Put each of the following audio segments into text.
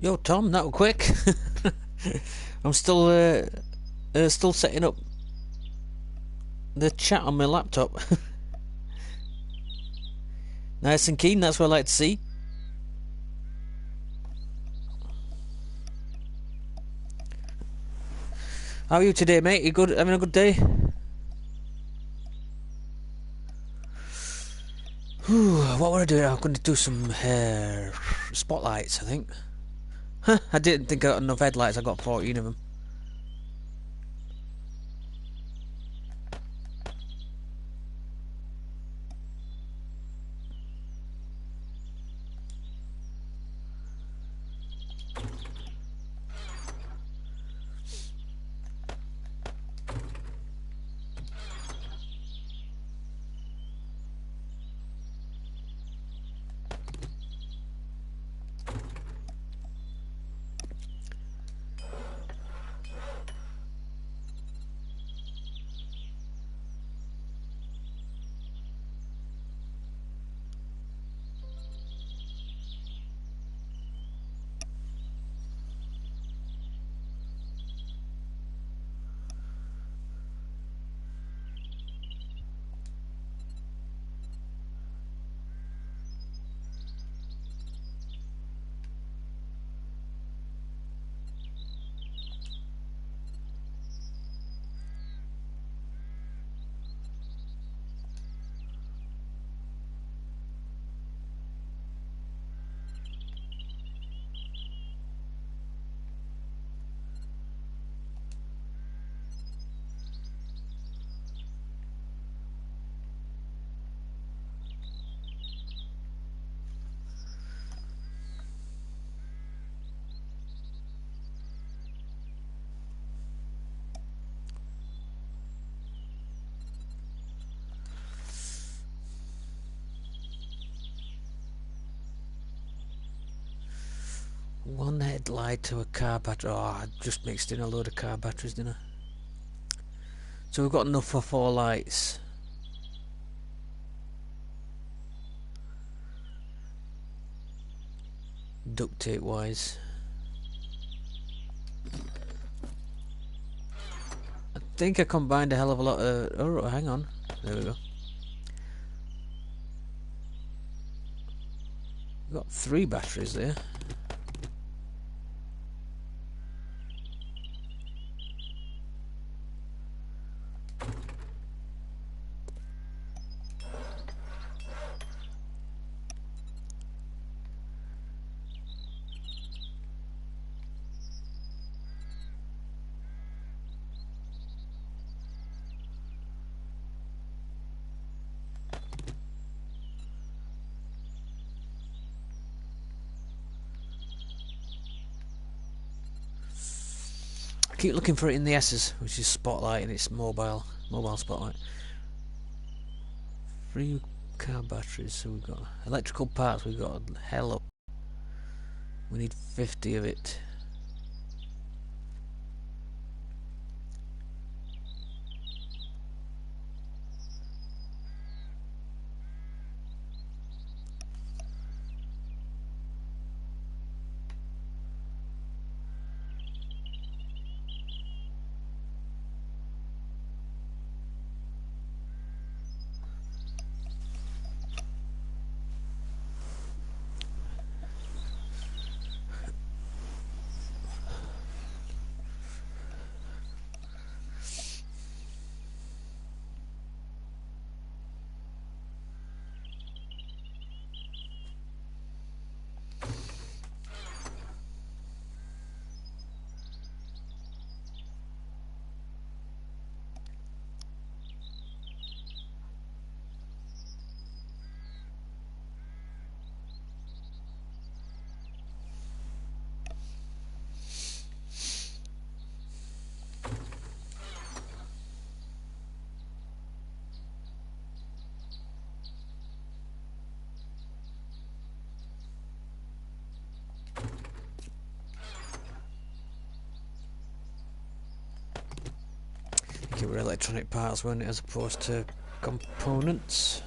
Yo, Tom, that was quick. I'm still setting up the chat on my laptop. Nice and keen. That's what I like to see. How are you today, mate? You good? Having a good day? What were I doing? I'm going to do some spotlights, I think. I didn't think I got enough headlights. I got 14 of them. One headlight to a car battery. Oh, I just mixed in a load of car batteries, didn't I? So we've got enough for 4 lights. Duct tape wise. I think I combined a hell of a lot of... Oh, hang on. There we go. We've got 3 batteries there. Keep looking for it in the S's, which is spotlight, and it's mobile spotlight. 3 car batteries, so we've got electrical parts, we've got a hell up. We need 50 of it. It were electronic parts, weren't it, as opposed to components.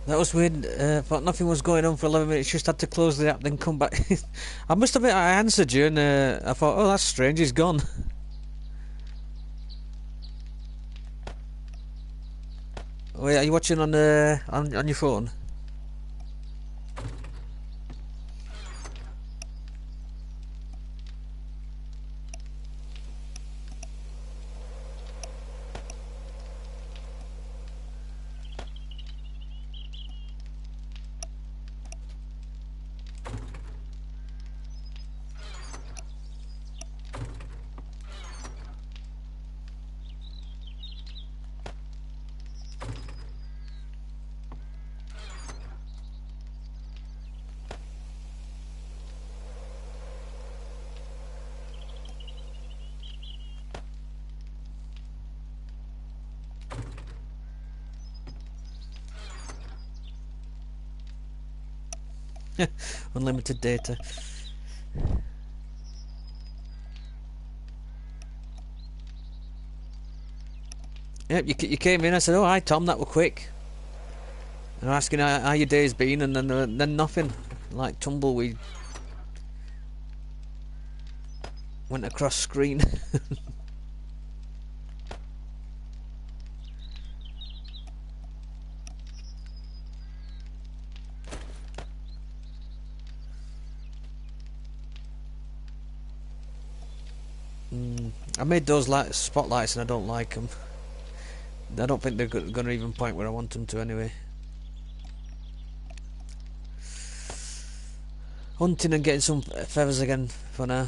That was weird. Thought nothing was going on for 11 minutes. Just had to close the app, then come back. I must admit, I answered you, and I thought, oh, that's strange. He's gone. Wait, are you watching on on your phone? Unlimited data. Yep, you came in. I said, "Oh, hi Tom, that were quick." And I'm asking how your day's been, and then nothing. Like tumbleweed went across screen. I made those spotlights, and I don't like them. I don't think they're going to even point where I want them to anyway. Hunting and getting some feathers again for now.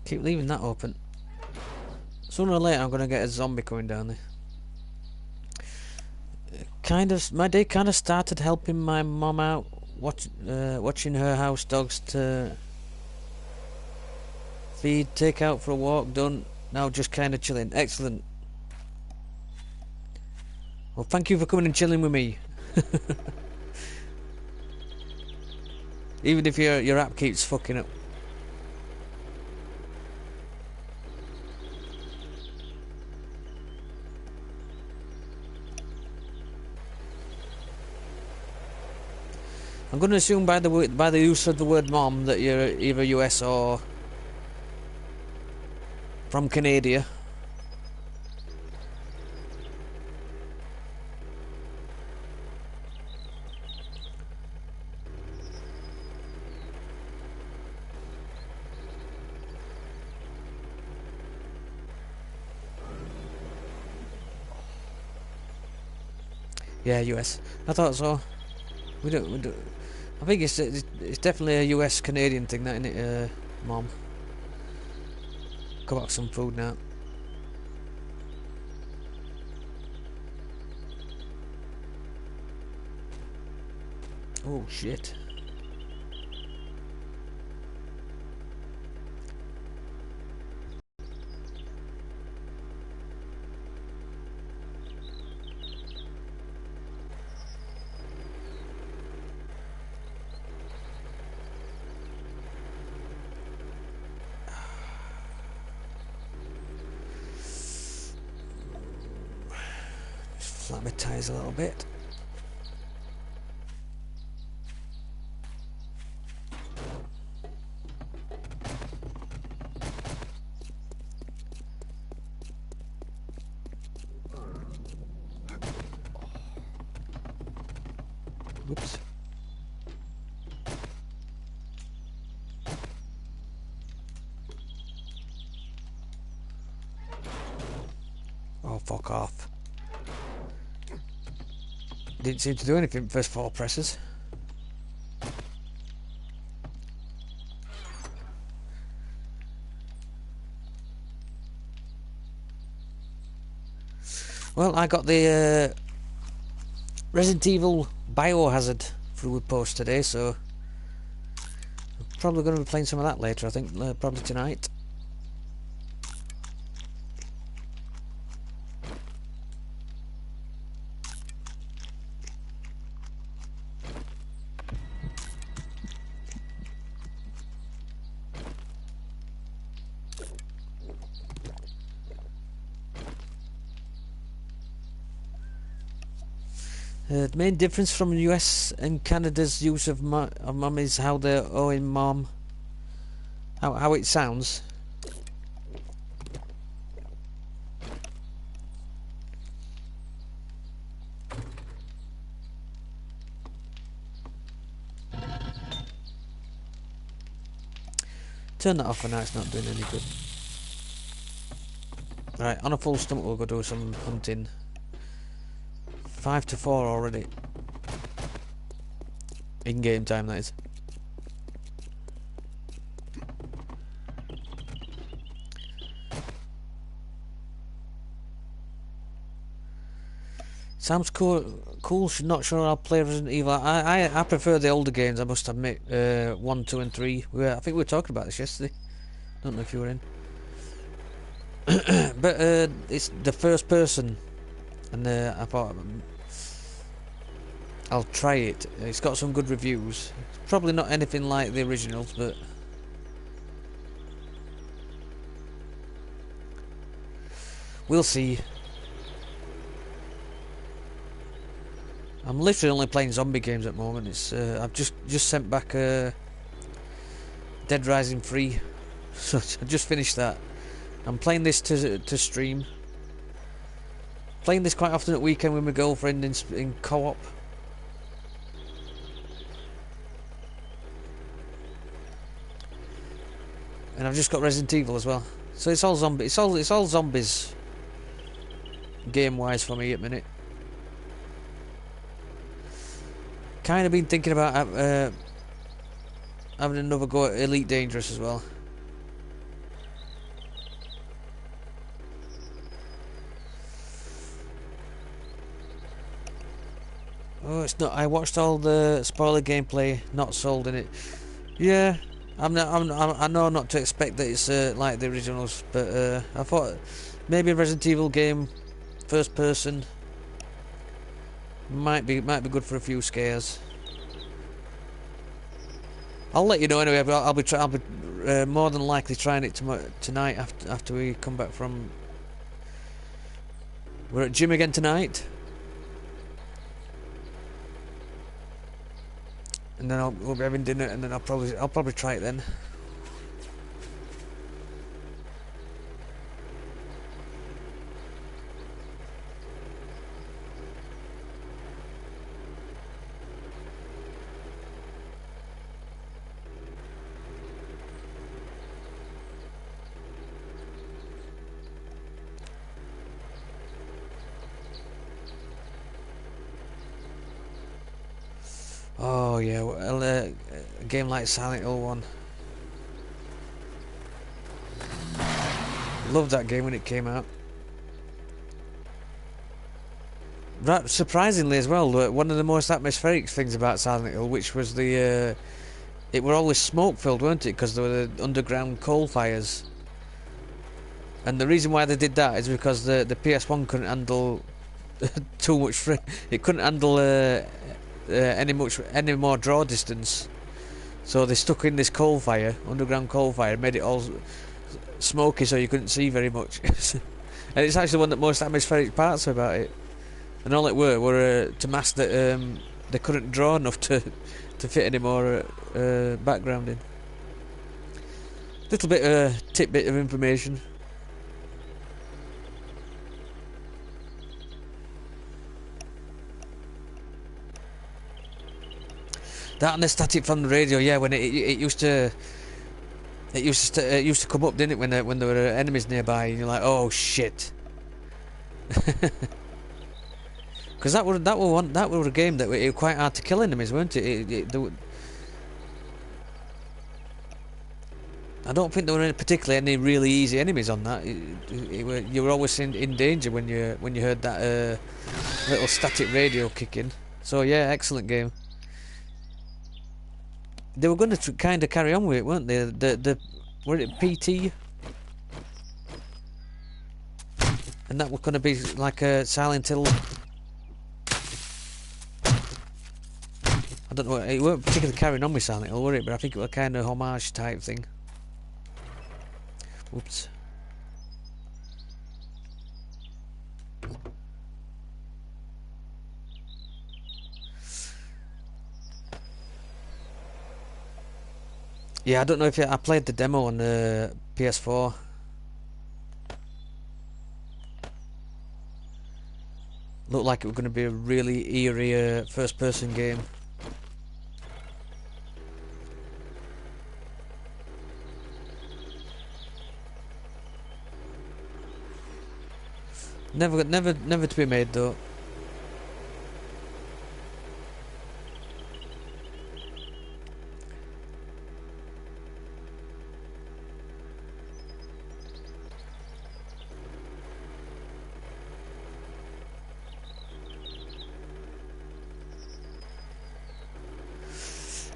Keep leaving that open. Sooner or later I'm gonna get a zombie coming down there. My day kind of started helping my mom out, watching her house dogs to feed, take out for a walk, done. Now just kind of chilling. Excellent. Well, thank you for coming and chilling with me. Even if your app keeps fucking up. I'm going to assume by the use of the word "mom" that you're either US or from Canada. Yeah, US. I thought so. We don't. I think it's definitely a US Canadian thing, that, isn't it, Mom? Come back some food now. Oh shit. my tyres a little bit. Whoops. Oh, fuck off. Didn't seem to do anything first 4 presses. Well, I got the Resident Evil Biohazard through a post today, so I'm probably going to be playing some of that later, I think, probably tonight. The main difference from US and Canada's use of mum is how they're owing mom. How it sounds. Turn that off for now, it's not doing any good. Right, on a full stomach we'll go do some hunting. 5 to 4 already. In game time, that is. Sounds cool. Not sure I'll play Resident Evil. I prefer the older games, I must admit. 1, 2 and 3. I think we were talking about this yesterday. Don't know if you were in. But it's the first person. And I thought I'll try it. It's got some good reviews. It's probably not anything like the originals, but we'll see. I'm literally only playing zombie games at the moment. It's I've just sent back Dead Rising 3, so I just finished that. I'm playing this to stream. Playing this quite often at weekend with my girlfriend in co-op. And I've just got Resident Evil as well. So it's all zombie. It's all zombies. Game-wise for me at the minute. Kind of been thinking about having another go at Elite Dangerous as well. Oh, it's not. I watched all the spoiler gameplay. Not sold in it. Yeah, I know not to expect that it's like the originals, but I thought maybe a Resident Evil game, first person, might be good for a few scares. I'll let you know anyway. But I'll be more than likely trying it tonight after we come back from. We're at gym again tonight. And then we'll be having dinner, and then I'll probably try it then. Oh yeah, well, a game like Silent Hill 1. Loved that game when it came out. Right, surprisingly as well, one of the most atmospheric things about Silent Hill, which was it were always smoke filled, weren't it? Because there were the underground coal fires. And the reason why they did that is because the PS1 couldn't handle too much. It couldn't handle any more draw distance, so they stuck in this underground coal fire, made it all smoky so you couldn't see very much. And it's actually one of the most atmospheric parts about it. and all it were to mask that they couldn't draw enough to fit any more background in. Little bit tidbit of information. That and the static from the radio, yeah, when it used to come up, didn't it, when there were enemies nearby, and you're like, oh shit. Because that were a game that it was quite hard to kill enemies, weren't it? I don't think there were particularly any really easy enemies on that. You were always in danger when you heard that little static radio kick in. So yeah, excellent game. They were going to kind of carry on with it, weren't they? Were it PT? And that was going to be like a Silent Hill. I don't know. It weren't particularly carrying on with Silent Hill, were it? But I think it was a kind of homage type thing. Oops. Yeah, I don't know if I played the demo on the PS4. Looked like it was going to be a really eerie first-person game. Never to be made though.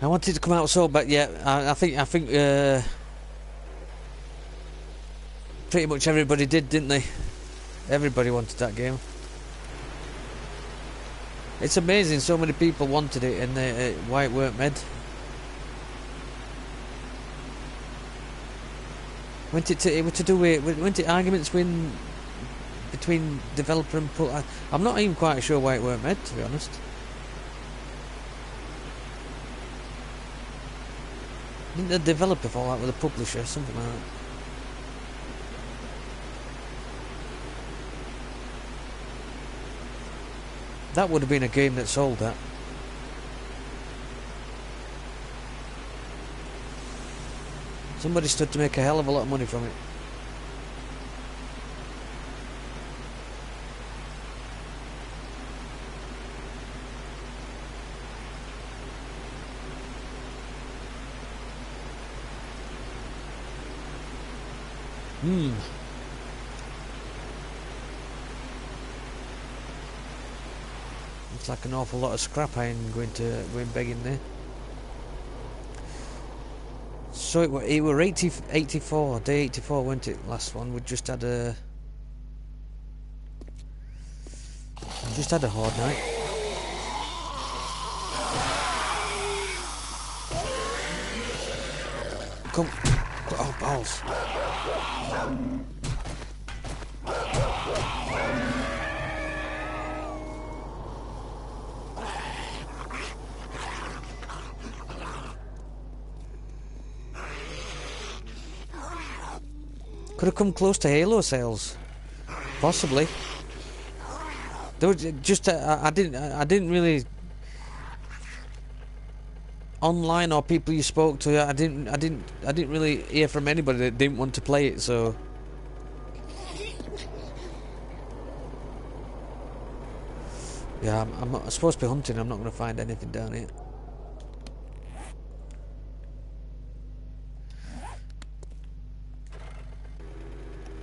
I wanted to come out so, but yeah, I think pretty much everybody did, didn't they? Everybody wanted that game. It's amazing so many people wanted it and why it weren't made. Went it to do with went it arguments between developer and I'm not even quite sure why it weren't made, to be honest. Didn't the developer fall out with the publisher, something like that? That would have been a game that sold that. Somebody stood to make a hell of a lot of money from it. Looks like an awful lot of scrap iron going begging there. So it were 84, day 84, weren't it? Last one. We just had a hard night. Come, oh balls! Could have come close to Halo sales, possibly. There was just I didn't really online or people you spoke to. I didn't really hear from anybody that didn't want to play it. So yeah, I'm supposed to be hunting. I'm not going to find anything down here.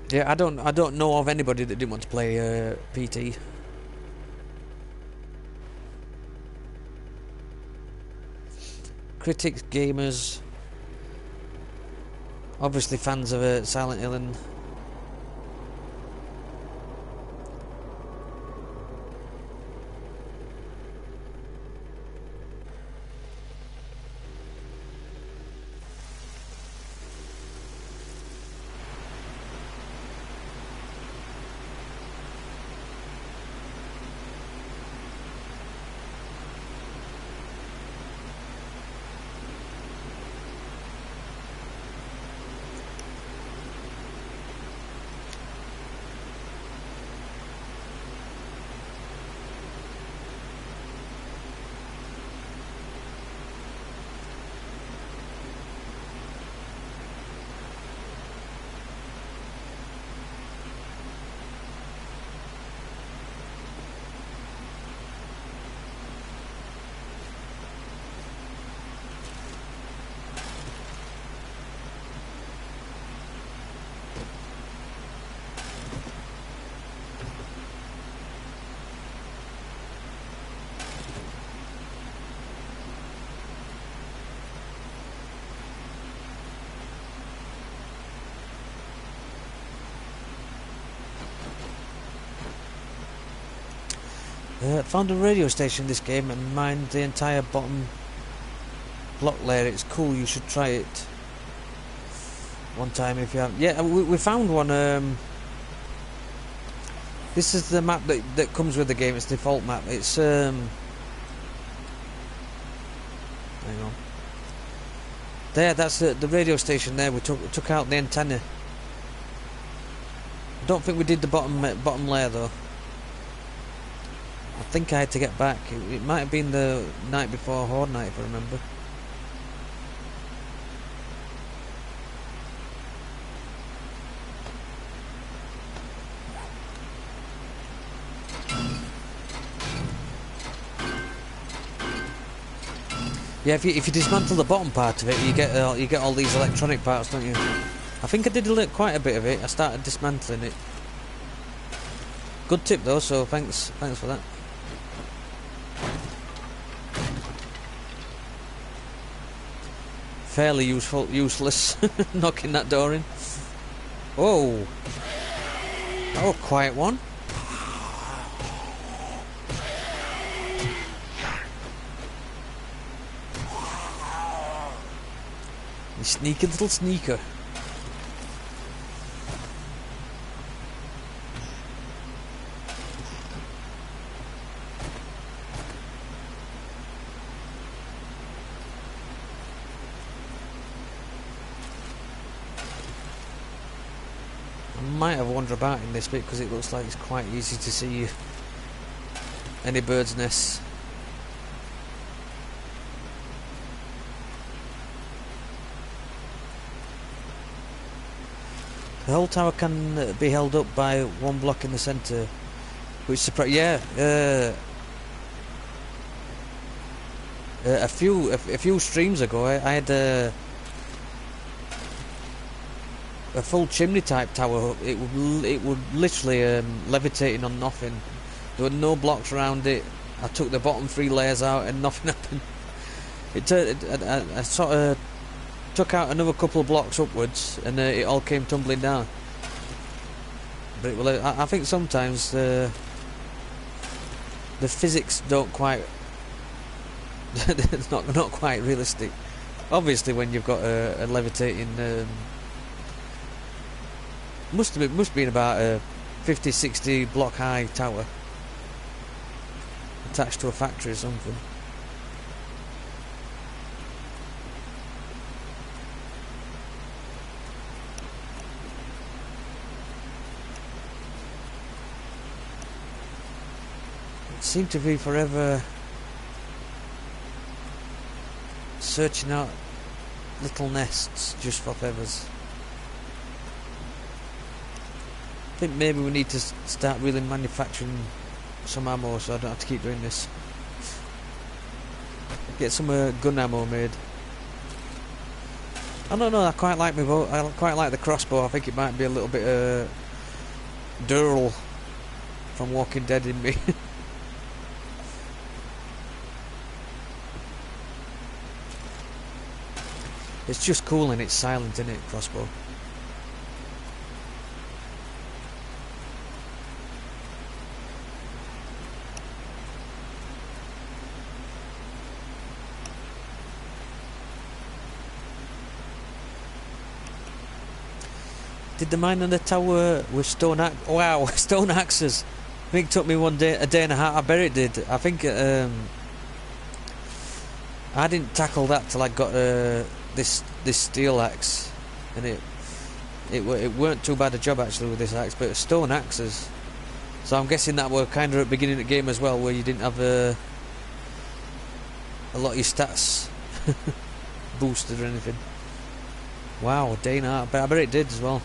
Yeah, I don't know of anybody that didn't want to play PT. Critics, gamers, obviously fans of Silent Hill and Found a radio station in this game and mined the entire bottom block layer. It's cool, you should try it one time if you haven't. Yeah, we found one. This is the map that comes with the game. It's the default map. It's hang on. There, that's the radio station there. We took out the antenna. I don't think we did the bottom layer though. I think I had to get back. It might have been the night before Horde night, if I remember. Yeah, if you dismantle the bottom part of it, you get all these electronic parts, don't you? I think I did quite a bit of it. I started dismantling it. Good tip though, so thanks for that. Fairly useless, knocking that door in. Whoa! Oh, quiet one. You sneaky little sneaker. Might have wandered about in this bit because it looks like it's quite easy to see any bird's nests. The whole tower can be held up by one block in the centre, which yeah. A few streams ago, I had a full chimney type tower. It would literally levitating on nothing. There were no blocks around it. I took the bottom 3 layers out and nothing happened. I sort of took out another couple of blocks upwards and it all came tumbling down. But I think sometimes the physics don't quite it's not quite realistic. Obviously when you've got a levitating must have been about a 50-60 block high tower attached to a factory or something. It seemed to be forever searching out little nests just for feathers. I think maybe we need to start really manufacturing some ammo so I don't have to keep doing this. Get some gun ammo made. I don't know, I quite like my bow. I quite like the crossbow. I think it might be a little bit Dural from Walking Dead in me. It's just cool and it's silent, isn't it, crossbow? Did the mine on the tower with stone axe? Wow, stone axes. I think it took me a day and a half. I bet it did. I think I didn't tackle that till I got this steel axe, and it weren't too bad a job actually with this axe. But stone axes. So I'm guessing that were kind of at the beginning of the game as well, where you didn't have a lot of your stats boosted or anything. Wow, a day and a half. I bet it did as well.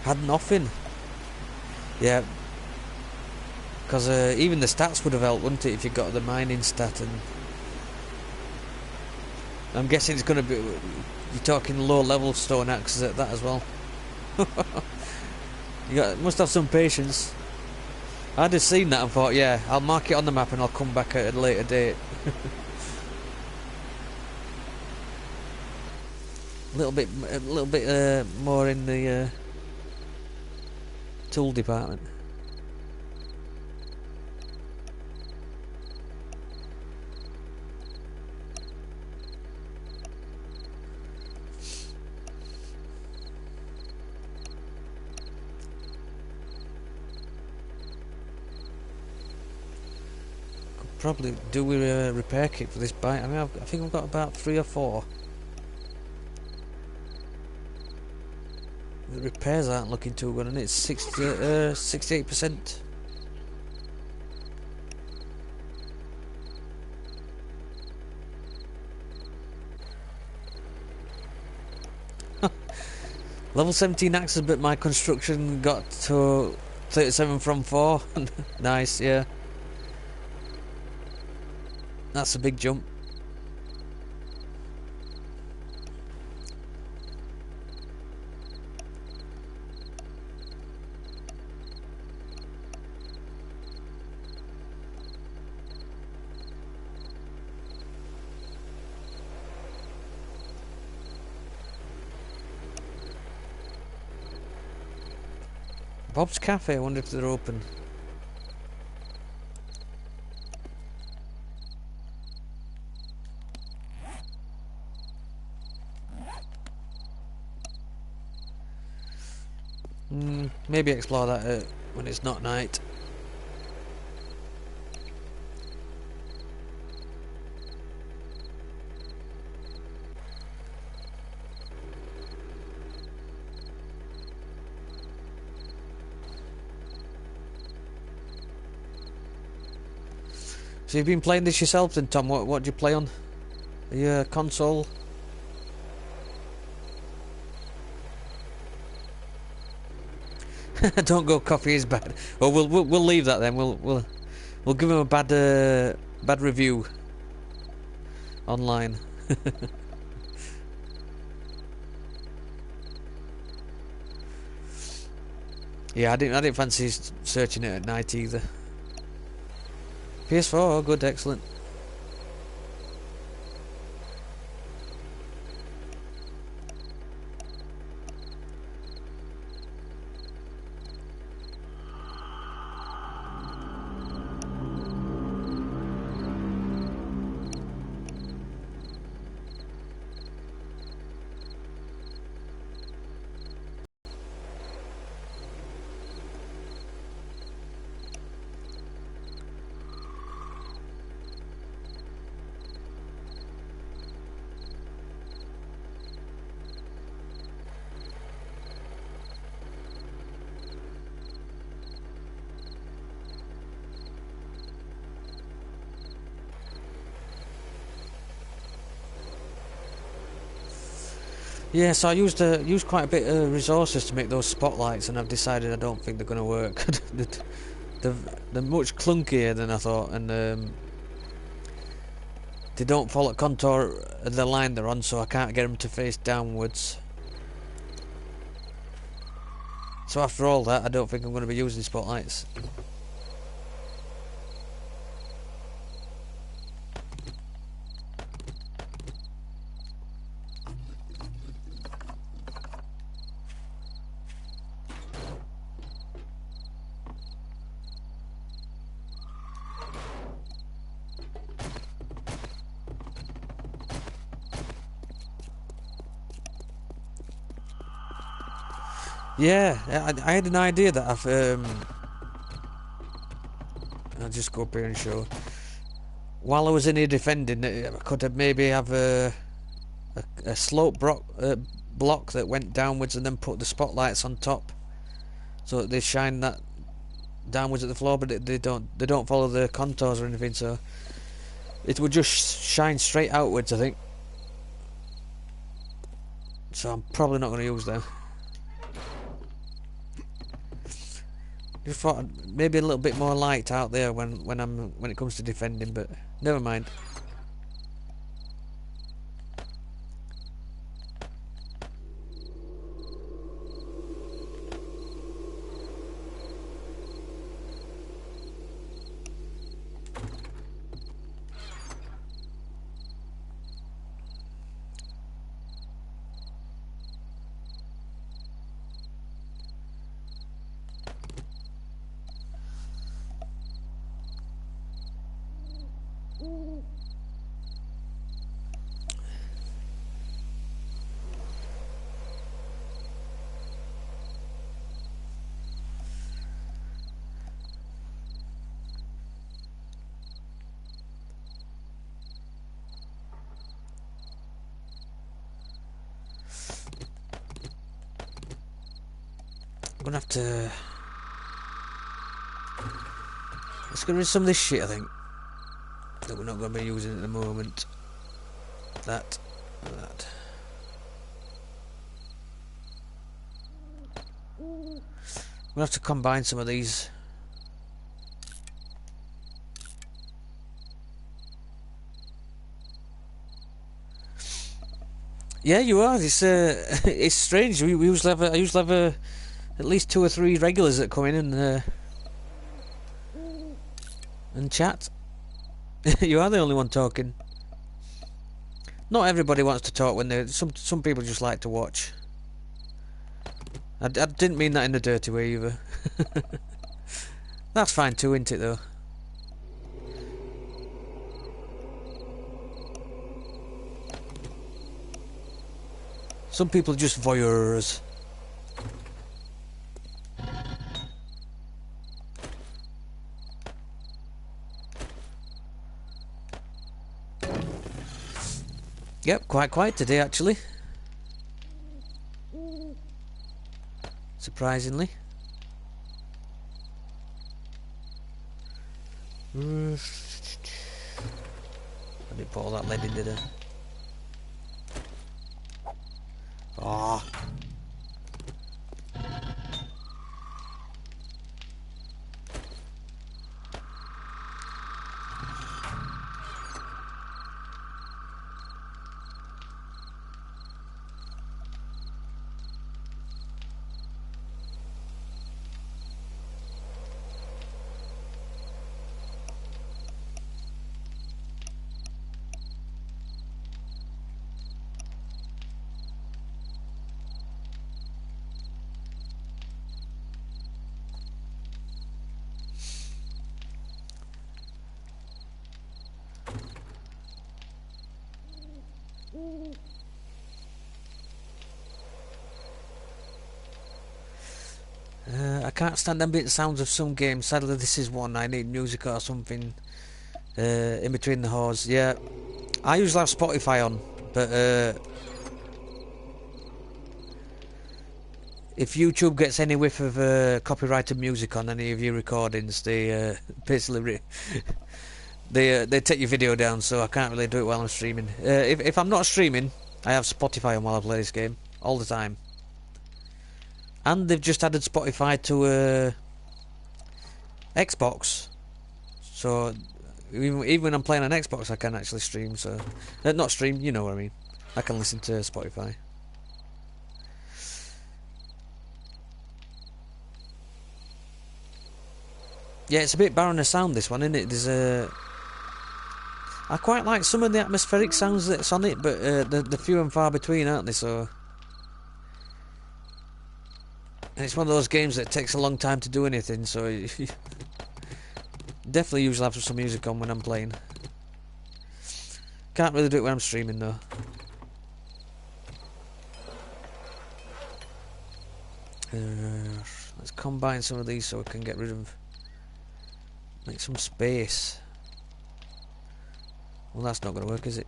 Had nothing. Yeah. Because even the stats would have helped, wouldn't it, if you got the mining stat? And I'm guessing it's going to be... You're talking low level stone axes at that as well. You must have some patience. I just seen that and thought, yeah, I'll mark it on the map and I'll come back at a later date. A little bit more in the tool department. Could probably do with a repair kit for this bike. I mean, I think I've got about 3 or 4. The repairs aren't looking too good, and it's 68%. Level 17 axes, but my construction got to 37 from 4. Nice, yeah. That's a big jump. Bob's Cafe, I wonder if they're open. Maybe explore that when it's not night. So you've been playing this yourself then, Tom? What do you play on? The console? Don't go coffee is bad. Oh, we'll leave that then. We'll give him a bad review online. Yeah, I didn't fancy searching it at night either. PS4, oh, good, excellent. Yeah, so I used quite a bit of resources to make those spotlights, and I've decided I don't think they're going to work. they're much clunkier than I thought, and they don't follow contour of the line they're on, so I can't get them to face downwards. So after all that, I don't think I'm going to be using spotlights. Yeah, I had an idea that I'll just go up here and show. While I was in here defending, I could have maybe have a slope block that went downwards, and then put the spotlights on top, so that they shine that downwards at the floor, but they don't follow the contours or anything, so it would just shine straight outwards, I think. So I'm probably not going to use them. Just thought maybe a little bit more light out there when it comes to defending, but never mind. I'm gonna have to... Let's get rid of some of this shit, I think. That we're not going to be using at the moment. That and that. I'm going to have to combine some of these. Yeah, you are. It's it's strange. We usually have I usually have at least 2 or 3 regulars that come in and chat. You are the only one talking. Not everybody wants to talk when they. Some people just like to watch. I didn't mean that in a dirty way either. That's fine too, isn't it though? Some people are just voyeurs. Yep, quite quiet today actually. Surprisingly. I didn't put all that lead in, did I? Ah. I can't stand ambient sounds of some games. Sadly, this is one. I need music or something in between the hauls. Yeah, I usually have Spotify on, but if YouTube gets any whiff of copyrighted music on any of your recordings, they basically they take your video down. So I can't really do it while I'm streaming. If I'm not streaming, I have Spotify on while I play this game all the time. And they've just added Spotify to Xbox, so even when I'm playing on Xbox, I can actually stream. So not stream, you know what I mean. I can listen to Spotify. Yeah, it's a bit barren of sound, this one, isn't it? There's a... I quite like some of the atmospheric sounds that's on it, but they're few and far between, aren't they? So. And it's one of those games that takes a long time to do anything, so definitely usually have some music on when I'm playing. Can't really do it when I'm streaming though. Let's combine some of these so we can get rid of... Make some space. Well, that's not going to work, is it?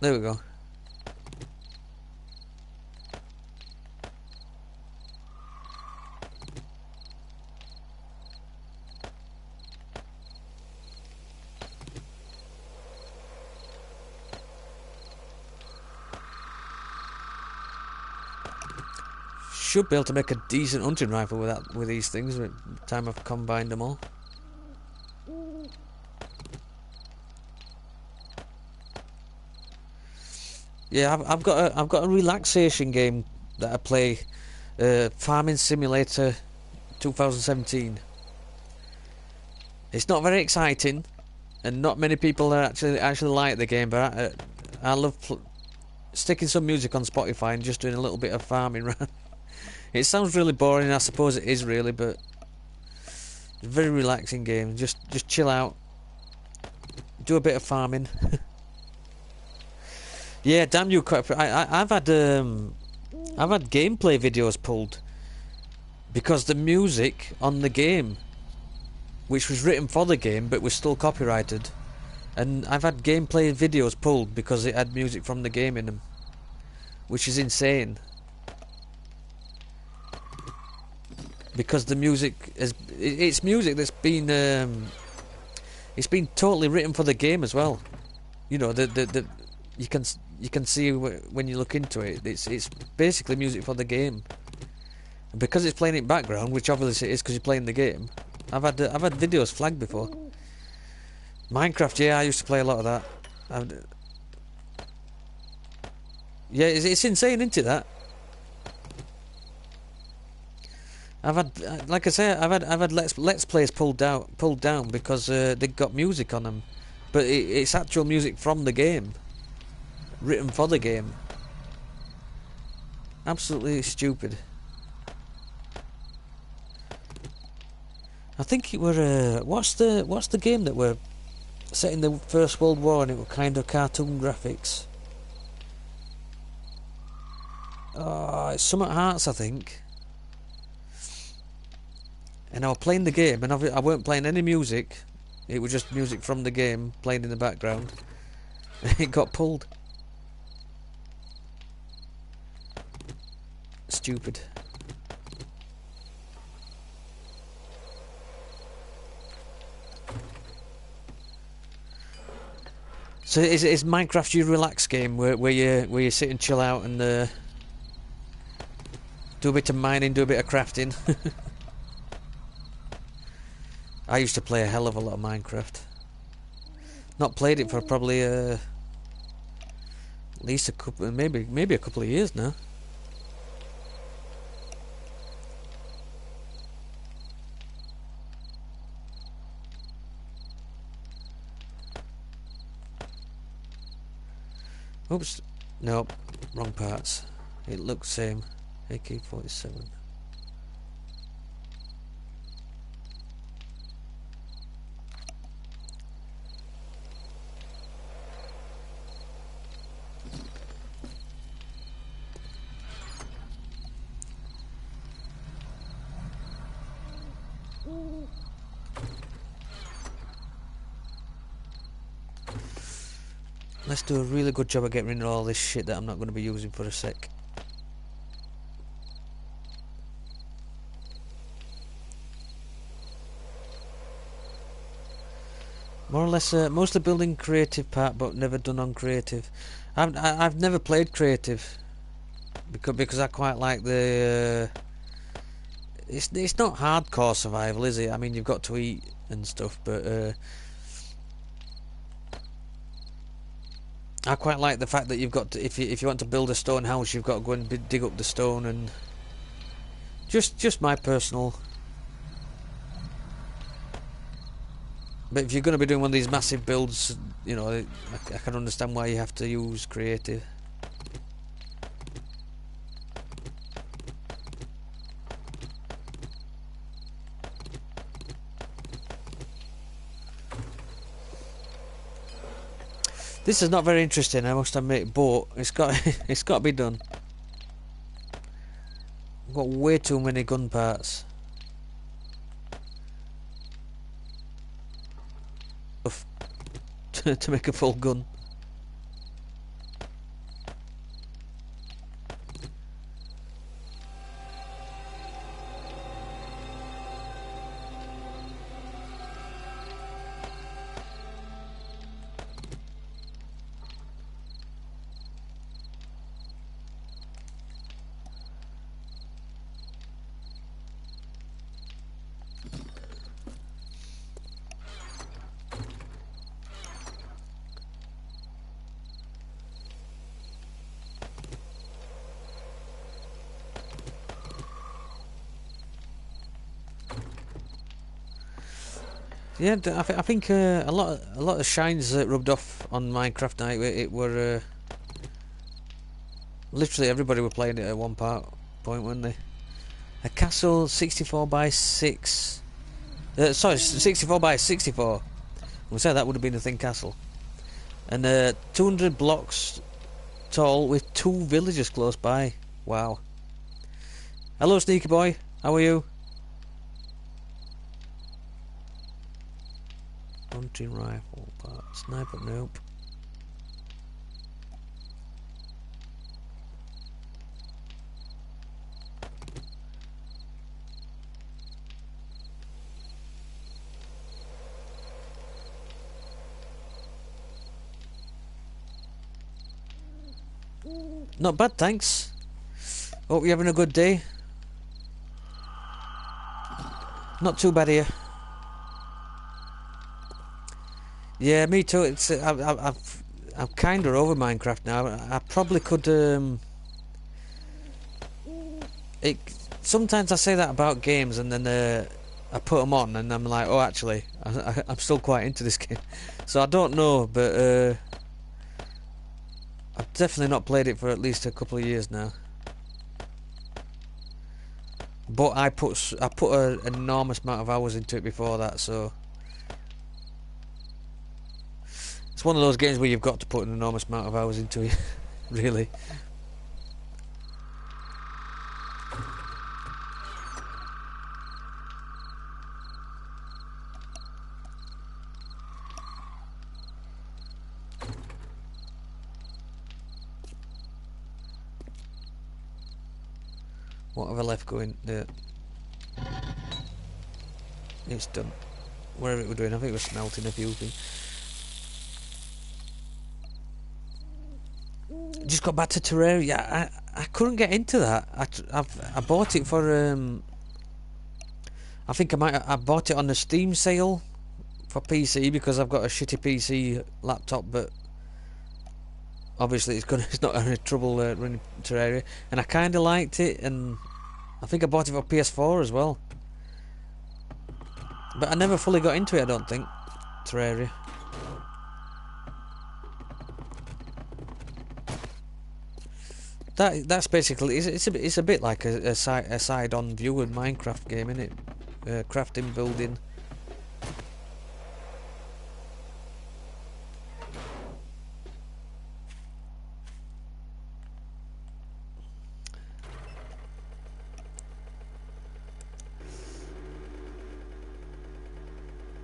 There we go. Should be able to make a decent hunting rifle with these things by the time I've combined them all. Yeah, I've got a relaxation game that I play, Farming Simulator 2017. It's not very exciting, and not many people are actually like the game, but I love sticking some music on Spotify and just doing a little bit of farming. It sounds really boring, I suppose it is really, but it's a very relaxing game. Just chill out, do a bit of farming. Yeah, damn you! I've had gameplay videos pulled because the music on the game, which was written for the game but was still copyrighted, and I've had gameplay videos pulled because it had music from the game in them, which is insane. Because the music it's music that's been it's been totally written for the game as well. You know, the you can see when you look into it, it's basically music for the game. And because it's playing in background, which obviously it is because you're playing the game. I've had videos flagged before. Minecraft, yeah, I used to play a lot of that. Yeah, it's insane, isn't it, that? I've had, like I say, I've had let's plays pulled down because they got music on them, but it's actual music from the game, written for the game. Absolutely stupid. I think it were what's the game that were set in the First World War and it were kind of cartoon graphics. Oh, it's Summit Hearts, I think. And I was playing the game, and I weren't playing any music. It was just music from the game playing in the background. It got pulled. Stupid. So is Minecraft your relax game where you sit and chill out and do a bit of mining, do a bit of crafting? I used to play a hell of a lot of Minecraft. Not played it for probably at least a couple, maybe a couple of years now. Oops, nope, wrong parts. It looks same. AK-47. Let's do a really good job of getting rid of all this shit that I'm not going to be using for a sec. More or less, mostly building creative part, but never done on creative. I've never played creative because I quite like the. It's not hardcore survival, is it? I mean, you've got to eat and stuff, but. I quite like the fact that you've got to, if you want to build a stone house, you've got to go and dig up the stone, and just my personal. But if you're going to be doing one of these massive builds, you know, I can understand why you have to use creative. This is not very interesting, I must admit, but it's got it's got to be done. I've got way too many gun parts. To make a full gun. Yeah, I think a lot of shines rubbed off on Minecraft Night. It were literally everybody were playing it at one point, weren't they? A castle 64 by 6. Sorry, 64 by 64. We said that would have been a thin castle. And 200 blocks tall with 2 villagers close by. Wow. Hello, Sneaky Boy. How are you? Hunting rifle, sniper, nope. Not bad, thanks. Hope you're having a good day. Not too bad here. Yeah, me too. It's I'm kind of over Minecraft now. I probably could. Sometimes I say that about games, and then I put them on, and I'm like, oh, actually, I'm still quite into this game. So I don't know, but I've definitely not played it for at least a couple of years now. But I put an enormous amount of hours into it before that, so it's one of those games where you've got to put an enormous amount of hours into it, really. What have I left going there? It's done. Whatever it was doing, I think it was smelting a few things. Just got back to Terraria. I couldn't get into that. I bought it for I think I bought it on the Steam sale for PC because I've got a shitty PC laptop, but obviously it's not any trouble running Terraria, and I kind of liked it, and I think I bought it for PS4 as well. But I never fully got into it, I don't think, Terraria. That's basically it's a bit like a side-on view of Minecraft game, isn't it? Crafting, building.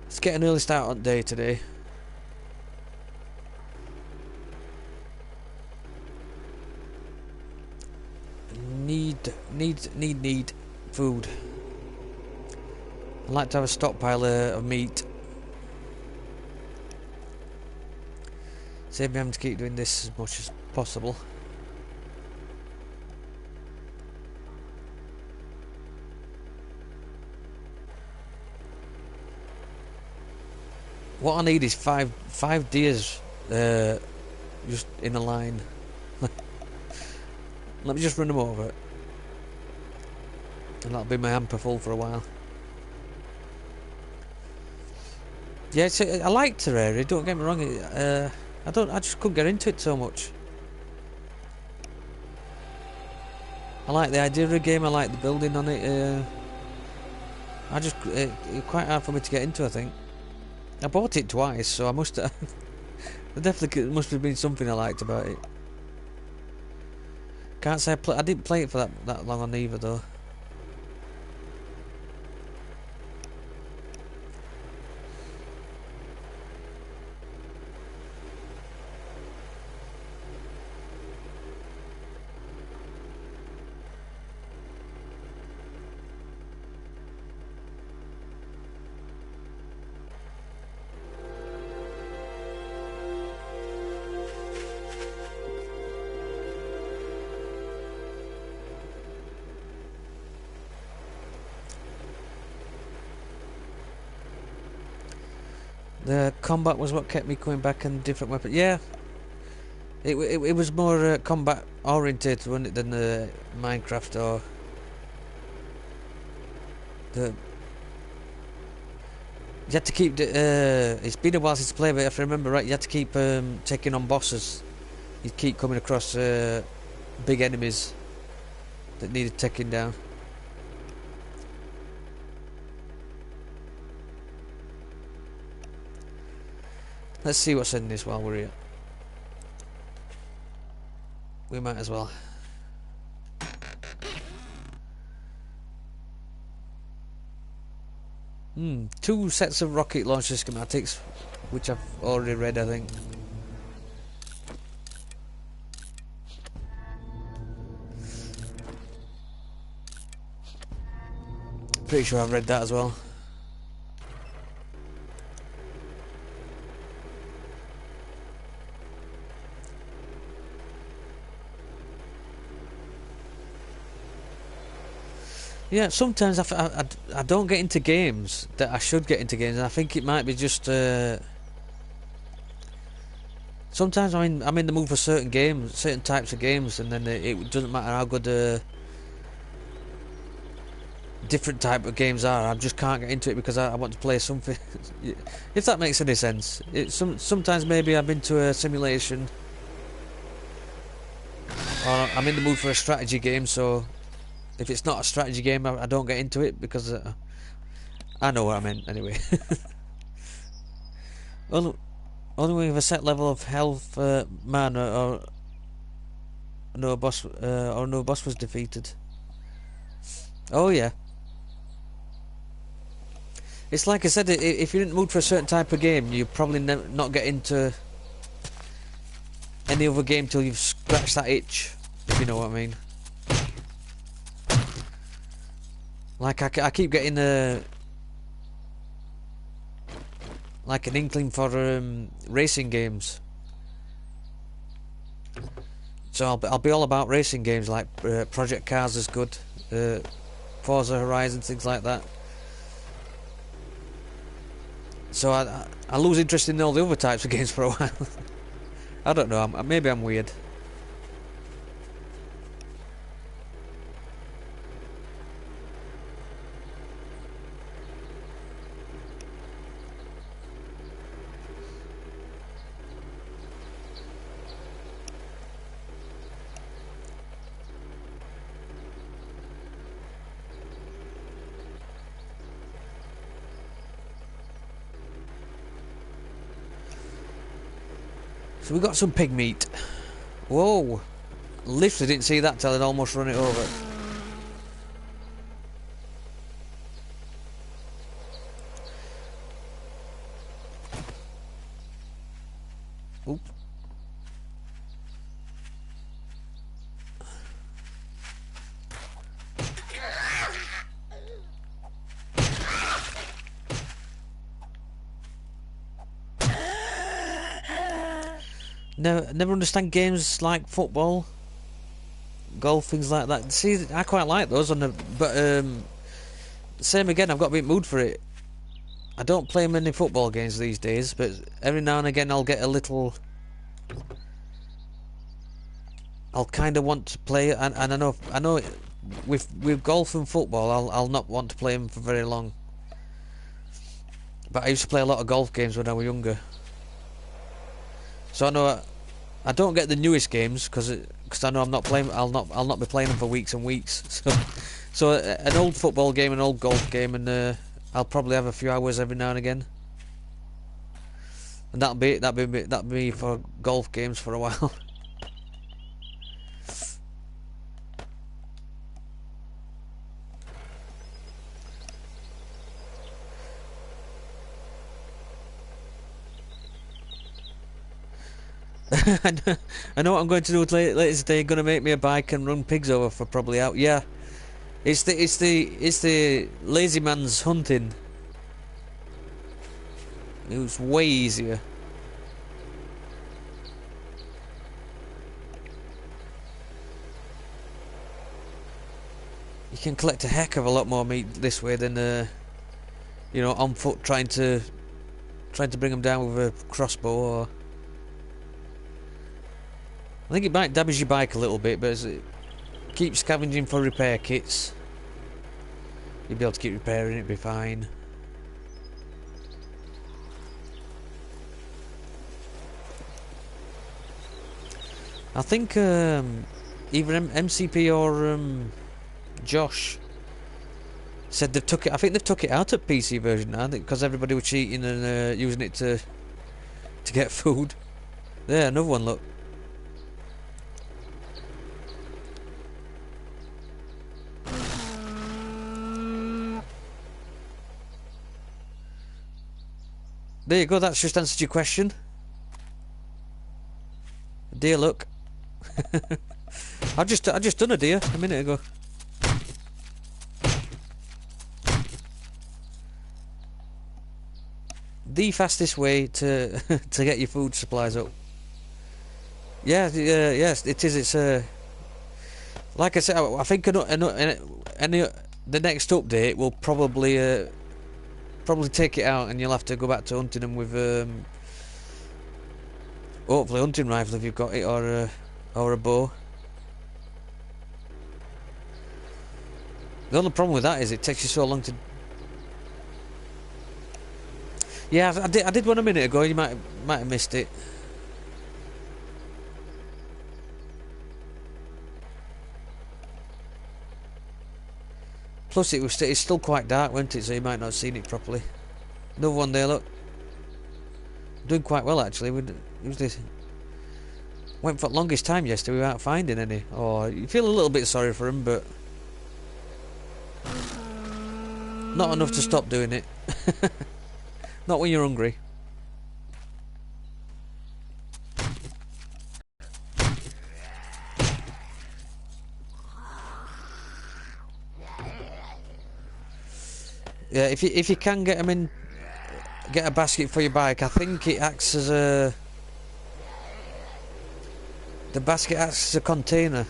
Let's get an early start on day today. Need food. I'd like to have a stockpile of meat. Save me having to keep doing this as much as possible. What I need is five deers just in a line. Let me just run them over. And that'll be my hamper full for a while. Yeah, I like Terraria, don't get me wrong. I just couldn't get into it so much. I like the idea of the game, I like the building on it. It's quite hard for me to get into, I think. I bought it twice, so I must have... there definitely must have been something I liked about it. Can't say I didn't play it for that long on either, though. The combat was what kept me coming back, and different weapons. Yeah, it was more combat oriented, wasn't it, than Minecraft or the. You had to keep. It's been a while since I played, but if I remember right, you had to keep taking on bosses. You'd keep coming across big enemies that needed taking down. Let's see what's in this while we're here. We might as well. Two sets of rocket launcher schematics, which I've already read, I think. Pretty sure I've read that as well. Yeah, sometimes I don't get into games that I should get into games, and I think it might be just sometimes I'm in the mood for certain games, certain types of games, and then it doesn't matter how good different type of games are. I just can't get into it because I want to play something. If that makes any sense. Sometimes maybe I'm into a simulation, or I'm in the mood for a strategy game, so if it's not a strategy game, I don't get into it because I know what I meant anyway. Only with a set level of health, mana, or no boss was defeated. Oh yeah. It's like I said, if you're in the mood for a certain type of game, you probably not get into any other game till you've scratched that itch, if you know what I mean. Like I keep getting like an inkling for racing games. So I'll be all about racing games, like Project Cars is good, Forza Horizon, things like that. So I lose interest in all the other types of games for a while. I don't know. Maybe I'm weird. So we got some pig meat. Whoa! Literally didn't see that till I'd almost run it over. Oop. Never understand games like football, golf, things like that. See, I quite like those, but same again. I've got a bit mood for it. I don't play many football games these days, but every now and again I'll get a little. I'll kind of want to play it, and I know, with golf and football, I'll not want to play them for very long. But I used to play a lot of golf games when I was younger, so I know. I don't get the newest games because I know I'm not playing. I'll not be playing them for weeks and weeks. So an old football game, an old golf game, and I'll probably have a few hours every now and again. And that'll be for golf games for a while. I know what I'm going to do later today. Going to make me a bike and run pigs over for probably out. Yeah, it's the lazy man's hunting. It was way easier. You can collect a heck of a lot more meat this way than on foot trying to bring them down with a crossbow or. I think it might damage your bike a little bit, but as it keeps scavenging for repair kits, you'll be able to keep repairing it, be fine. I think either MCP or Josh said they've took it. I think they've took it out of PC version now, because everybody was cheating and using it to to get food. There, another one, look. There you go, that's just answered your question. Deer, look. I just done a deer a minute ago. The fastest way to to get your food supplies up. Yeah, yes, it is. It's like I said, I think the next update will probably take it out, and you'll have to go back to hunting them with hopefully hunting rifle if you've got it, or a bow. The only problem with that is it takes you so long to. Yeah, I did one a minute ago. You might have missed it. Plus, it's still quite dark, wasn't it? So you might not have seen it properly. Another one there, look. Doing quite well actually. Usually went for the longest time yesterday without finding any. Oh, you feel a little bit sorry for him, but not enough to stop doing it. Not when you're hungry. Yeah, if you can get them in, get a basket for your bike. I think it acts as a. The basket acts as a container,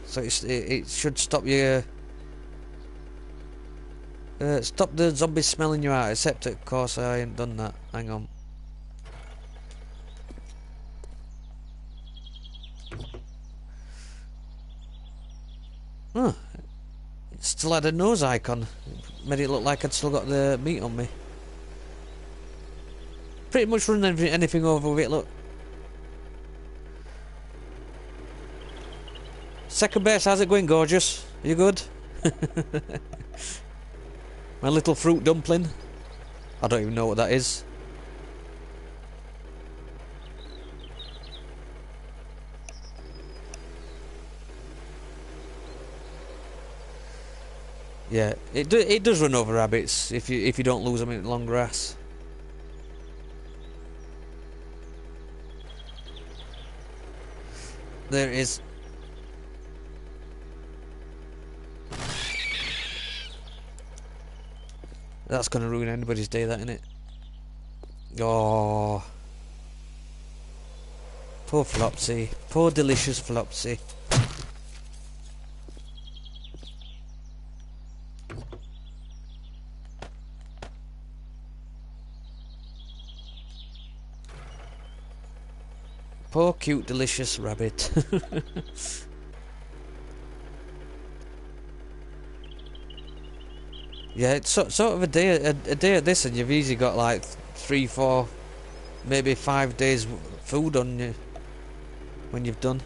so it should stop you. Stop the zombies smelling you out. Except of course I ain't done that. Hang on. Huh. It still had a nose icon. Made it look like I'd still got the meat on me. Pretty much run anything over with it, look. Second base, how's it going, gorgeous? Are you good? My little fruit dumpling. I don't even know what that is. Yeah, it does run over rabbits if you don't lose them in long grass. There it is. That's gonna ruin anybody's day, that, innit? Oh, poor Flopsy, poor delicious Flopsy. Poor cute delicious rabbit. Yeah, it's sort of a day at this, and you've easily got like 3, 4, maybe 5 days food on you when you've done.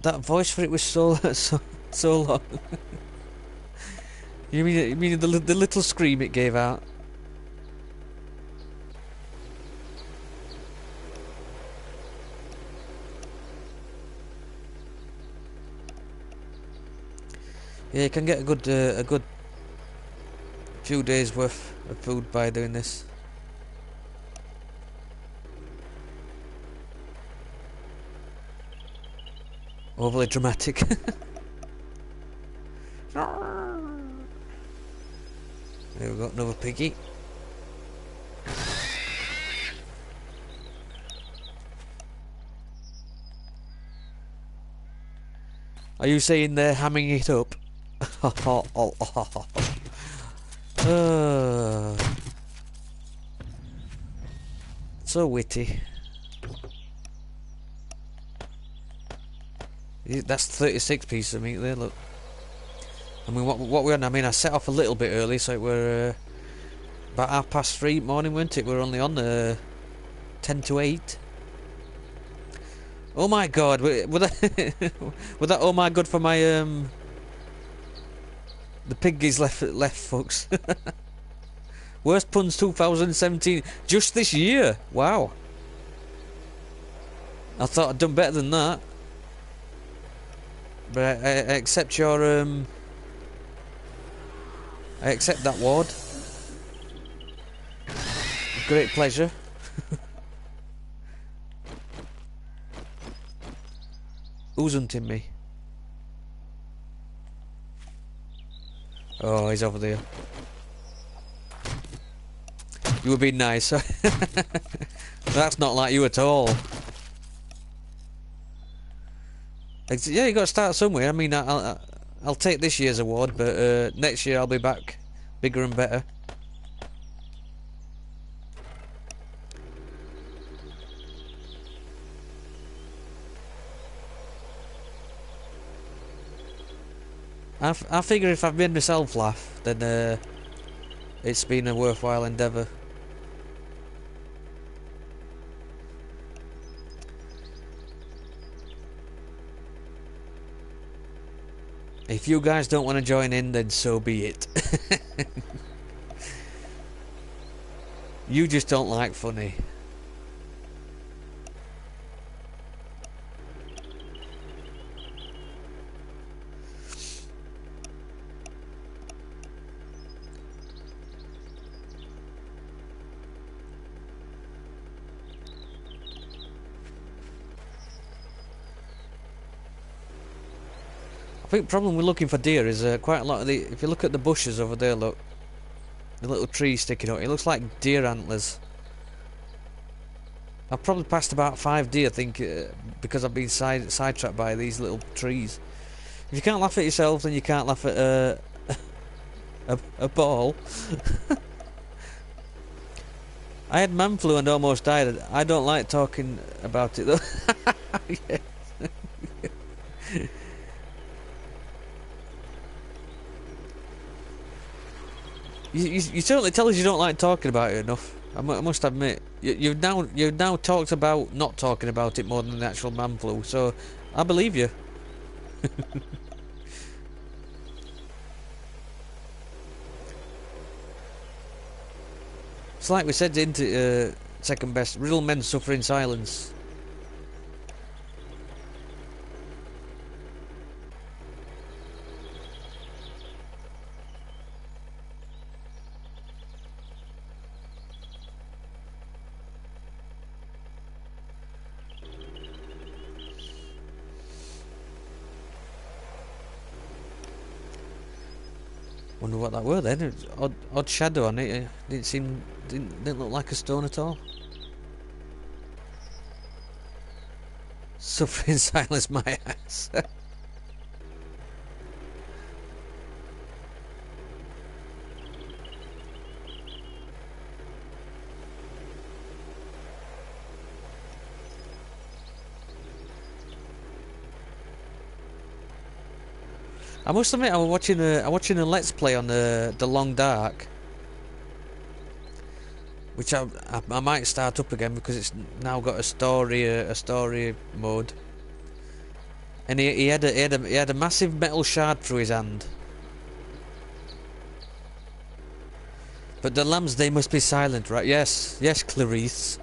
That voice for it was so long. You mean the little scream it gave out? Yeah, you can get a good few days worth of food by doing this. Overly dramatic. There we go, another piggy. Are you saying they're hamming it up? So witty. That's 36 pieces of meat there, look. I mean, what we're on, I mean, I set off a little bit early, so it were about 3:30 morning, weren't it? We're only on 10 to 8. Oh my god, were that, were that oh my god for my The piggies left fucks. Worst puns 2017. Just this year. Wow. I thought I'd done better than that. But I accept your I accept that ward. Great pleasure. Who's hunting me? Oh, he's over there. You were being nice. That's not like you at all. Yeah, you got to start somewhere. I mean, I'll take this year's award, but next year I'll be back bigger and better. I figure if I've made myself laugh, then it's been a worthwhile endeavour. If you guys don't want to join in, then so be it. You just don't like funny. I think the problem with looking for deer is quite a lot of the... If you look at the bushes over there, look. The little tree sticking out. It looks like deer antlers. I've probably passed about 5 deer, I think, because I've been sidetracked by these little trees. If you can't laugh at yourself, then you can't laugh at a ball. I had man flu and almost died. I don't like talking about it, though. Yeah. You certainly tell us you don't like talking about it enough. I must admit, you've now talked about not talking about it more than the actual man flu. So I believe you. It's like we said into second best. Real men suffer in silence. Wonder what that were then. It was odd shadow on it. Didn't look like a stone at all. Suffering silence, my ass. I must admit, I'm watching a let's play on the Long Dark, which I might start up again because it's now got a story mode. And he had a massive metal shard through his hand. But the lambs, they must be silent, right? Yes, Clarice.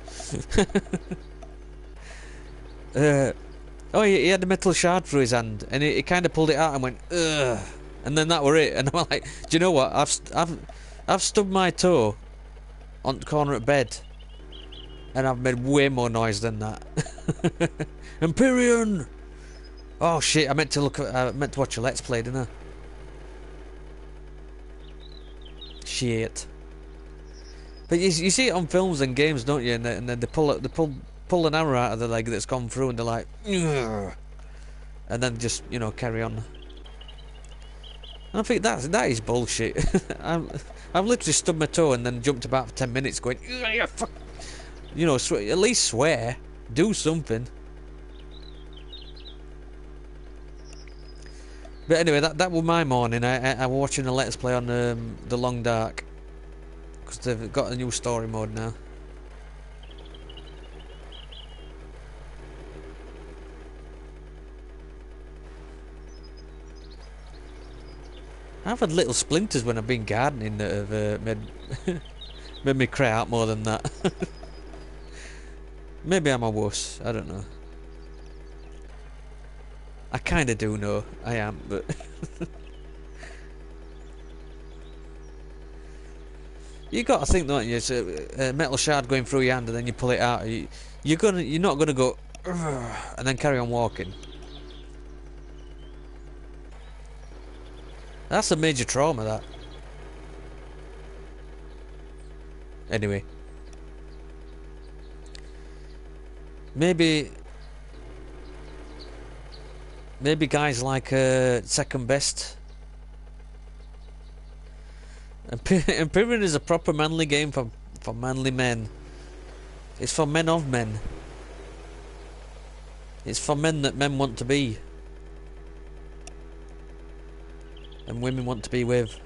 Oh, he had a metal shard through his hand, and he kind of pulled it out and went, ugh, and then that were it. And I'm like, do you know what? I've stubbed my toe on the corner of bed, and I've made way more noise than that. Empyrean! Oh shit! I meant to watch a let's play, didn't I? Shit. But you see it on films and games, don't you? And then they pull an arrow out of the leg that's gone through, and they're like, ugh, and then just, you know, carry on. And I think that is bullshit. I've literally stubbed my toe and then jumped about for 10 minutes going, fuck. You know, at least swear, do something. But anyway, that was my morning. I was watching a let's play on the Long Dark, because they've got a new story mode now. I've had little splinters when I've been gardening that have made me cry out more than that. Maybe I'm a wuss, I don't know. I kinda do know, I am, but... You got to think, don't you? It's a metal shard going through your hand, and then you pull it out. You're not gonna go, and then carry on walking. That's a major trauma, that. Anyway, maybe guys like Second Best. And Pyramid is a proper manly game for manly men. It's for men of men. It's for men that men want to be. And women want to be with.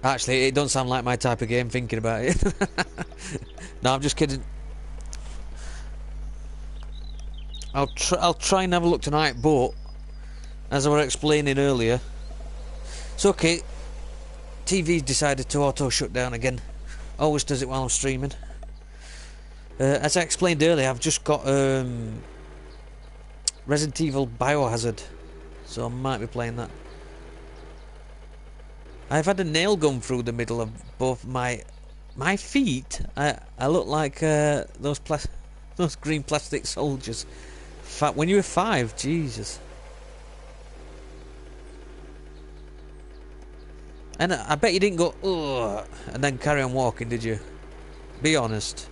Actually, it don't sound like my type of game thinking about it. No, I'm just kidding. I'll try and have a look tonight, but as I was explaining earlier, it's okay. TV decided to auto shut down again. Always does it while I'm streaming. As I explained earlier, I've just got Resident Evil Biohazard, so I might be playing that. I've had a nail gun through the middle of both my feet. I look like those green plastic soldiers. When you were 5, Jesus. And I bet you didn't go, ugh, and then carry on walking, did you? Be honest.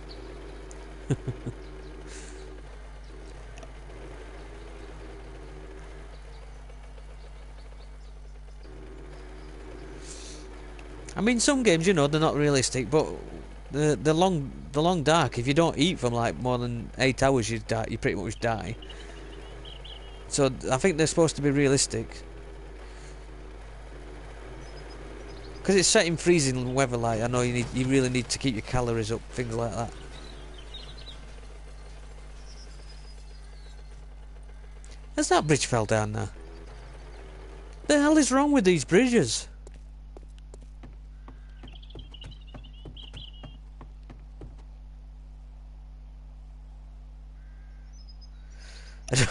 I mean, some games, you know, they're not realistic, but the long dark, if you don't eat for like more than 8 hours, you pretty much die. So I think they're supposed to be realistic. Because it's set in freezing weather, like I know you really need to keep your calories up, things like that. Has that bridge fell down now? The hell is wrong with these bridges?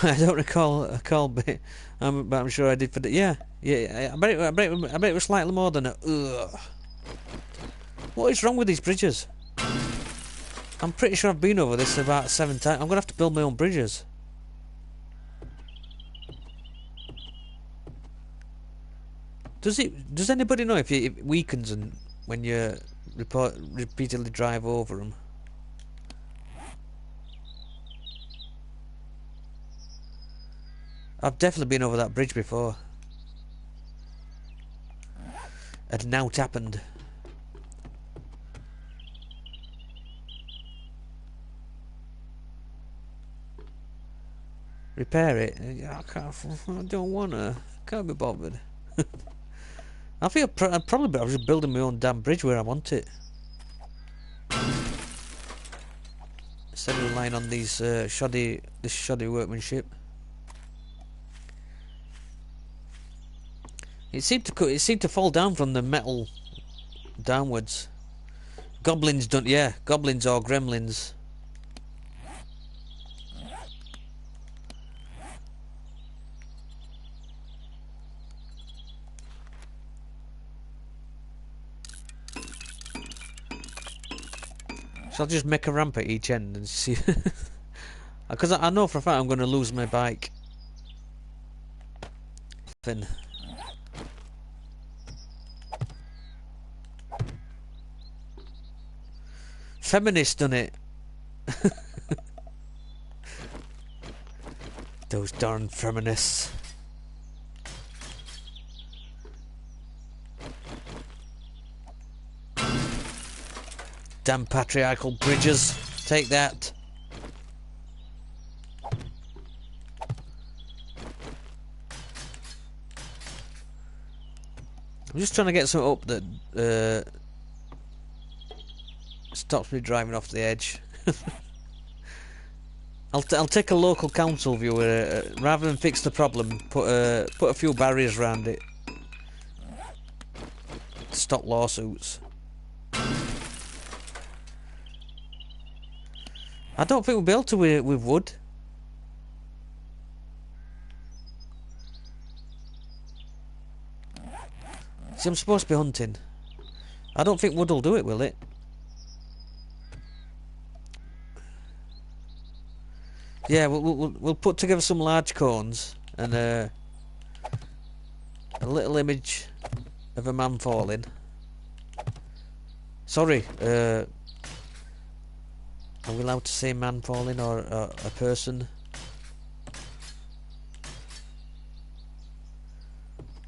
I don't recall but I'm sure I did for the yeah. I bet it was slightly more than a ugh. What is wrong with these bridges? I'm pretty sure I've been over this about 7 times. I'm gonna have to build my own bridges. Does anybody know if it weakens and when you repeatedly drive over them? I've definitely been over that bridge before. And now it happened. Repair it? I don't wanna. Can't be bothered. I think I'd probably better just building my own damn bridge where I want it. Instead of relying on these shoddy workmanship. It seemed to fall down from the metal downwards. Goblins don't, yeah, goblins or gremlins. So I'll just make a ramp at each end and see. Because I know for a fact I'm going to lose my bike. Then. Feminist done it. Those darn feminists. Damn patriarchal bridges. Take that. I'm just trying to get something up that stops me driving off the edge. I'll take a local council view. Rather than fix the problem, put a few barriers around it. To stop lawsuits. I don't think we'll be able to with wood. See, I'm supposed to be hunting. I don't think wood will do it, will it? Yeah, we'll put together some large cones and a little image of a man falling. Sorry, are we allowed to say man falling or a person?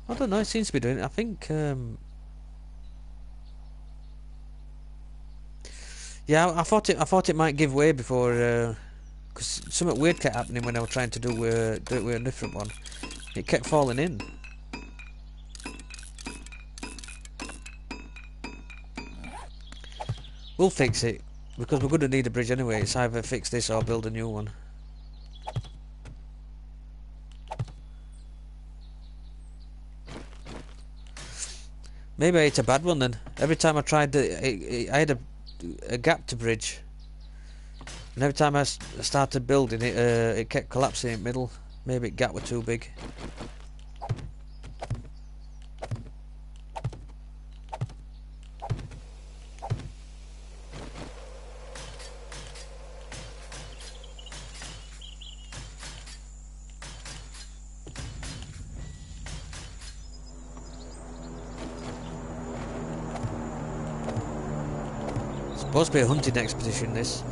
I don't know, it seems to be doing it. I think, yeah, I thought it might give way before, because something weird kept happening when I was trying to do it with a different one. It kept falling in. We'll fix it, because we're going to need a bridge anyway. It's either fix this or build a new one. Maybe it's a bad one then. Every time I tried I had a gap to bridge, and every time I started building it, it kept collapsing in the middle. Maybe the gap were too big. Supposed to be a hunting expedition, this.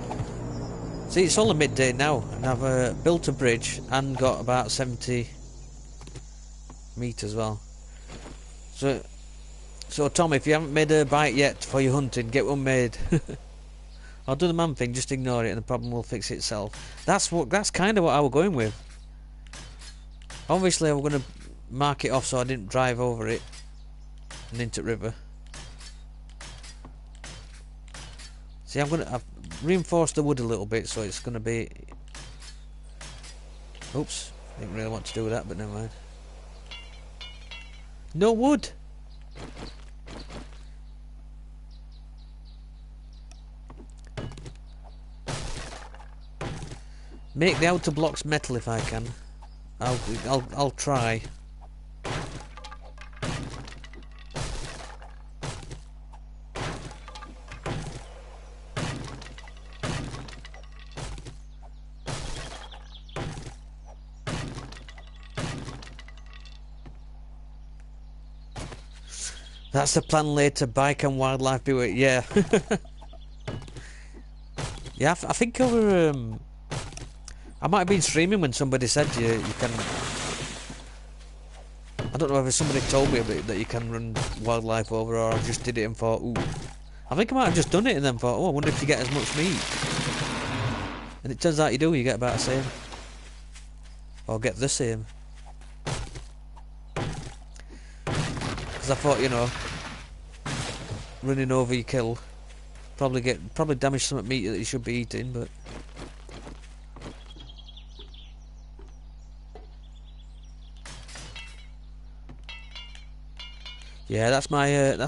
See, it's only midday now, and I've built a bridge and got about 70 meat as well. So Tom, if you haven't made a bite yet for your hunting, get one made. I'll do the man thing, just ignore it, and the problem will fix itself. That's kind of what I was going with. Obviously, I was going to mark it off so I didn't drive over it and into the river. See, I've reinforced the wood a little bit, so it's going to be... Oops, didn't really want to do that, but never mind. No wood! Make the outer blocks metal if I can. I'll try. That's the plan later, bike and wildlife viewer, yeah. Yeah, I think over... I might have been streaming when somebody said you can... I don't know if somebody told me that you can run wildlife over, or I just did it and thought, ooh. I think I might have just done it and then thought, oh, I wonder if you get as much meat. And it turns out you do, you get about the same. Or get the same. Because I thought, you know, running over your kill, probably damage some meat that you should be eating, but... Yeah, that's my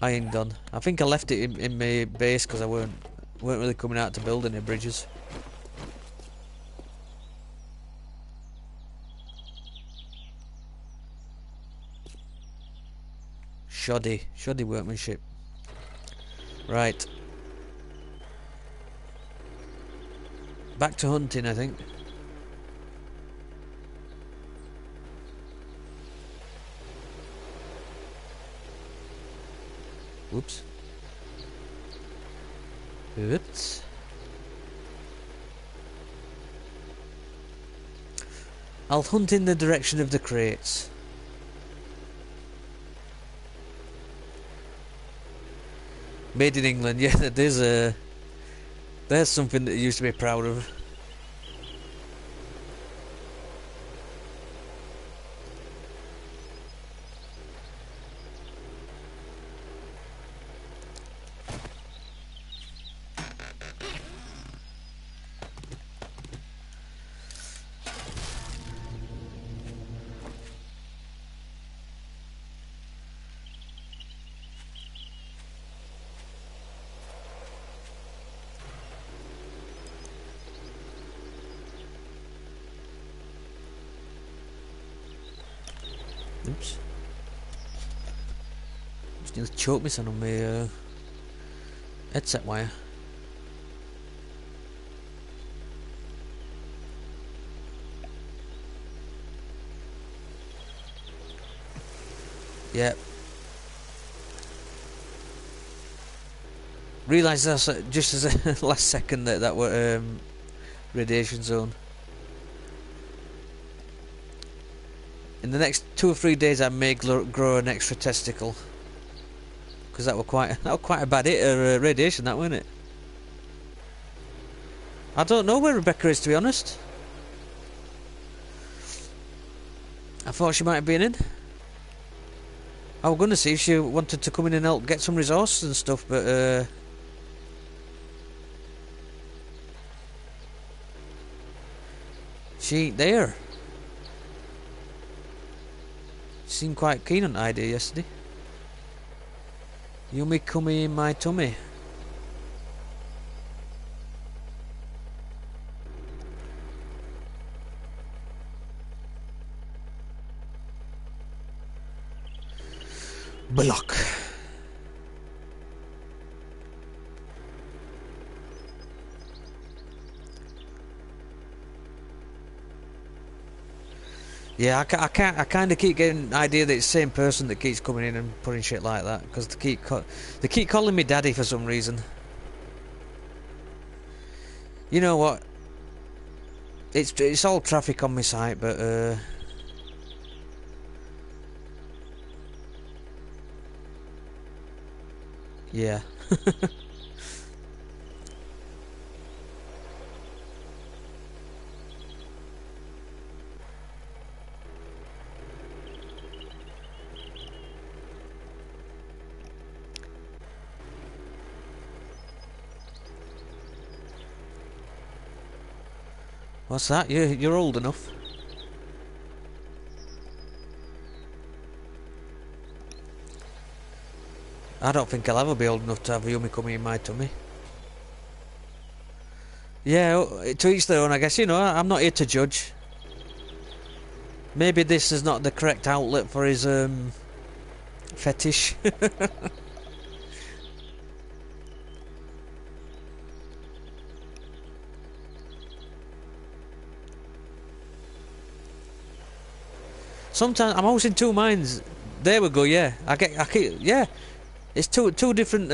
iron gun. I think I left it in my base because I weren't really coming out to build any bridges. Shoddy workmanship. Right. Back to hunting, I think. Whoops. Oops. I'll hunt in the direction of the crates. Made in England, yeah, there's something that you used to be proud of. Oops. Just nearly choked me son on my headset wire. Yep. Realised that's just as a last second that were radiation zone. In the next 2 or 3 days, I may grow an extra testicle, because that were quite a bad hit radiation, that wasn't it? I don't know where Rebecca is, to be honest. I thought she might have been in. I was going to see if she wanted to come in and help get some resources and stuff, but she ain't there. She seemed quite keen on the idea yesterday. Yummy cummy in my tummy. Block. Yeah, I kind of keep getting the idea that it's the same person that keeps coming in and putting shit like that, because they keep calling me daddy for some reason. You know what? It's all traffic on my site, but yeah. What's that? You're old enough. I don't think I'll ever be old enough to have a yummy coming in my tummy. Yeah, to each their own, I guess. You know, I'm not here to judge. Maybe this is not the correct outlet for his fetish. Sometimes I'm always in two minds. There we go. Yeah, yeah. It's two different,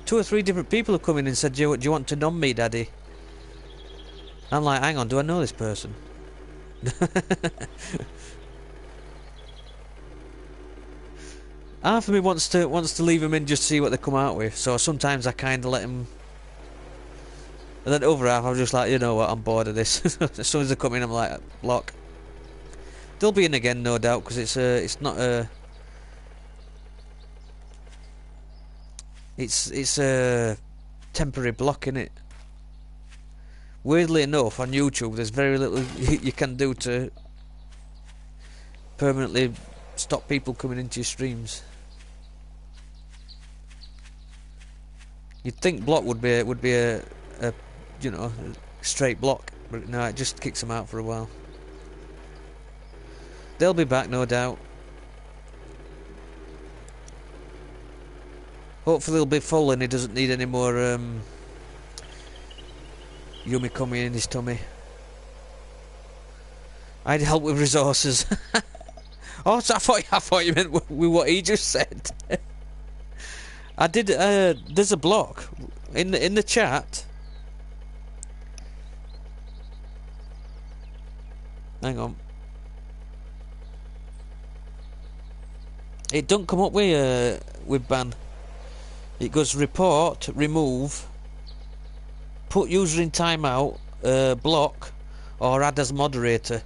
2 or 3 different people have come in and said, do you want to nom me, Daddy? I'm like, hang on, do I know this person? Half of me wants to leave them in just to see what they come out with. So sometimes I kind of let them. And then over half, I'm just like, you know what, I'm bored of this. As soon as they come in, I'm like, block. They'll be in again, no doubt, because it's not a. It's a temporary block, innit? Weirdly enough, on YouTube, there's very little you can do to permanently stop people coming into your streams. You'd think block would be a you know, straight block, but no, it just kicks them out for a while. They'll be back, no doubt. Hopefully he'll be full and he doesn't need any more yummy coming in his tummy. I'd help with resources. Oh, so I thought you meant with what he just said. I did. There's a block in the chat. Hang on. It don't come up with ban. It goes report, remove, put user in timeout, block, or add as moderator.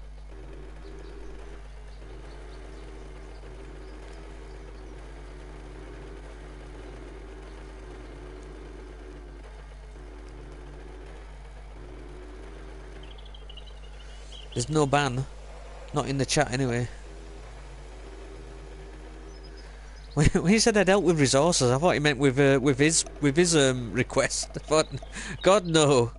There's no ban, not in the chat anyway. When he said I'd help with resources, I thought he meant with his request. I thought, God no.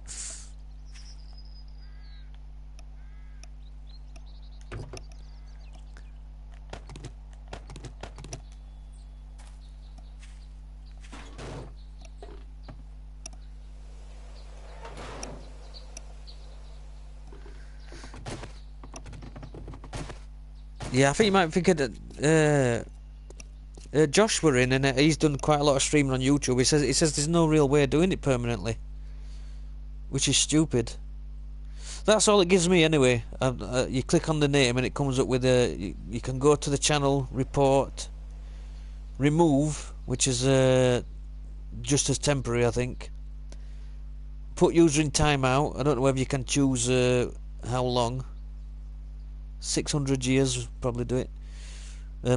Yeah, I think you might think of Josh were in, and he's done quite a lot of streaming on YouTube. He says there's no real way of doing it permanently, which is stupid. That's all it gives me anyway. You click on the name and it comes up with you can go to the channel, report, remove, which is just as temporary, I think. Put user in timeout. I don't know whether you can choose how long. 600 years probably do it.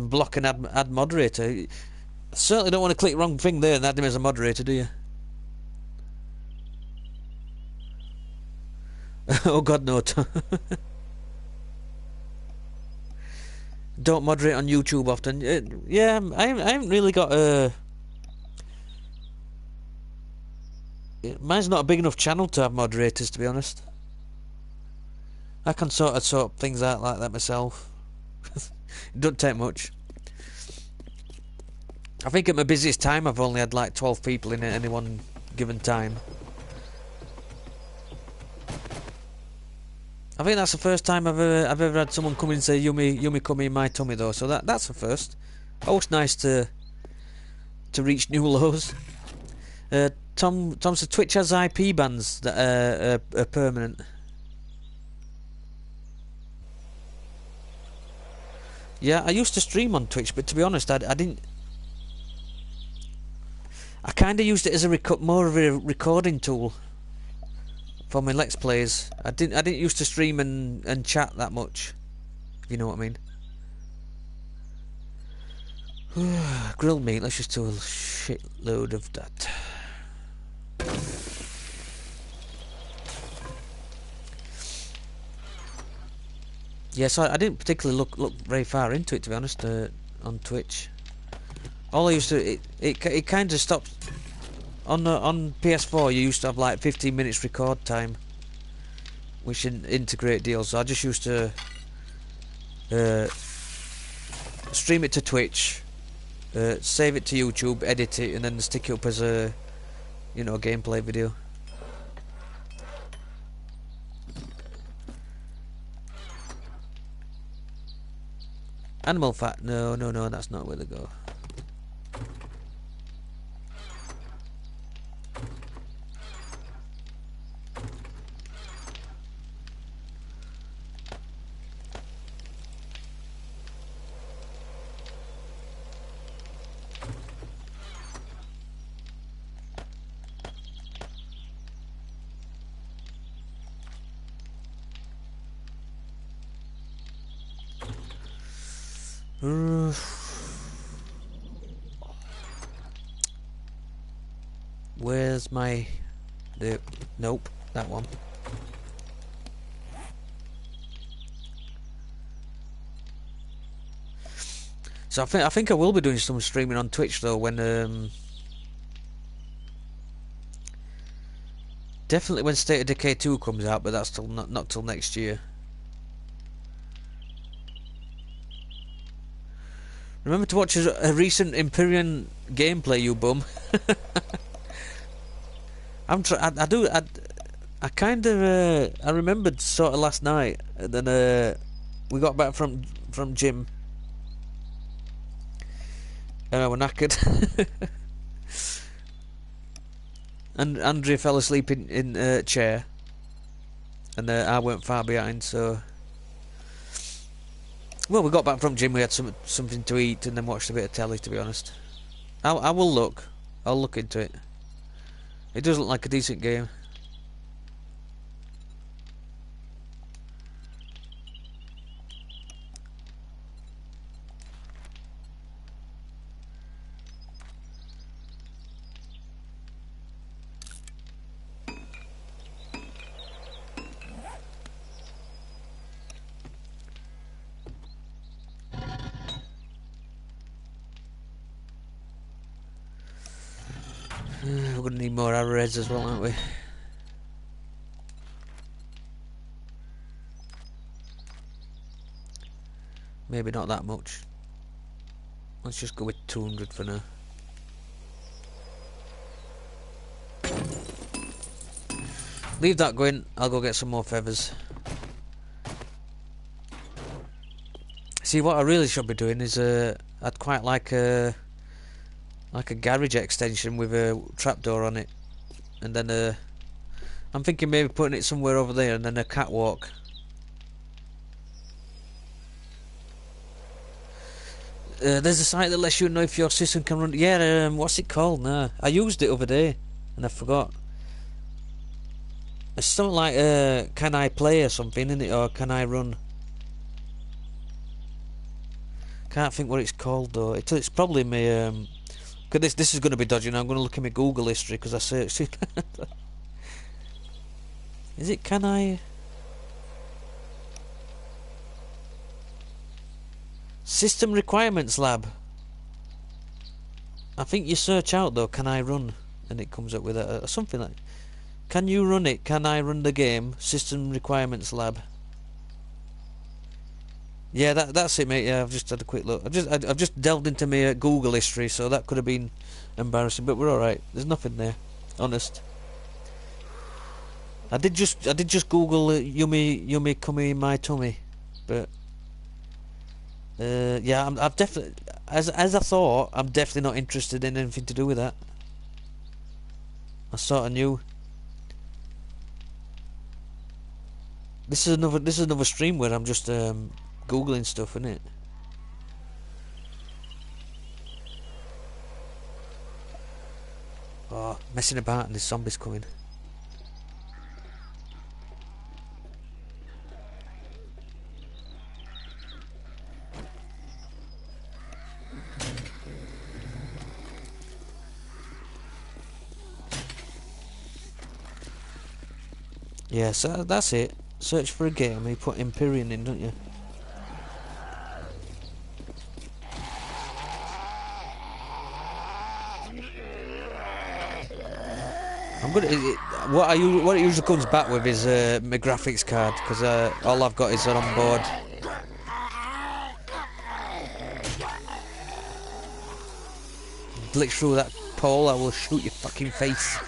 Block and add moderator. You certainly don't want to click the wrong thing there and add him as a moderator, do you? Oh God, no. Don't moderate on YouTube often. Yeah, I haven't really got mine's not a big enough channel to have moderators, to be honest. I can sort things out like that myself. It doesn't take much. I think at my busiest time I've only had like 12 people in at any one given time. I think that's the first time I've ever had someone come in and say yummy come in my tummy though, so that's a first. Always nice to reach new lows. Tom said Twitch has IP bans that are permanent. Yeah, I used to stream on Twitch, but to be honest, I didn't. I kind of used it as more of a recording tool for my Let's Plays. I didn't used to stream and chat that much. If you know what I mean. Grilled meat. Let's just do a shitload of that. Yeah, so I didn't particularly look very far into it, to be honest, on Twitch. All I used to it kind of stopped on PS4. You used to have like 15 minutes record time, which didn't integrate deals. So I just used to stream it to Twitch, save it to YouTube, edit it, and then stick it up as a gameplay video. Animal fat? No, that's not where they go. Where's my... Nope, that one. So I think I will be doing some streaming on Twitch though when definitely when State of Decay 2 comes out, but that's not till next year. Remember to watch a recent Empyrean gameplay, you bum. I kind of I remembered sort of last night, and then we got back from gym, and I was knackered. And Andrea fell asleep in a chair, and I weren't far behind, so. Well, we got back from gym, we had something to eat, and then watched a bit of telly, to be honest. I will look. I'll look into it. It does look like a decent game. We're gonna need more arrowheads as well, aren't we? Maybe not that much. Let's just go with 200 for now. Leave that going, I'll go get some more feathers. See, what I really should be doing is I'd quite like a garage extension with a trapdoor on it, and then I'm thinking maybe putting it somewhere over there, and then a catwalk. There's a site that lets you know if your system can run. Yeah, what's it called? Nah, I used it other day and I forgot. It's something like can I play or something, isn't it? Or can I run? Can't think what it's called though. It's probably me. Cause this is going to be dodgy. Now I'm going to look at my Google history because I searched it. Is it can I? System Requirements Lab. I think you search out though, can I run? And it comes up with something like, can you run it? Can I run the game? System Requirements Lab. Yeah, that's it, mate. Yeah, I've just had a quick look. I've just delved into my Google history, so that could have been embarrassing, but we're all right. There's nothing there, honest. I did just Google yummy cummy my tummy, but yeah, I've definitely, as I thought, I'm definitely not interested in anything to do with that. I sort of knew. This is another stream where I'm just googling stuff, isn't it? Oh, messing about and there's zombies coming. Yeah, so that's it. Search for a game, you put Empyrean in, don't you? I'm gonna. What it usually comes back with is my graphics card, because all I've got is on board. Glitch through that pole, I will shoot your fucking face.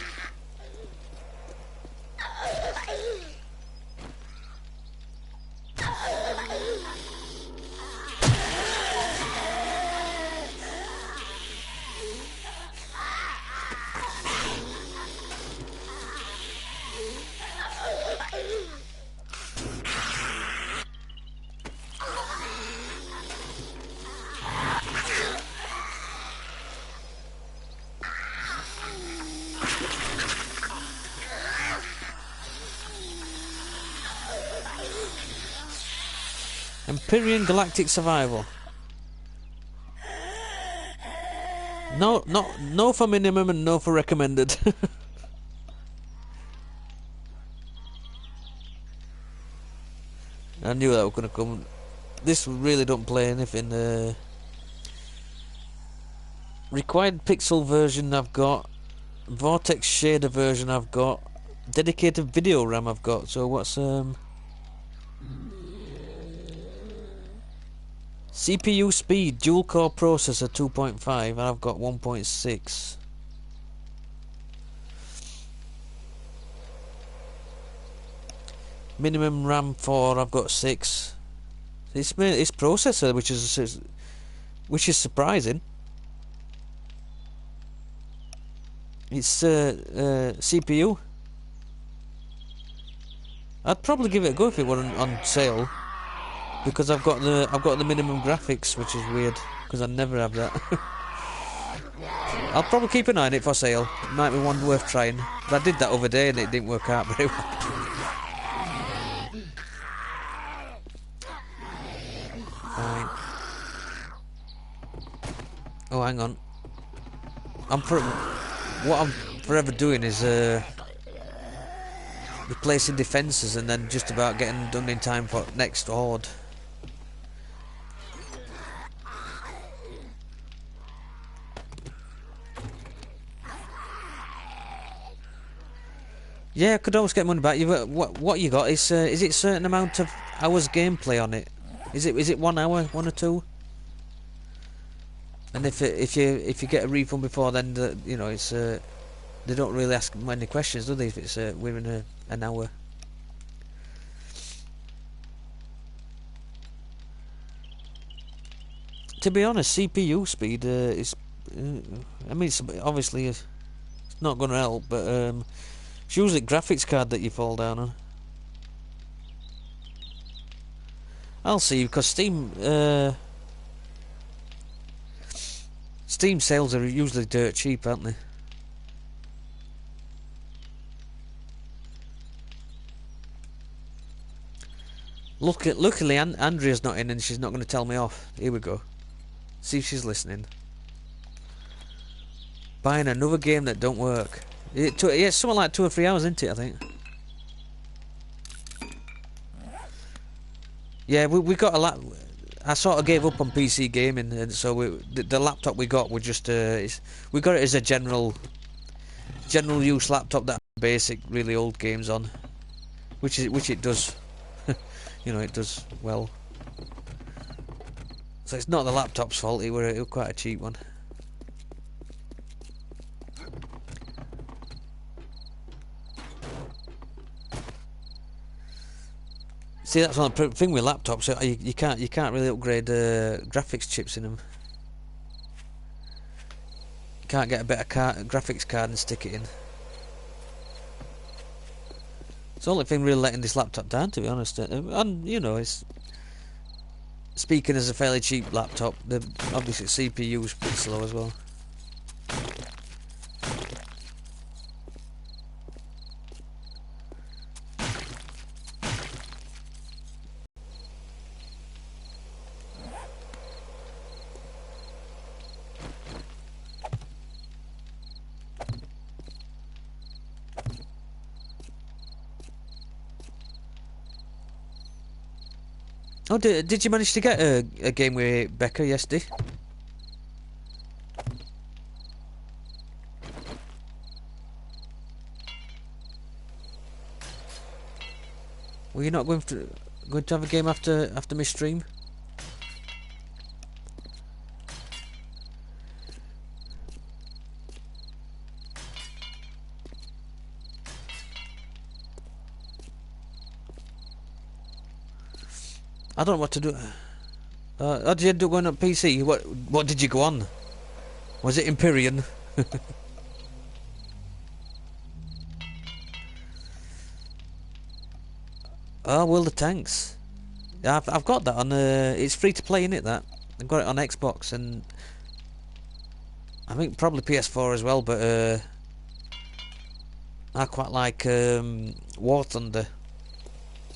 Empyrean Galactic Survival. No for minimum and no for recommended. I knew that was going to come. This really don't play anything. Required pixel version I've got. Vortex shader version I've got. Dedicated video RAM I've got. So what's CPU speed, dual core processor 2.5, and I've got 1.6. Minimum RAM 4, I've got 6. It's processor, which is surprising. It's CPU. I'd probably give it a go if it were on sale. Because I've got the minimum graphics, which is weird, because I never have that. I'll probably keep an eye on it for sale. Might be one worth trying. But I did that other day and it didn't work out very well. Fine. Oh, hang on. What I'm forever doing is replacing defences and then just about getting done in time for next horde. Yeah, I could always get money back. What you got is it a certain amount of hours gameplay on it? Is it 1 hour, 1 or 2? And if you get a refund before then, you know, it's they don't really ask many questions, do they? If it's within an hour. To be honest, CPU speed is. I mean, obviously it's not going to help, but it's usually graphics card that you fall down on. I'll see, because Steam sales are usually dirt cheap, aren't they? Luckily, Andrea's not in, and she's not going to tell me off. Here we go. See if she's listening. Buying another game that don't work. Yeah, it's something like 2 or 3 hours, isn't it, I think? Yeah, we got a lot. I sort of gave up on PC gaming, and so the laptop we got, we just we got it as a general use laptop that has basic, really old games on, which it does. You know, it does well. So it's not the laptop's fault. It were quite a cheap one. See, that's one thing with laptops. You can't really upgrade graphics chips in them. You can't get a better graphics card and stick it in. It's the only thing really letting this laptop down, to be honest. And you know, it's speaking as a fairly cheap laptop. The obviously CPU is pretty slow as well. Oh, did you manage to get a game with Becca yesterday? Were you not going to have a game after my stream? I don't know what to do. How did you end up going on PC? What did you go on? Was it Empyrean? Oh, World of Tanks. Yeah, I've got that on. It's free to play, innit? That I've got it on Xbox and I think probably PS4 as well. But I quite like War Thunder,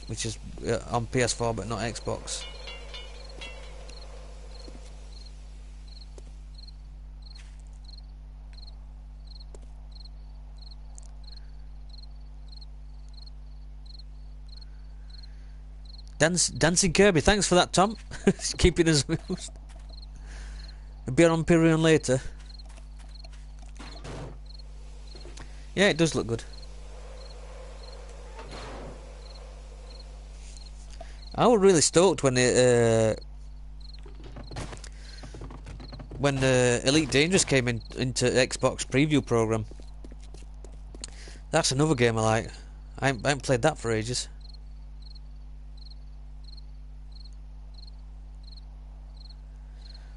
which is on PS4 but not Xbox. Dancing Kirby, thanks for that, Tom. Keeping us amused. We'll be on Empyrean later. Yeah, it does look good. I was really stoked when Elite Dangerous came into Xbox preview program. That's another game I like. I haven't played that for ages.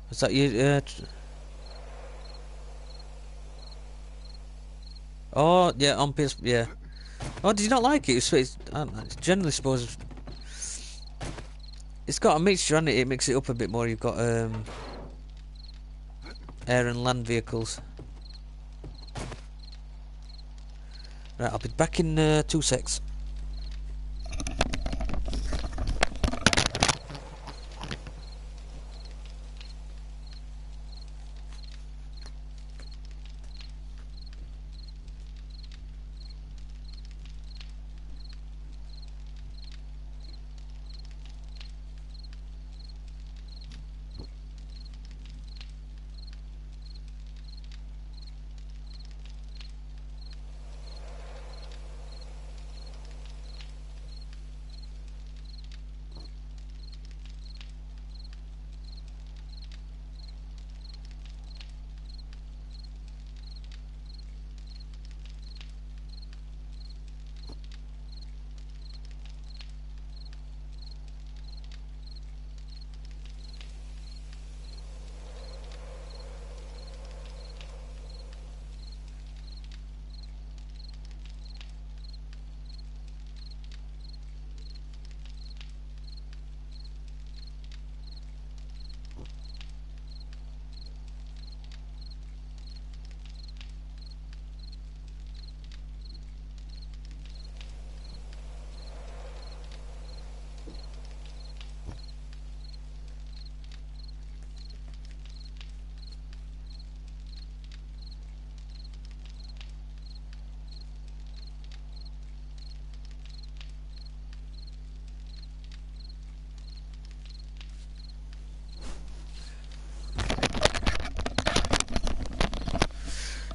Was that you? Oh yeah, on PS. Yeah. Oh, did you not like it? It's generally supposed. It's got a mixture on it. It makes it up a bit more. You've got air and land vehicles. Right, I'll be back in 2 secs.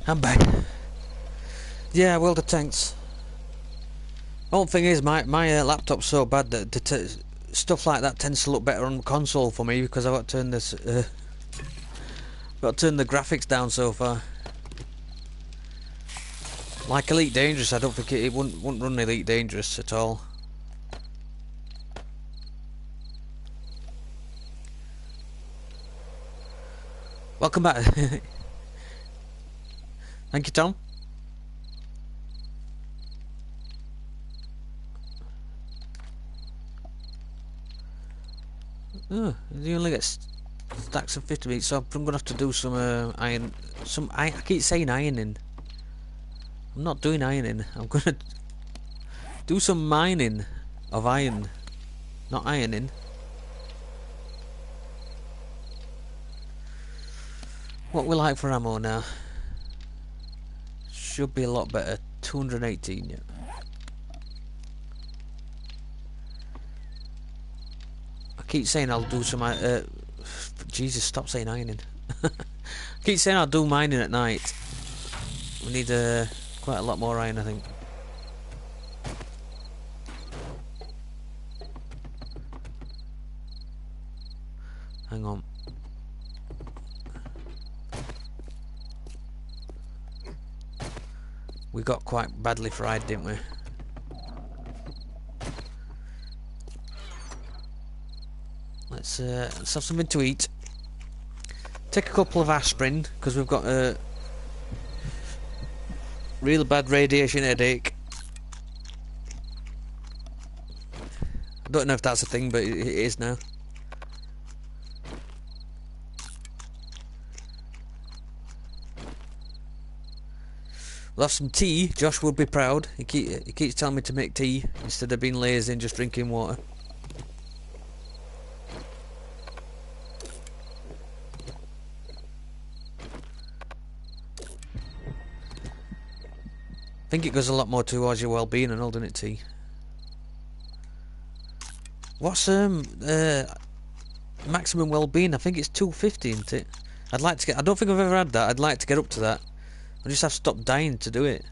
I'm back. Yeah, World of Tanks. Whole thing is, my laptop's so bad that stuff like that tends to look better on console for me because I've got to turn this, got to turn the graphics down so far. Like Elite Dangerous, I don't think it wouldn't run Elite Dangerous at all. Welcome back. Thank you, Tom. Oh, you only get stacks of 50 meat, so I'm gonna have to do some iron. I keep saying ironing. I'm not doing ironing. I'm gonna do some mining of iron, not ironing. What we like for ammo now? Should be a lot better. 218, yeah. I keep saying I'll do some. Jesus, stop saying ironing. I keep saying I'll do mining at night. We need quite a lot more iron, I think. Hang on. We got quite badly fried, didn't we? Let's have something to eat. Take a couple of aspirin because we've got a real bad radiation headache. I don't know if that's a thing, but it is now. We'll have some tea. Josh will be proud. He keeps telling me to make tea instead of being lazy and just drinking water. I think it goes a lot more towards your well-being and all, doesn't it, tea? What's maximum well-being? I think it's 250, isn't it? I'd like to get. I don't think I've ever had that. I'd like to get up to that. I just have to stop dying to do it.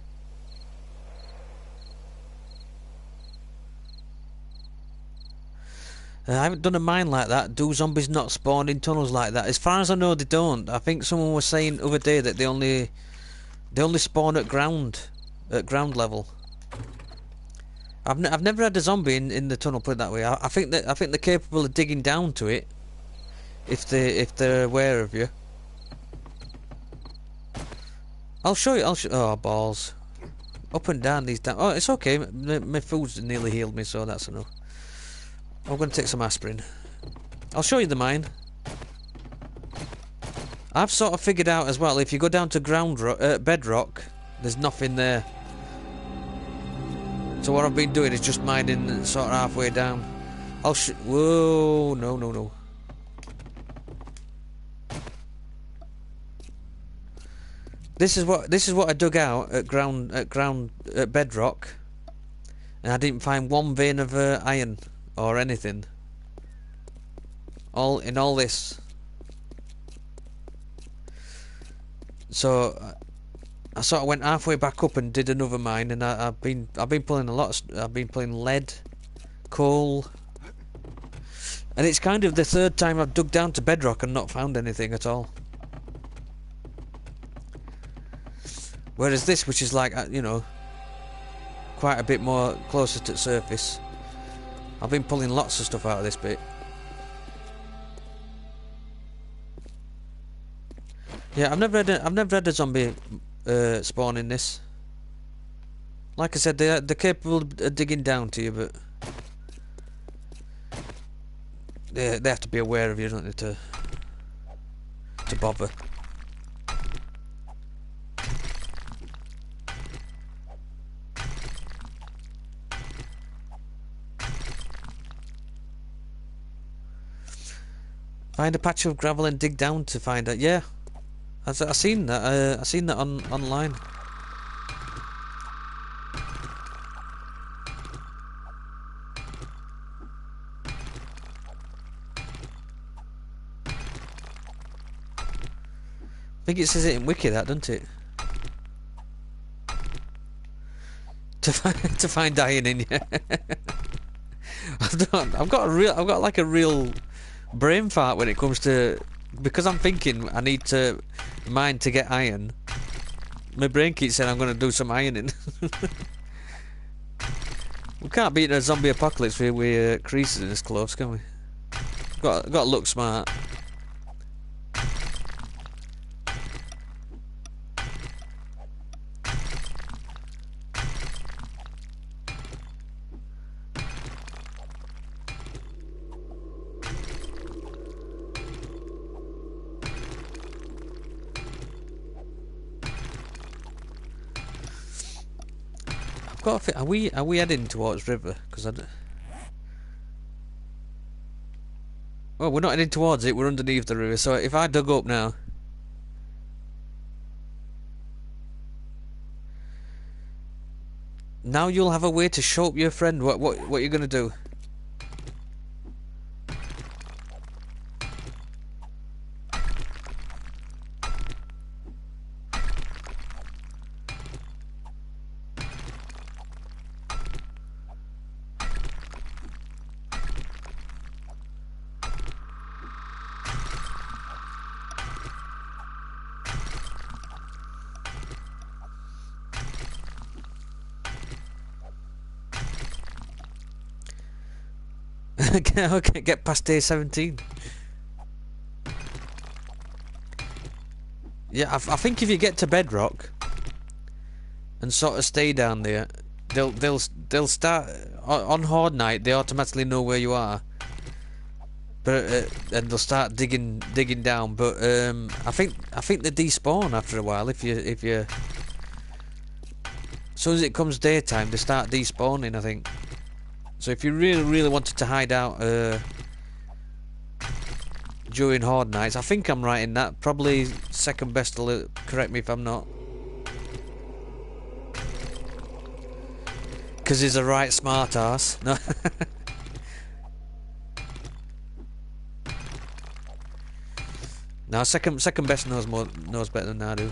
I haven't done a mine like that. Do zombies not spawn in tunnels like that? As far as I know, they don't. I think someone was saying the other day that they only spawn at ground level. I've never had a zombie in the tunnel, put it that way. I think they're capable of digging down to it if they're aware of you. I'll show you. Oh, balls! Up and down these down. Oh, it's okay. My food's nearly healed me, so that's enough. I'm going to take some aspirin. I'll show you the mine. I've sort of figured out as well. If you go down to bedrock, there's nothing there. So what I've been doing is just mining sort of halfway down. Whoa! No. This is what I dug out at bedrock, and I didn't find one vein of iron or anything. All this. So I sort of went halfway back up and did another mine, and I've been pulling a lot. I've been pulling lead, coal, and it's kind of the third time I've dug down to bedrock and not found anything at all. Whereas this, which is like, you know, quite a bit more closer to the surface, I've been pulling lots of stuff out of this bit. Yeah, I've never had a zombie spawn in this. Like I said, they're capable of digging down to you, but they have to be aware of you, don't they, to bother. Find a patch of gravel and dig down to find it. Yeah, I seen that. I seen that online. I think it says it in Wiki, that, doesn't it? to find iron in. Yeah. I've got like a real brain fart when it comes to, because I'm thinking I need to mine to get iron. My brain keeps saying I'm going to do some ironing. We can't beat a zombie apocalypse with creases in us close, can we? Got to look smart. I've got to are we heading towards river? Because well, we're not heading towards it. We're underneath the river. So if I dug up now. Now you'll have a way to show up your friend what you're gonna do. Okay, get past day 17. Yeah, I think if you get to bedrock and sort of stay down there, they'll start on horde night. They automatically know where you are, but and they'll start digging down. But I think they despawn after a while. If you as soon as it comes daytime, they start despawning, I think. So if you really wanted to hide out during horde nights, I think I'm right in that. Probably second best. Correct me if I'm not. Because he's a right smart ass. No. No, second best knows better than I do.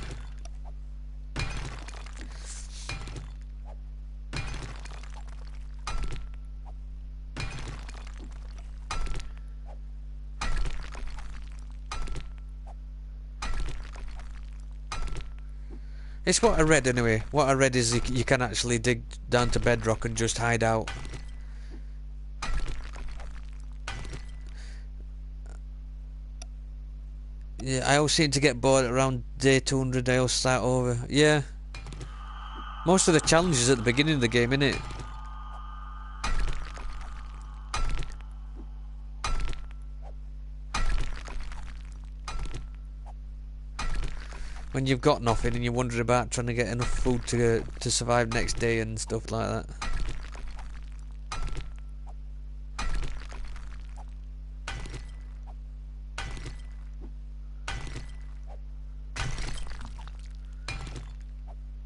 It's what I read anyway. What I read is you can actually dig down to bedrock and just hide out. Yeah, I always seem to get bored around day 200. I always start over. Yeah. Most of the challenges at the beginning of the game, innit? When you've got nothing and you're wondering about trying to get enough food to survive next day and stuff like that.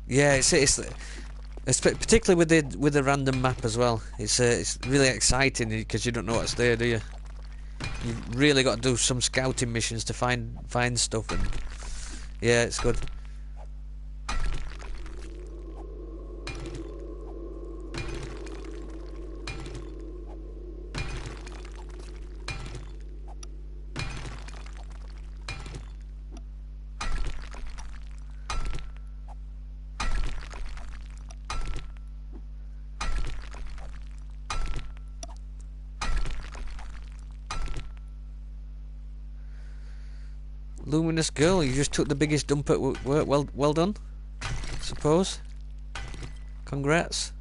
Yeah, it's particularly with the random map as well. It's really exciting because you don't know what's there, do you? You've really got to do some scouting missions to find stuff, and yeah, it's good. Luminous girl, you just took the biggest dump at work. Well done, I suppose. Congrats.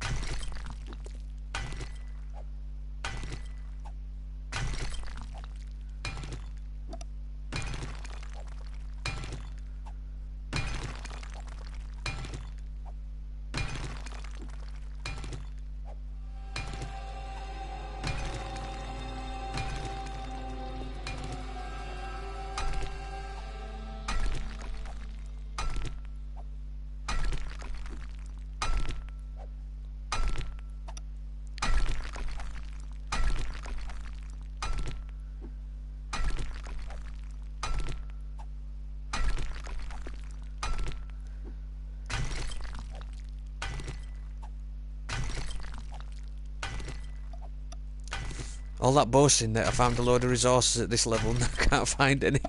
All that boasting that I found a load of resources at this level and I can't find any.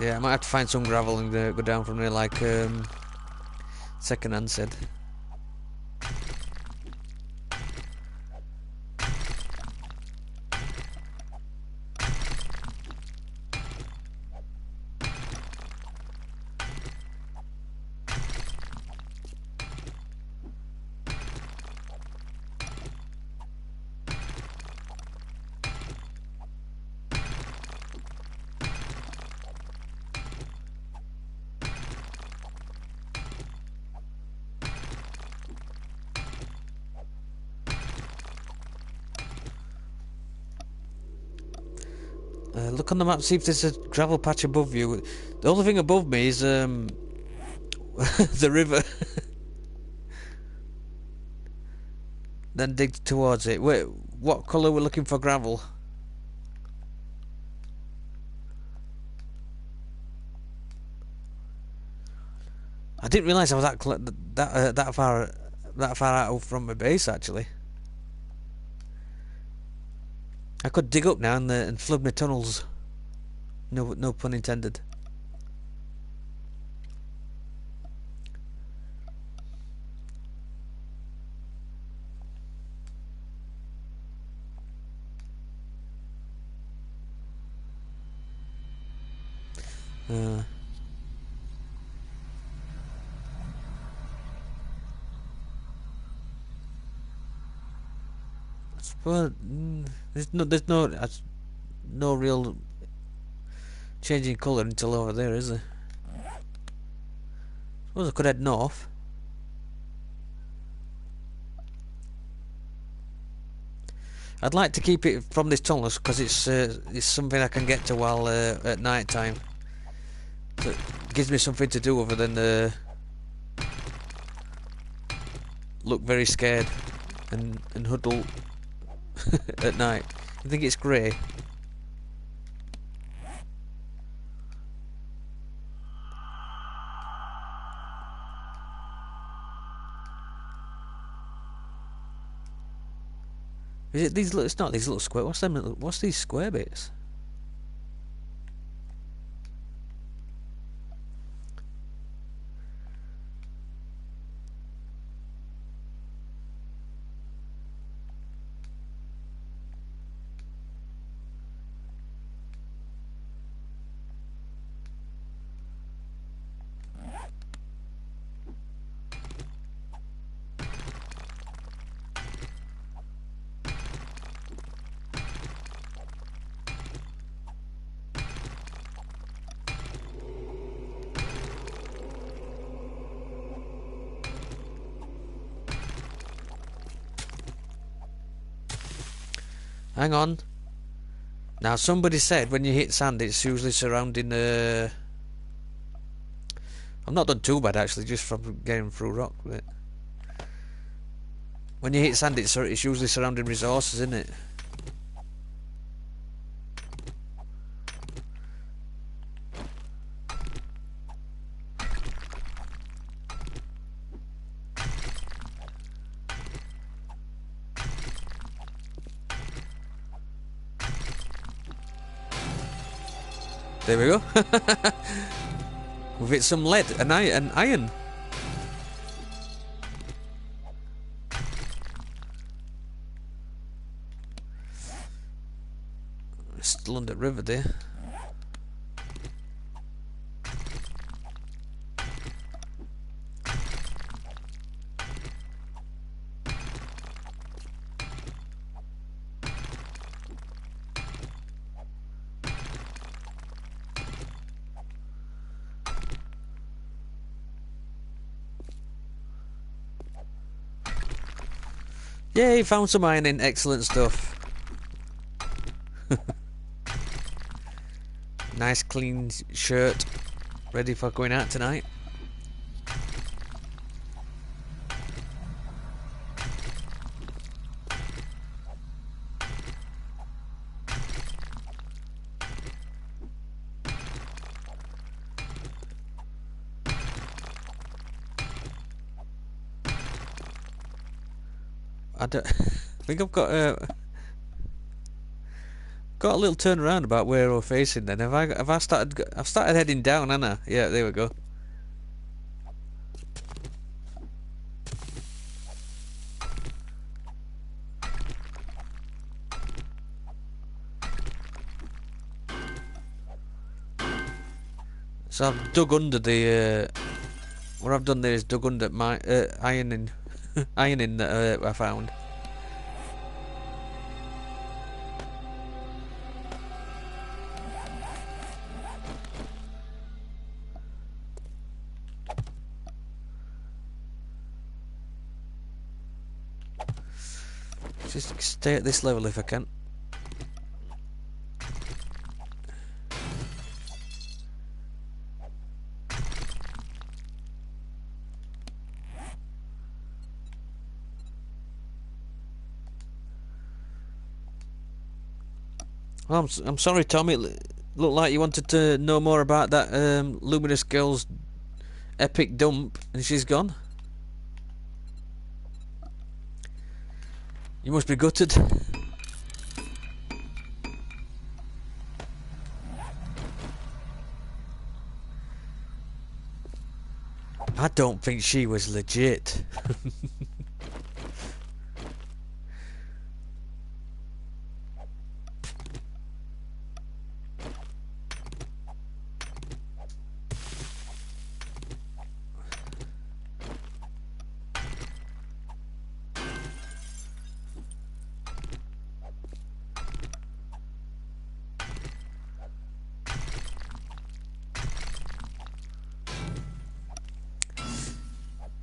Yeah, I might have to find some gravel and go down from there like Second Hand said. Look on the map, see if there's a gravel patch above you. The only thing above me is the river. Then dig towards it. Wait, what colour we're looking for gravel? I didn't realise I was that far out from my base actually. I could dig up now and flood my tunnels. No pun intended. Well, there's no real changing colour until over there, is there? Suppose I could head north. I'd like to keep it from this tunnel because it's something I can get to while at night time. So it gives me something to do other than look very scared and huddle at night. I think it's grey. Is it these little? It's not these little square. What's them? What's these square bits? Hang on. Now somebody said when you hit sand it's usually surrounding I've not done too bad actually, just from getting through rock with it. When you hit sand it's usually surrounding resources, isn't it? There we go. We've hit some lead and iron. Still under river there. Yay, found some ironing, excellent stuff. Nice clean shirt, ready for going out tonight. I don't. I think I've got a little turn around about where we're facing. Then have I started? I've started heading down, haven't I? Yeah, there we go. So I've dug under the. What I've done there is dug under my ironing, ironing that I found. Just stay at this level if I can. Well, I'm sorry, Tom. It looked like you wanted to know more about that Luminous Girl's epic dump, and she's gone. You must be gutted. I don't think she was legit.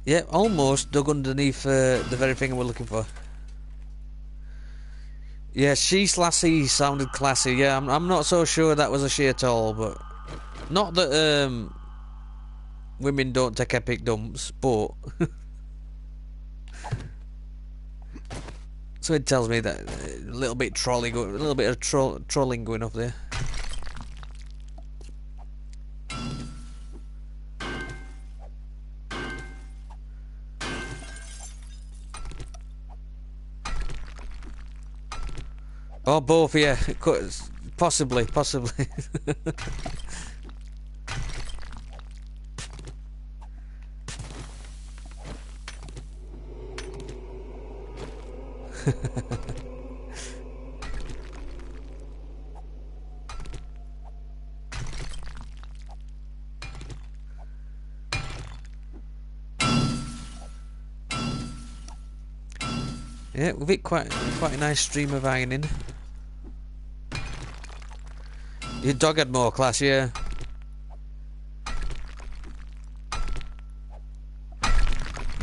Yeah, almost dug underneath the very thing we're looking for. Yeah, she/he sounded classy. Yeah, I'm not so sure that was a she at all, but not that women don't take epic dumps, but so it tells me that a little bit a little bit of trolling going off there. Or both, yeah. Possibly. Yeah, we've hit quite a nice stream of ironing. Your dog had more class, yeah.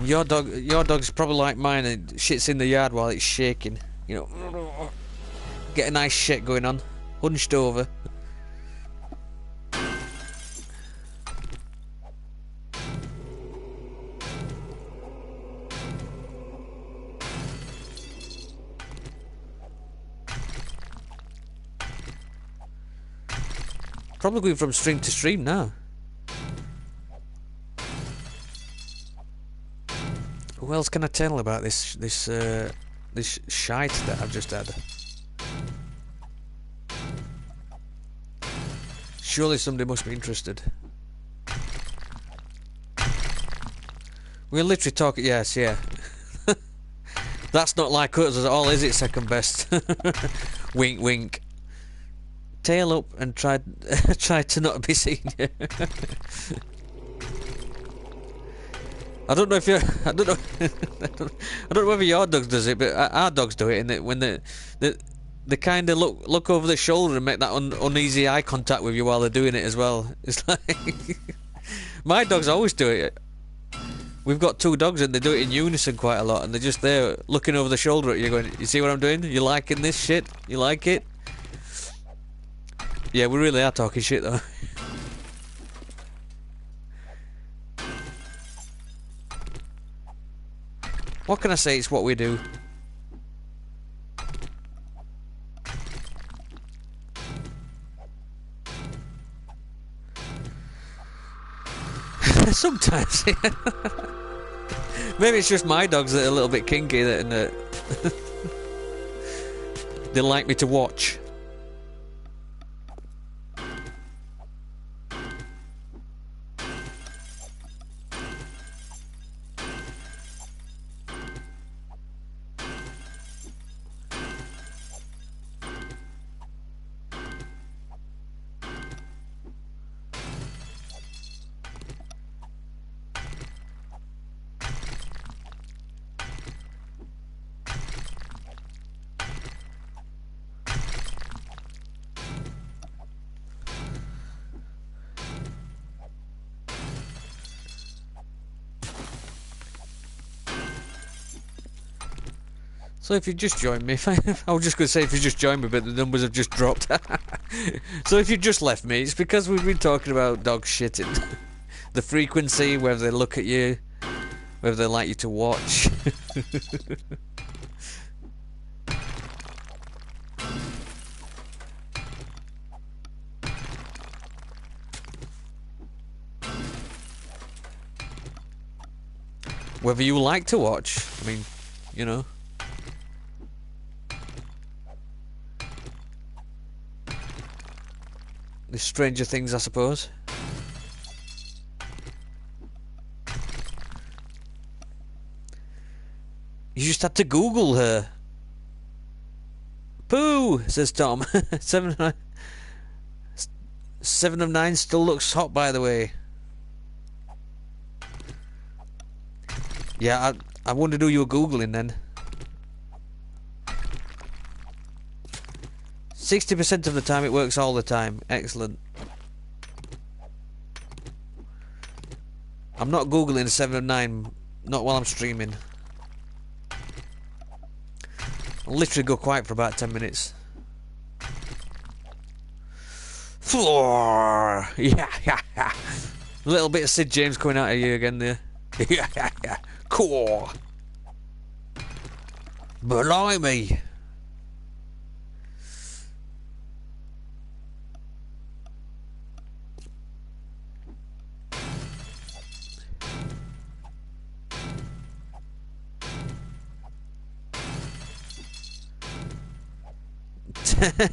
Your dog's probably like mine and shits in the yard while it's shaking. You know, get a nice shit going on, hunched over. Probably going from stream to stream now. Who else can I tell about this shite that I've just had? Surely somebody must be interested. We're literally talking. Yes, yeah. That's not like us at all, is it? Second best. Wink, wink. Tail up and try to not be seen. I don't know if you're. I don't know. I don't know whether your dog does it, but our dogs do it. And when they kind of look over the shoulder and make that uneasy eye contact with you while they're doing it as well. It's like my dogs always do it. We've got two dogs and they do it in unison quite a lot, and they're just there looking over the shoulder at you, going, "You see what I'm doing? You liking this shit? You like it?" Yeah, we really are talking shit though. What can I say? It's what we do. Sometimes, yeah. Maybe it's just my dogs that are a little bit kinky and They like me to watch. So if you just joined me, I was just going to say if you just joined me, but the numbers have just dropped. So if you just left me, it's because we've been talking about dogs shitting. The frequency, whether they look at you, whether they like you to watch. Whether you like to watch, I mean, you know. The Stranger Things, I suppose. You just had to Google her. Pooh, says Tom. 7 of 9 still looks hot, by the way. Yeah, I wondered who you were Googling then. 60% of the time it works all the time. Excellent. I'm not Googling 7 of 9, not while I'm streaming. I'll literally go quiet for about 10 minutes. Floor! Yeah, yeah, yeah. A little bit of Sid James coming out of you again there. Yeah, yeah, yeah. Cool. Blimey.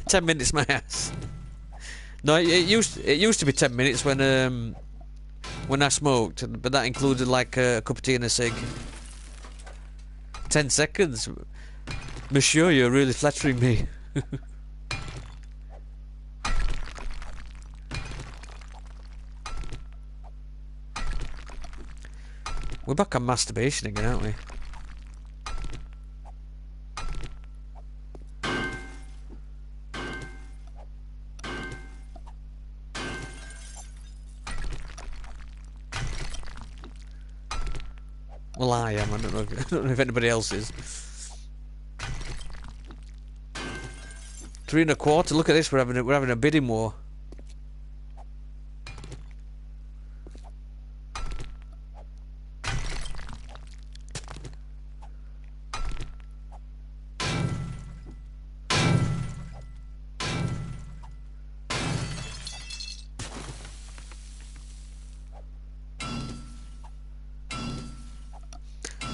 Ten minutes, my ass. No, it used to be 10 minutes when I smoked, but that included like a cup of tea and a cig. 10 seconds, Monsieur, you're really flattering me. We're back on masturbation again, aren't we? Well, I am. I don't know if anybody else is. 3 1/4. Look at this. We're having a bidding war.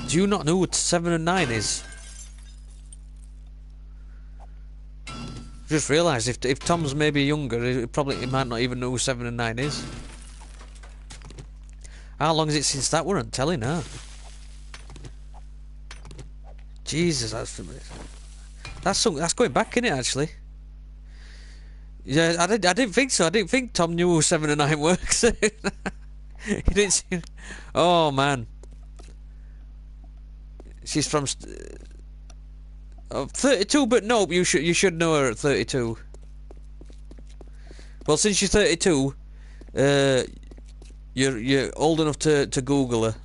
Do you not know what 7 and 9 is? Just realised if Tom's maybe younger, he might not even know who 7 and 9 is. How long is it since that weren't telling her? Jesus, that's going back, isn't it? Actually, yeah, I didn't think so. I didn't think Tom knew who 7 and 9 works. He didn't see. Oh man. She's from 32, but nope, you should know her at 32. Well, since she's 32, you're old enough to Google her.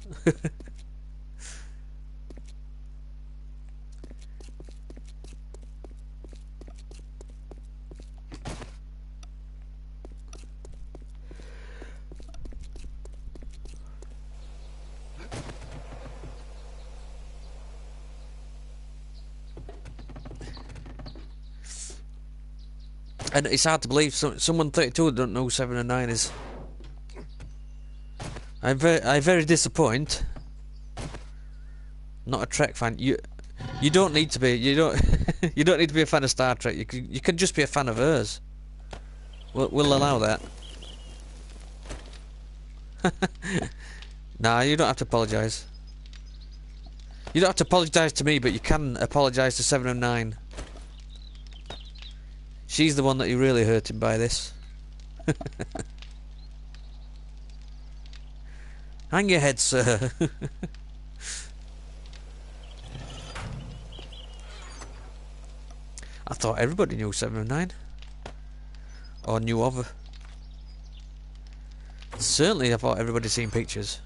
And it's hard to believe someone 32 don't know who 7 and 9 is. I very disappoint. Not a Trek fan. You don't need to be. You don't. You don't need to be a fan of Star Trek. You can just be a fan of hers. We'll allow that. Nah, you don't have to apologise. You don't have to apologise to me, but you can apologise to 709. She's the one that you're really hurting by this. Hang your head, sir. I thought everybody knew 709. Or knew of her. Certainly I thought everybody'd seen pictures.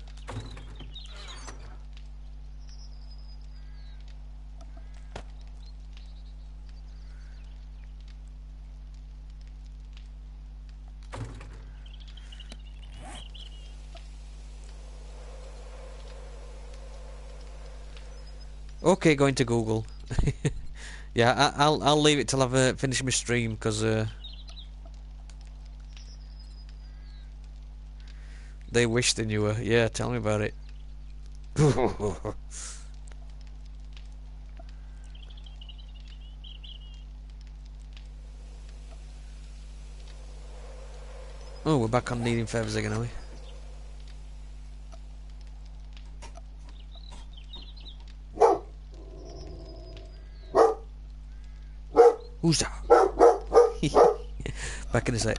Okay, going to Google. Yeah, I'll leave it till I've finished my stream, because they wish they knew her. Yeah, tell me about it. Oh, we're back on needing favours again, are we? Who's that? Back in a sec.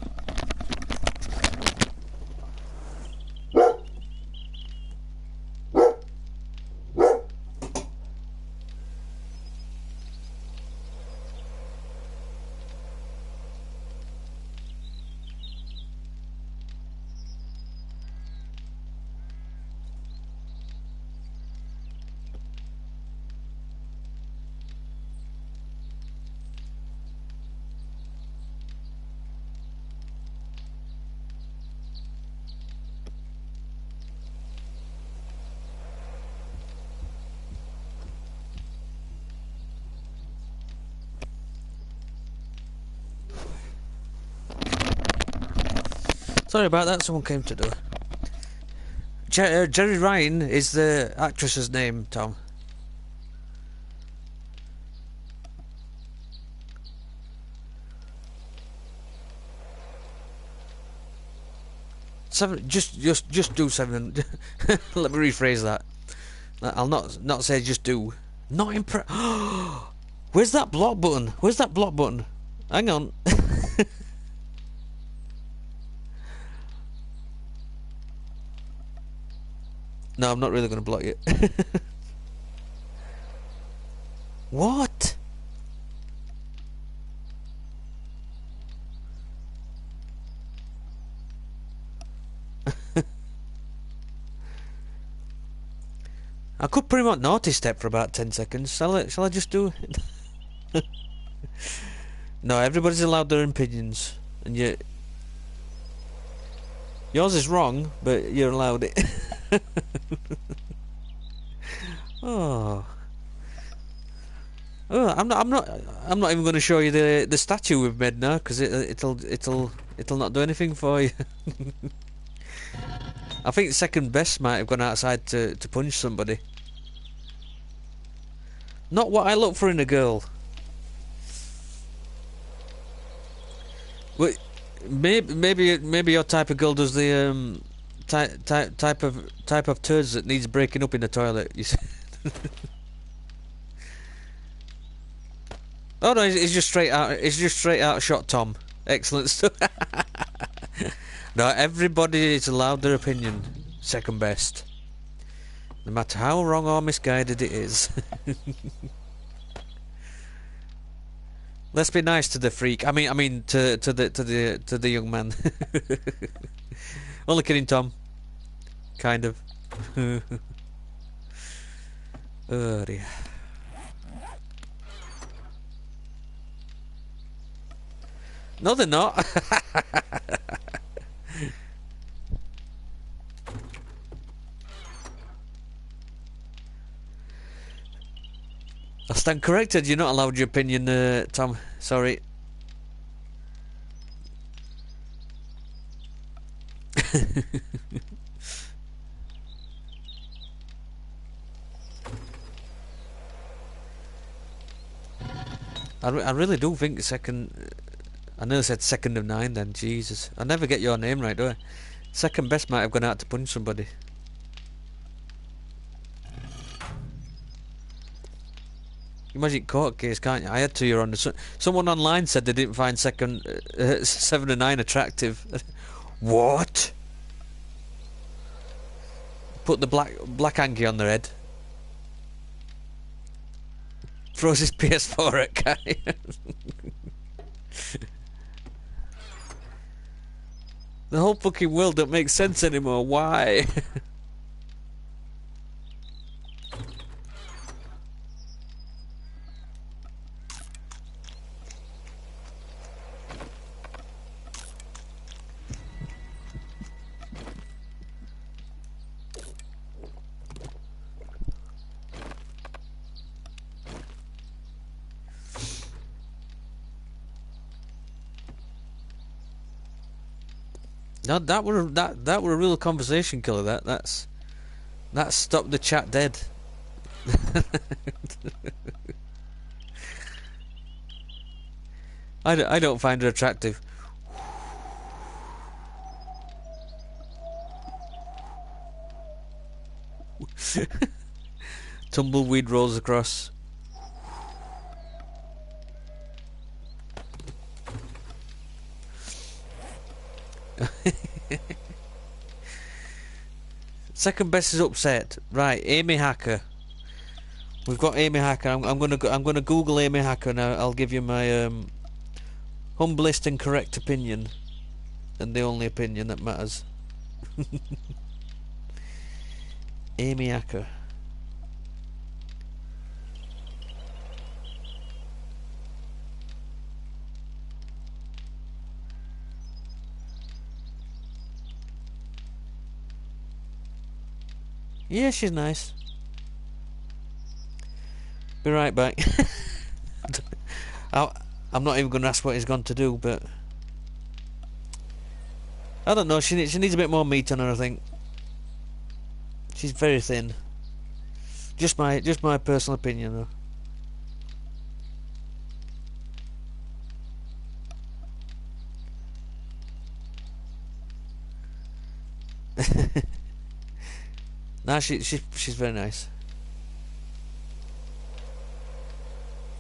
Sorry about that, someone came to the door. Jerry Ryan is the actress's name, Tom. Just do 7. Let me rephrase that. I'll not say just do. Not impress. Where's that block button? Where's that block button? Hang on. No, I'm not really going to block it. What? I could put him on naughty step for about 10 seconds. Shall I just do it? No, everybody's allowed their opinions, and yours is wrong, but you're allowed it. Oh. Oh, I'm not even going to show you the statue we've made now, because it'll not do anything for you. I think second best might have gone outside to punch somebody. Not what I look for in a girl. Well, maybe your type of girl does the type of turds that needs breaking up in the toilet. You see? Oh no, it's just straight out. It's just straight out shot, Tom. Excellent stuff. No, everybody is allowed their opinion. Second best, no matter how wrong or misguided it is. Let's be nice to the freak. I mean to the young man. Only kidding, Tom. Kind of. Oh dear. No, they're not. I stand corrected. You're not allowed your opinion, Tom. Sorry. I really do think second. I nearly said second of 9 then. Jesus, I never get your name right, do I? Second best might have gone out to punch somebody. Imagine court case, can't you? I had 2 year on. Someone online said they didn't find second 7 of 9 attractive. What? Put the black hanky on their head. Throws his PS4 at Kai. The whole fucking world don't make sense anymore. Why? No, that were a real conversation killer. That stopped the chat dead. I don't find her attractive. Tumbleweed rolls across. Second best is upset. Right, Amy Hacker. We've got Amy Hacker. I'm gonna Google Amy Hacker and I'll give you my humblest and correct opinion, and the only opinion that matters. Amy Hacker. Yeah, she's nice. Be right back. I'm not even going to ask what he's gone to do, but I don't know. She needs a bit more meat on her, I think. She's very thin. Just my personal opinion, though. Nah, she's very nice.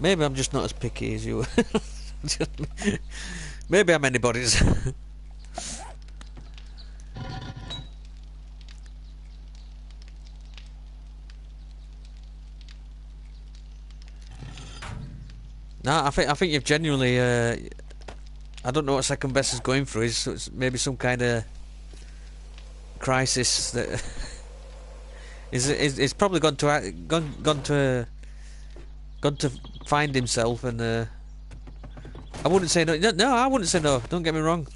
Maybe I'm just not as picky as you. Maybe I'm anybody's. Nah, I think you've genuinely. I don't know what second best is going through. It's maybe some kind of crisis that. He's probably gone to find himself, and I wouldn't say no. No, I wouldn't say no. Don't get me wrong.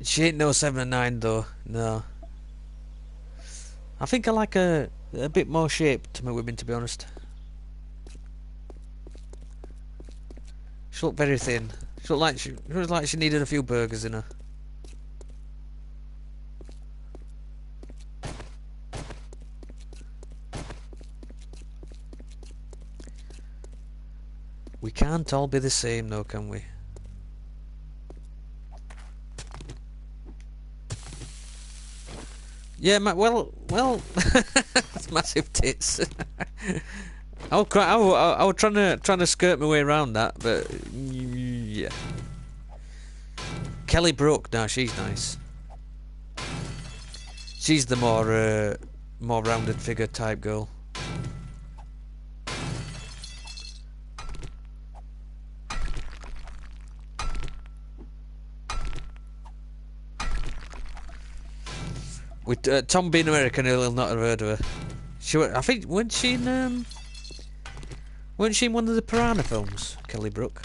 She ain't no 7 and 9 though. No. I think I like a bit more shape to my women, to be honest. She looked very thin. She looked like she needed a few burgers in her. We can't all be the same though, can we? Yeah, well, massive tits. I was trying to skirt my way around that, but yeah. Kelly Brook, now she's nice. She's the more rounded figure type girl. With Tom being American, he'll not have heard of her. I think wasn't she in one of the Piranha films, Kelly Brook?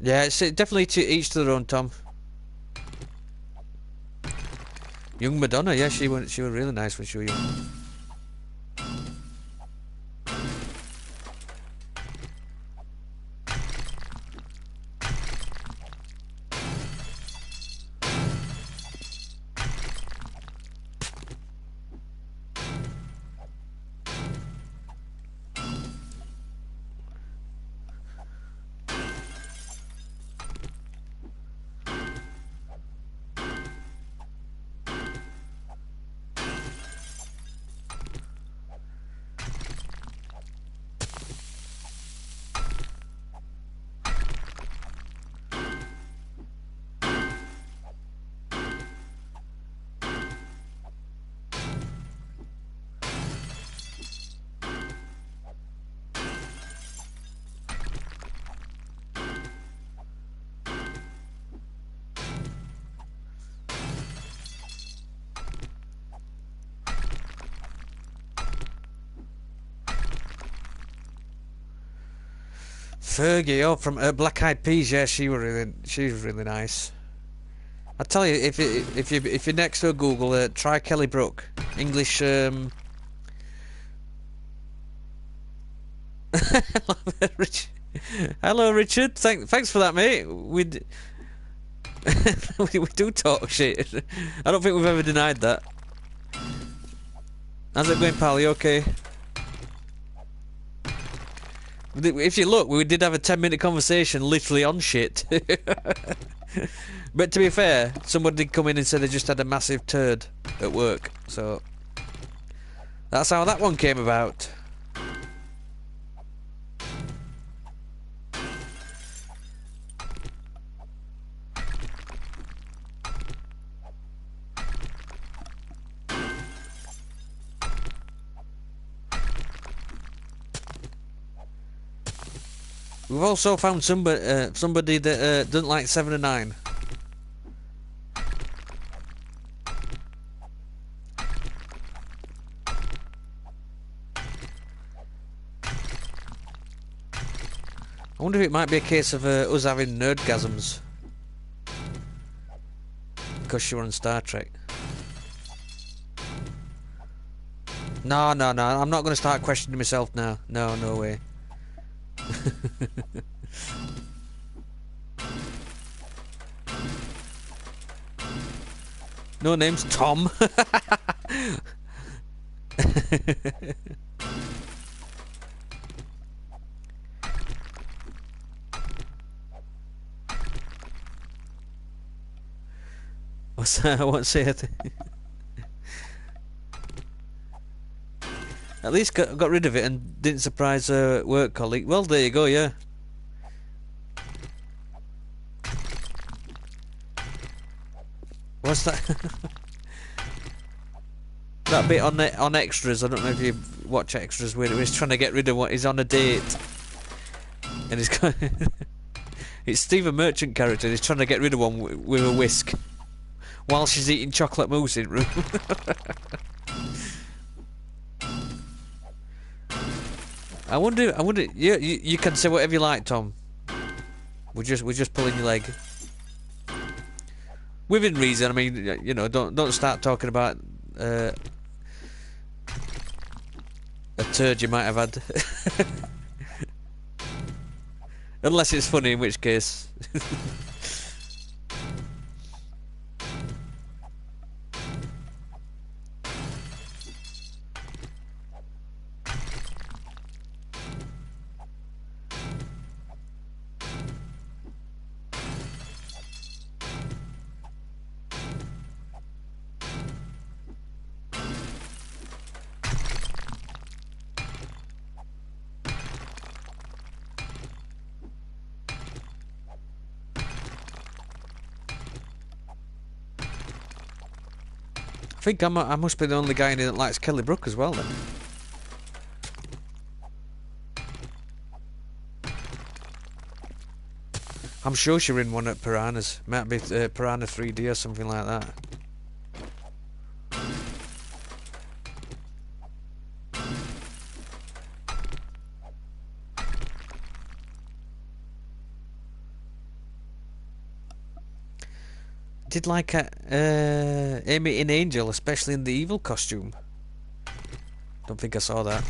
Yeah, it's definitely to each to their own, Tom. Young Madonna, yeah, she was really nice when she was young. Fergie, oh, from Black Eyed Peas, yeah, she was really nice. I tell you, if you're next to a Google, try Kelly Brook, English. Hello, Richard. Thanks for that, mate. We do talk shit. I don't think we've ever denied that. How's it going, pal? You okay? If you look, we did have a 10-minute conversation literally on shit. But to be fair, someone did come in and say they just had a massive turd at work. So that's how that one came about. We've also found somebody that doesn't like 7 and 9. I wonder if it might be a case of us having nerdgasms because you're on Star Trek. No, I'm not going to start questioning myself now. No way. No name's Tom. What's that? I won't say it. At least got rid of it and didn't surprise a work colleague. Well, there you go, yeah. What's that? That bit on extras. I don't know if you watch extras where he's trying to get rid of what he's on a date, and he's got it's Stephen Merchant character. He's trying to get rid of one with a whisk while she's eating chocolate mousse in room. I wonder. You can say whatever you like, Tom. We're just pulling your leg. Within reason. I mean, you know, don't start talking about a turd you might have had. Unless it's funny, in which case. I think I must be the only guy in here that likes Kelly Brook as well then. I'm sure she's in one at Piranha's. Might be Piranha 3D or something like that. Did like Amy in Angel, especially in the evil costume. Don't think I saw that.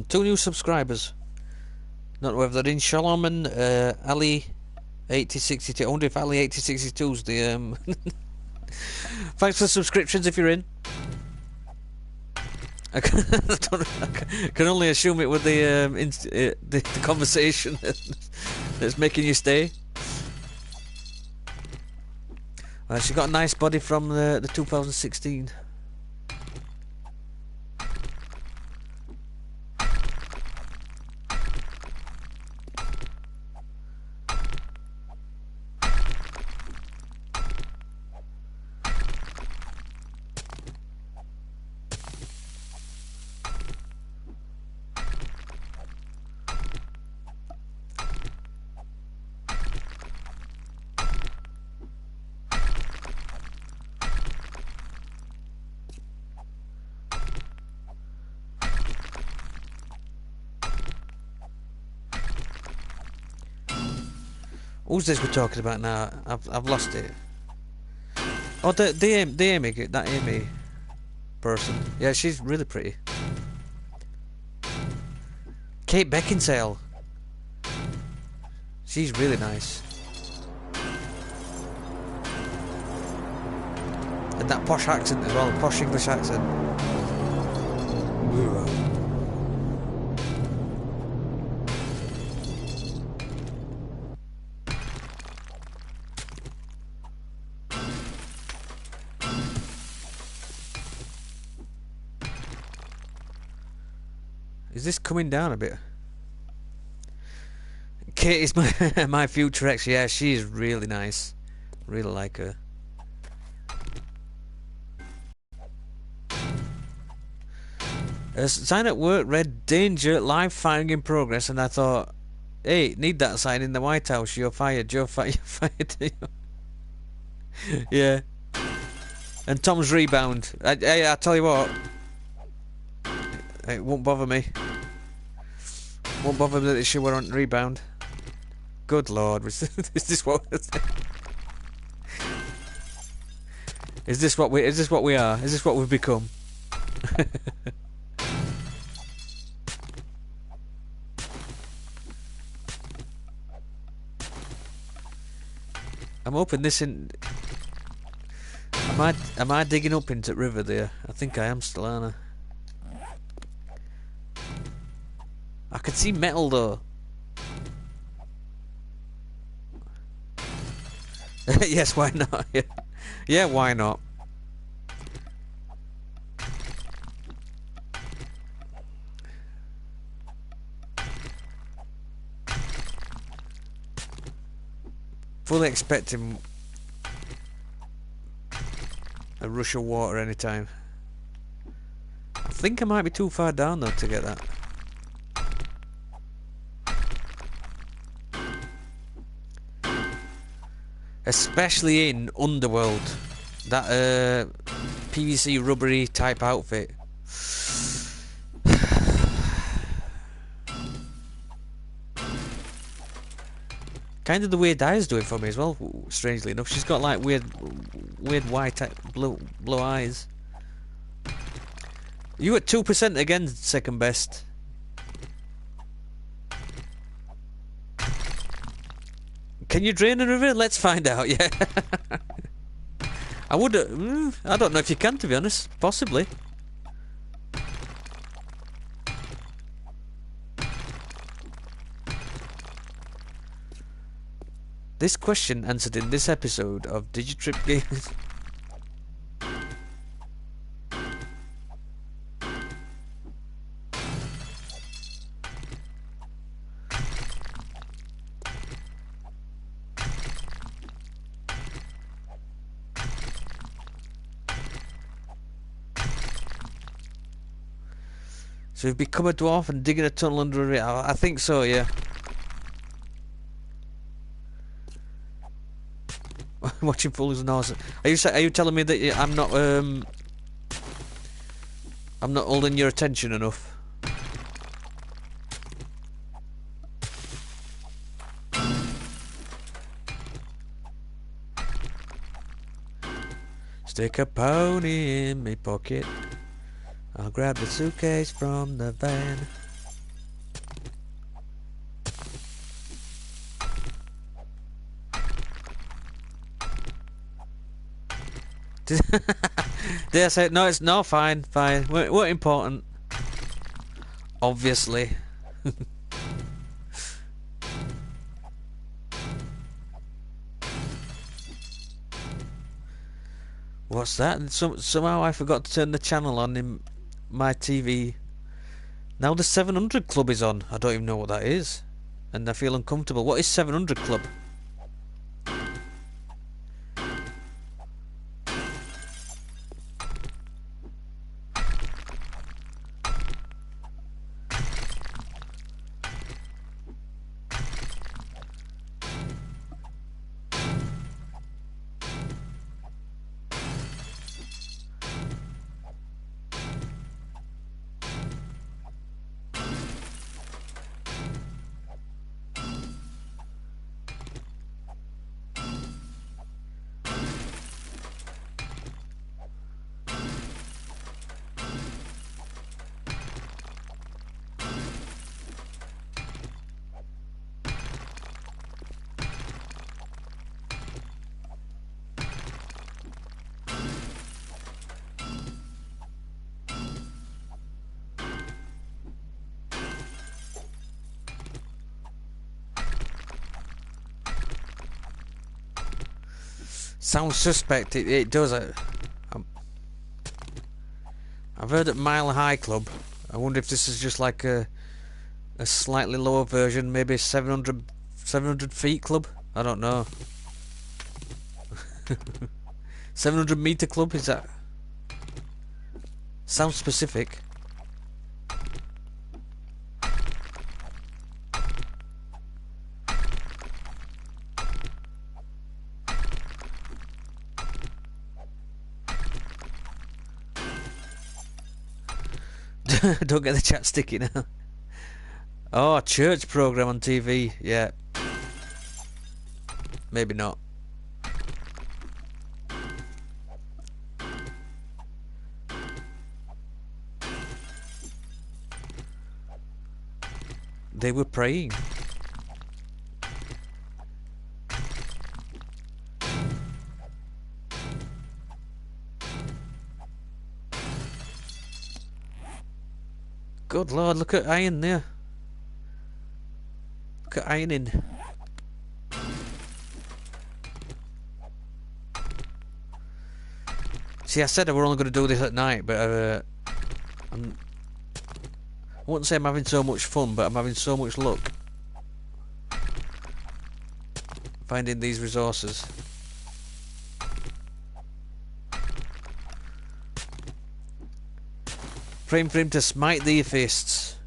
Two new subscribers. Not whether they're in Shalom and Ali 8062. I wonder if Ali 8062's the Thanks for subscriptions if you're in. I can only assume it with the conversation that's making you stay. She got a nice body from the 2016. Who's this we're talking about now? I've lost it. Oh, the Amy, that Amy person. Yeah, she's really pretty. Kate Beckinsale. She's really nice. And that posh accent as well, posh English accent. Is this coming down a bit? Kate is my future ex. Yeah, she's really nice. Really like her. A sign at work read danger, live firing in progress, and I thought, hey, need that sign in the White House. You're fired. You're fired. Yeah. And Tom's rebound. I tell you what. It won't bother me. Won't bother me that she were on rebound. Good lord, is this what? Is this what we are? Is this what we've become? I'm hoping this in. Am I digging up into the river there? I think I am still, aren't I? I can see metal though. Yes, why not? Yeah. Yeah, why not? Fully expecting a rush of water anytime. I think I might be too far down though to get that. Especially in Underworld, that PVC rubbery type outfit. Kind of the way Dia's doing for me as well. Strangely enough, she's got like weird white blue eyes. You at 2% again, second best. Can you drain a river? Let's find out, yeah. I would... I don't know if you can, to be honest. Possibly. This question answered in this episode of Digitrip Games. So you've become a dwarf and digging a tunnel under a river. I think so, yeah. Watching Fools and Horses. Are you telling me that I'm not holding your attention enough? Stick a pony in me pocket. I'll grab the suitcase from the van. Did I say no? It's no, fine. We're important. Obviously. What's that? And somehow I forgot to turn the channel on in my TV. Now the 700 Club is on. I don't even know what that is, and I feel uncomfortable. What is 700 Club? Sounds suspect. It does. I've heard at Mile High Club. I wonder if this is just like a slightly lower version, maybe 700 feet club. I don't know. 700 meter club, is that? Sounds specific. Don't get the chat sticky now. Oh, church program on TV. Yeah. Maybe not. They were praying. Good Lord, look at iron there. Look at ironing. See, I said I were only going to do this at night, but I wouldn't say I'm having so much fun, but I'm having so much luck finding these resources. Praying for him to smite the fists.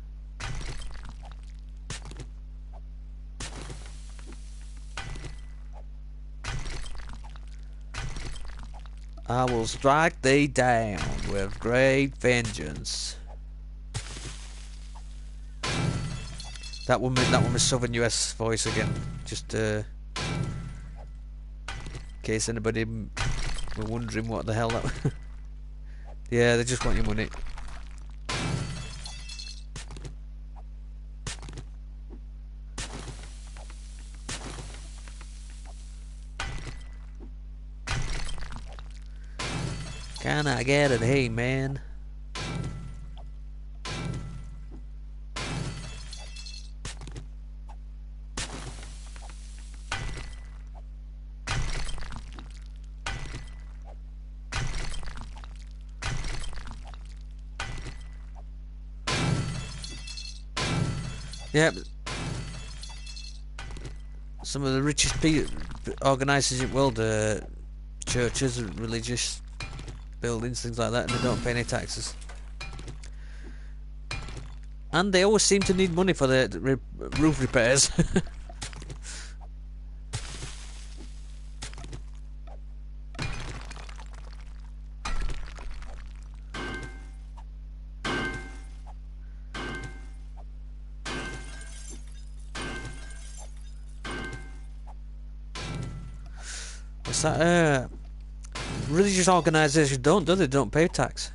I will strike thee down with great vengeance. That one was Southern US voice again. Just in case anybody were wondering what the hell that was. Yeah, they just want your money. Can I get it? Hey, man. Yep. Some of the richest organisers in the world are churches, religious buildings, things like that, and they don't pay any taxes. And they always seem to need money for their roof repairs. What's that? Religious organisations don't, do they? Don't pay tax.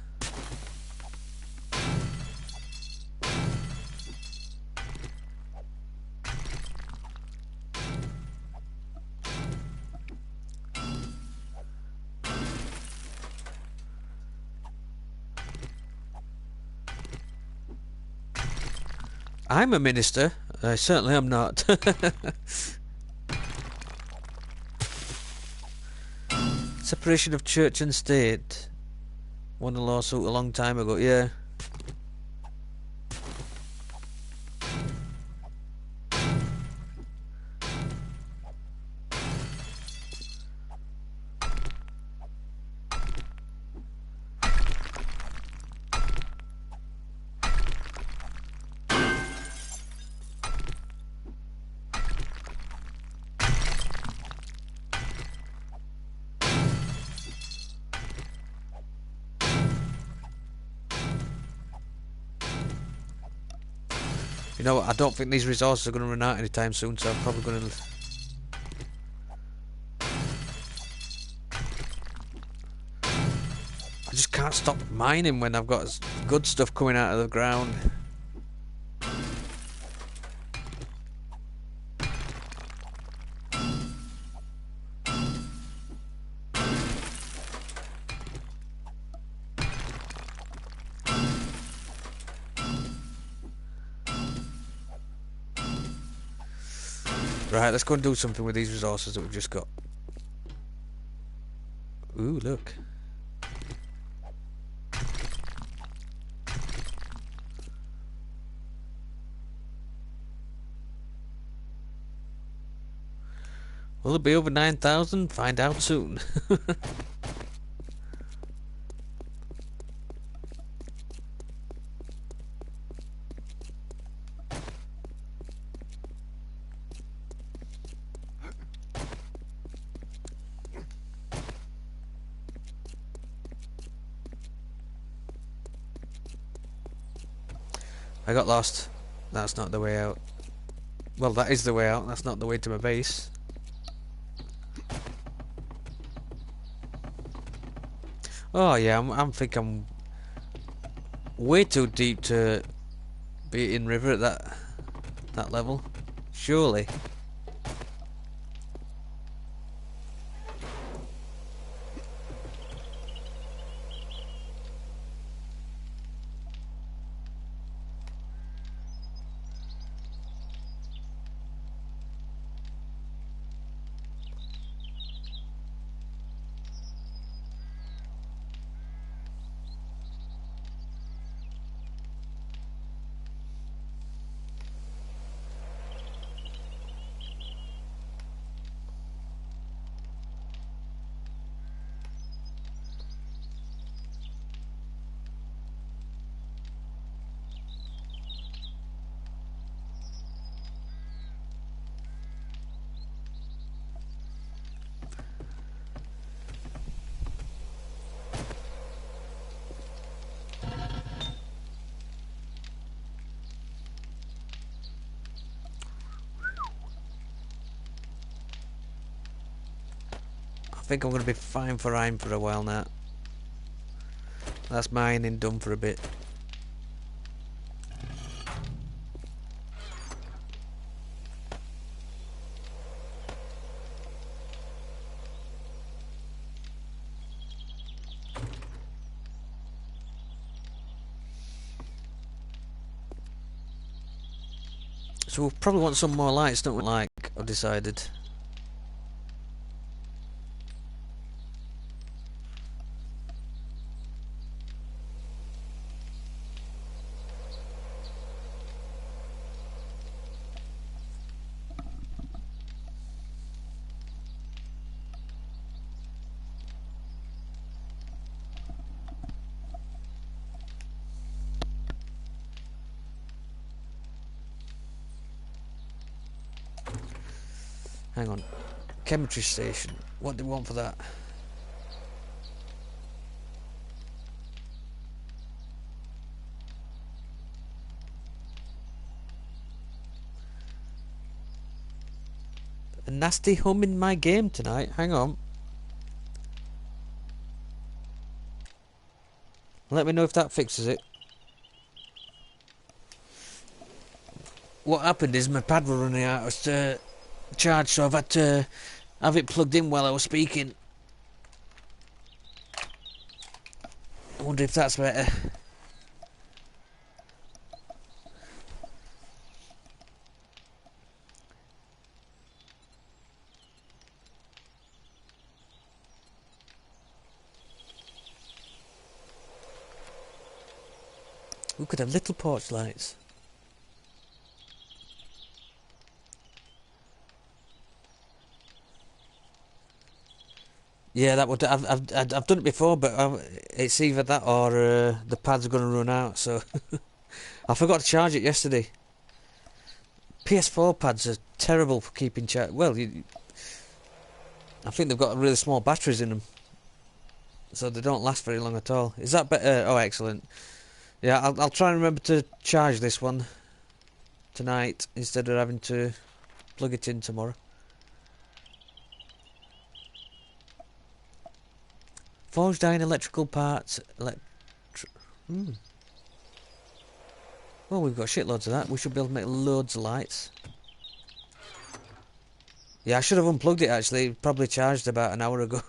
I'm a minister. I certainly am not. Separation of church and state. Won a lawsuit a long time ago, yeah. You know what, I don't think these resources are going to run out anytime soon, so I'm probably going to... I just can't stop mining when I've got good stuff coming out of the ground. Right, let's go and do something with these resources that we've just got. Ooh, look. Will it be over 9,000? Find out soon. I got lost. That's not the way out. Well, that is the way out. That's not the way to my base. Oh yeah, I'm think I'm way too deep to be in river at that level. Surely. I think I'm going to be fine for iron for a while now. That's mining done for a bit. So we'll probably want some more lights, don't we? Like I've decided. Hang on. Chemistry station. What do we want for that? A nasty hum in my game tonight. Hang on. Let me know if that fixes it. What happened is my pad were running out of charge, so I've had to have it plugged in while I was speaking. I wonder if that's better. We could have little porch lights. Yeah, that would. I've done it before, but it's either that or the pads are going to run out. So I forgot to charge it yesterday. PS4 pads are terrible for keeping charge. Well, I think they've got really small batteries in them, so they don't last very long at all. Is that better? Oh, excellent. Yeah, I'll try and remember to charge this one tonight instead of having to plug it in tomorrow. Forged iron electrical parts. Well, we've got shitloads of that. We should be able to make loads of lights. Yeah, I should have unplugged it actually. It probably charged about an hour ago.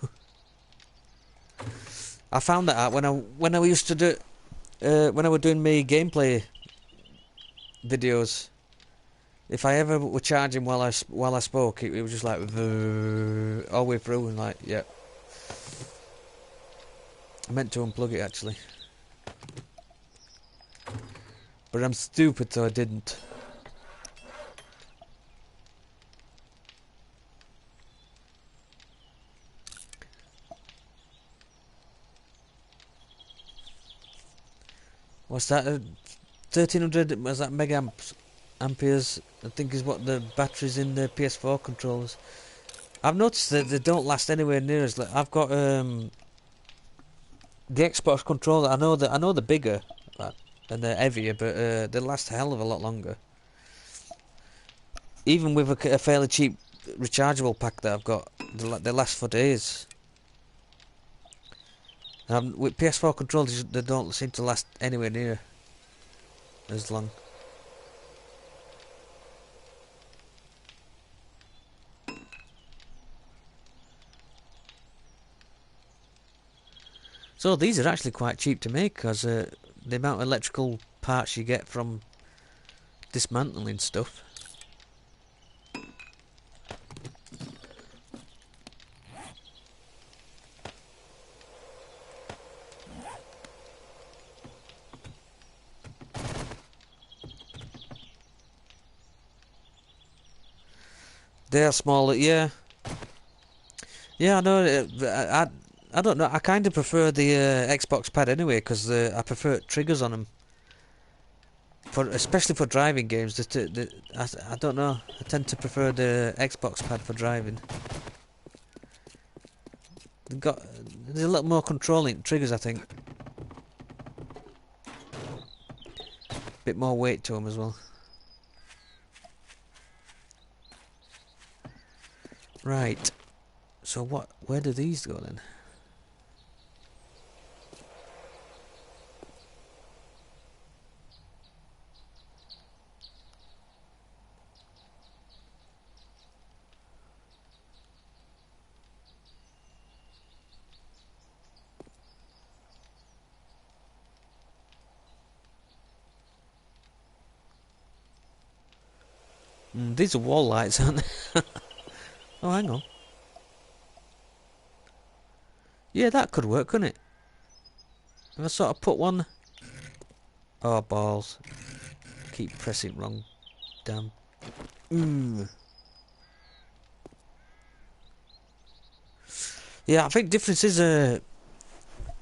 I found that out when I used to do when I was doing my gameplay videos. If I ever were charging while I spoke, it was just like all the way through and like yeah. I meant to unplug it actually, but I'm stupid, so I didn't. What's that? 1300? Was that amperes? I think is what the batteries in the PS4 controllers. I've noticed that they don't last anywhere near as. I've got the Xbox controller. I know they're bigger and they're heavier, but they last a hell of a lot longer. Even with a fairly cheap rechargeable pack that I've got, they last for days. With PS4 controllers, they don't seem to last anywhere near as long. So these are actually quite cheap to make because the amount of electrical parts you get from dismantling stuff. They are smaller, yeah. Yeah, I know. I don't know. I kind of prefer the Xbox pad anyway because I prefer triggers on them. Especially for driving games. I don't know. I tend to prefer the Xbox pad for driving. There's a little more controlling triggers, I think. Bit more weight to them as well. Right. So where do these go then? These are wall lights, aren't they? Oh, hang on. Yeah, that could work, couldn't it? If I sort of put one... Oh, balls. Keep pressing wrong. Damn. Yeah, I think difference is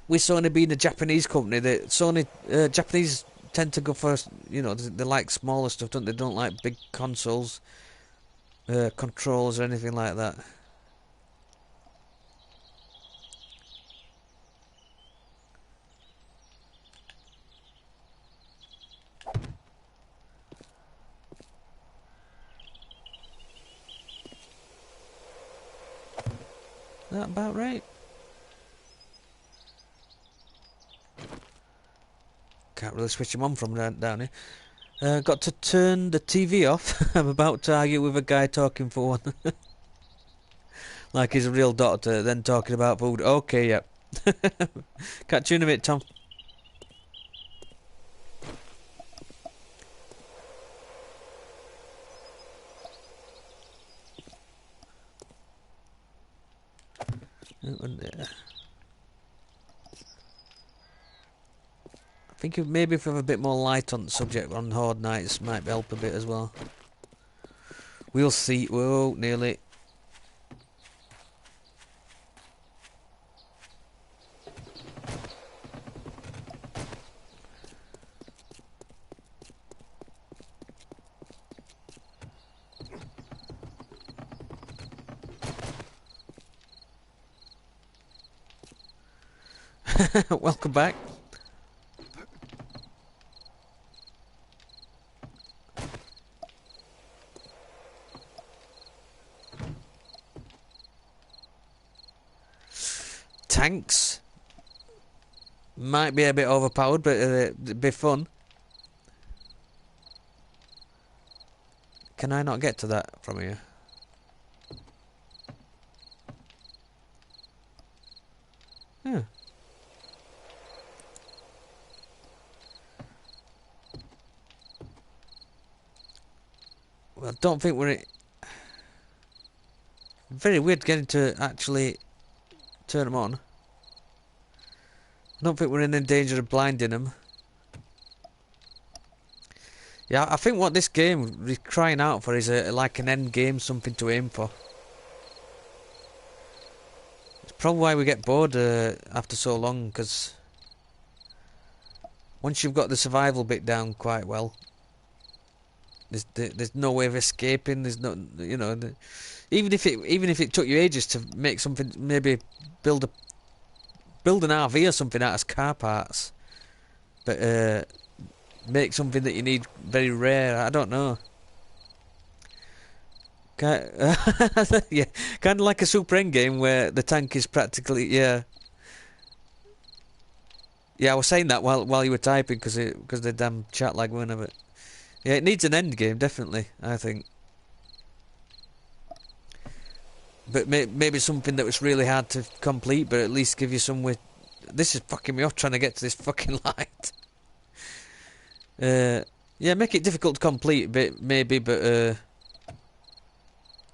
with Sony being a Japanese company, that Sony Japanese tend to go for, you know, they like smaller stuff, don't they? They don't like big consoles, controls or anything like that. Is that about right? Can't really switch them on from down here. Got to turn the TV off. I'm about to argue with a guy talking for one. Like he's a real doctor, then talking about food. Okay, yep. Catch you in a bit, Tom. I think maybe if we have a bit more light on the subject on Horde Nights, might help a bit as well. We'll see. Whoa, nearly. Welcome back. Tanks might be a bit overpowered, but it'd be fun. Can I not get to that from here? Yeah. Well, I don't think we're... Very weird getting to actually turn them on. I don't think we're in any danger of blinding them. Yeah, I think what this game is crying out for is like an end game, something to aim for. It's probably why we get bored after so long, because once you've got the survival bit down quite well, there's no way of escaping. There's no, you know, even if it took you ages to make something, maybe build an RV or something out of car parts, but make something that you need very rare. I don't know. Yeah, kind of like a Super Endgame where the tank is practically, yeah. Yeah, I was saying that while you were typing because the damn chat lag went of it. Yeah, it needs an end game, definitely, I think. But maybe something that was really hard to complete, but at least give you some way. This is fucking me off trying to get to this fucking light. Yeah, make it difficult to complete, maybe, but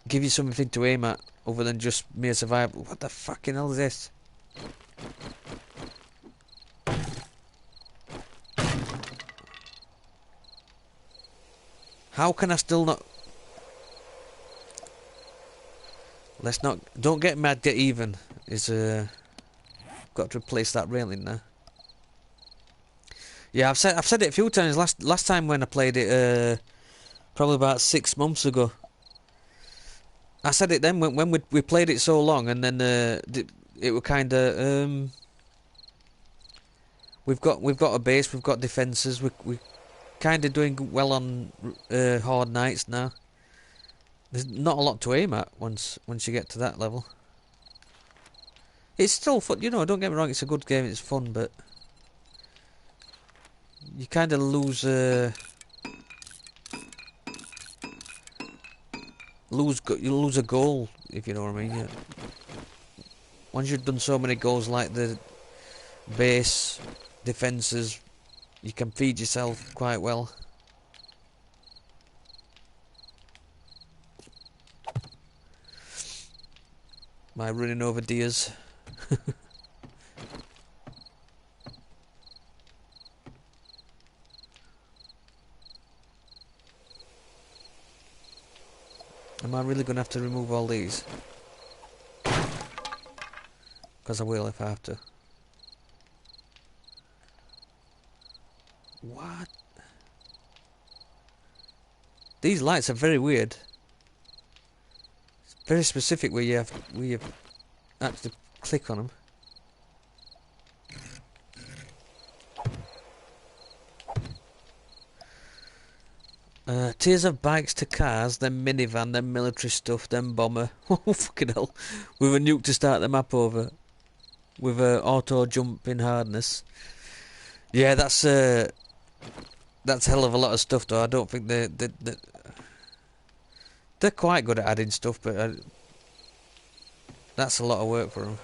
give you something to aim at other than just mere survival. What the fucking hell is this? How can I still not... Let's not... Don't get mad, get even. Is got to replace that railing now. Yeah, I've said it a few times. Last time when I played it, probably about 6 months ago. I said it then when we played it so long, and then it were kind of we've got a base, we've got defences, we kind of doing well on Horde Nights now. There's not a lot to aim at once you get to that level. It's still fun, you know. Don't get me wrong, it's a good game, it's fun, but you kind of lose you lose a goal, if you know what I mean. Yeah. Once you've done so many goals like the base, defences, you can feed yourself quite well. My running over deers. Am I really going to have to remove all these? Because I will if I have to. What? These lights are very weird. It's very specific where you have to click on them. Tiers of bikes to cars, then minivan, then military stuff, then bomber. Oh fucking hell! With a nuke to start the map over. With a auto jumping hardness. Yeah, that's a hell of a lot of stuff though. I don't think they're quite good at adding stuff, but that's a lot of work for them.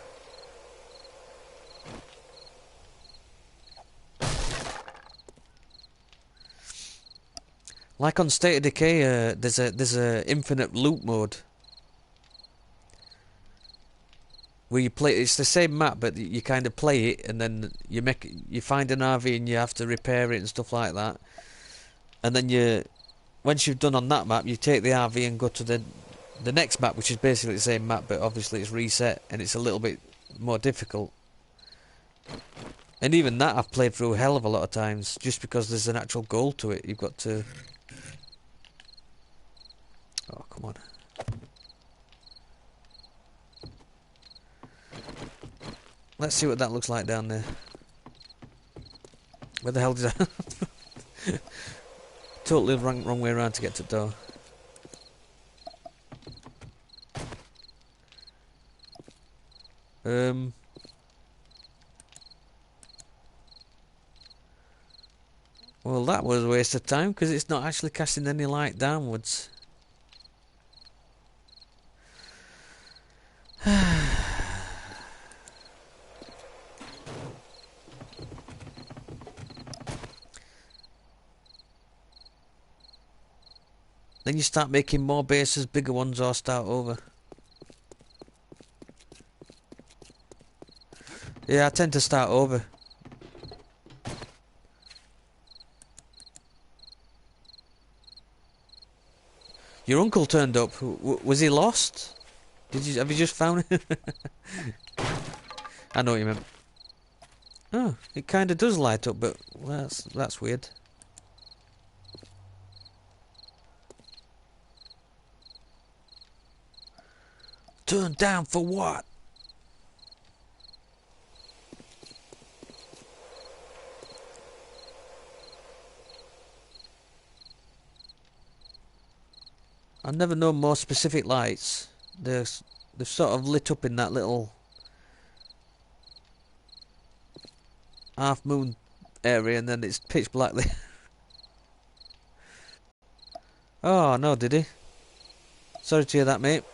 Like on State of Decay, there's a infinite loop mode where you play. It's the same map, but you kind of play it, and then you find an RV and you have to repair it and stuff like that. And then once you've done on that map, you take the RV and go to the next map, which is basically the same map, but obviously it's reset and it's a little bit more difficult. And even that I've played through a hell of a lot of times, just because there's an actual goal to it. You've got to. Oh, come on. Let's see what that looks like down there. Where the hell did I... Totally wrong way around to get to the door. Well, that was a waste of time, because it's not actually casting any light downwards. Then you start making more bases, bigger ones, or start over. Yeah, I tend to start over. Your uncle turned up. Was he lost? Have you just found him? I know what you meant. Oh, it kind of does light up, but well, that's weird. Turn down for what? I've never known more specific lights. They're sort of lit up in that little half moon area, and then it's pitch black there. Oh no, did he? Sorry to hear that, mate.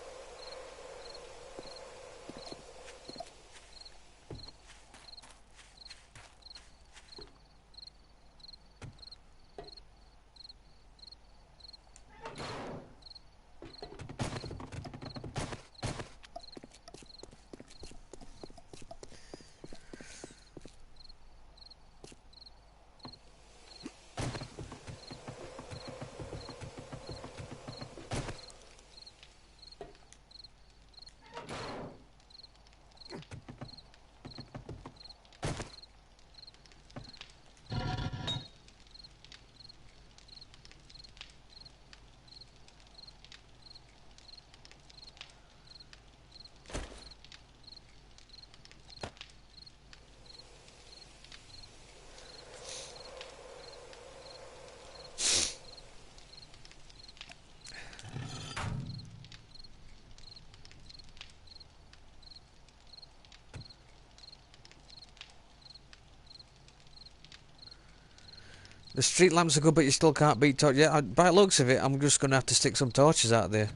The street lamps are good, but you still can't beat torches. Yeah, by the looks of it, I'm just going to have to stick some torches out there.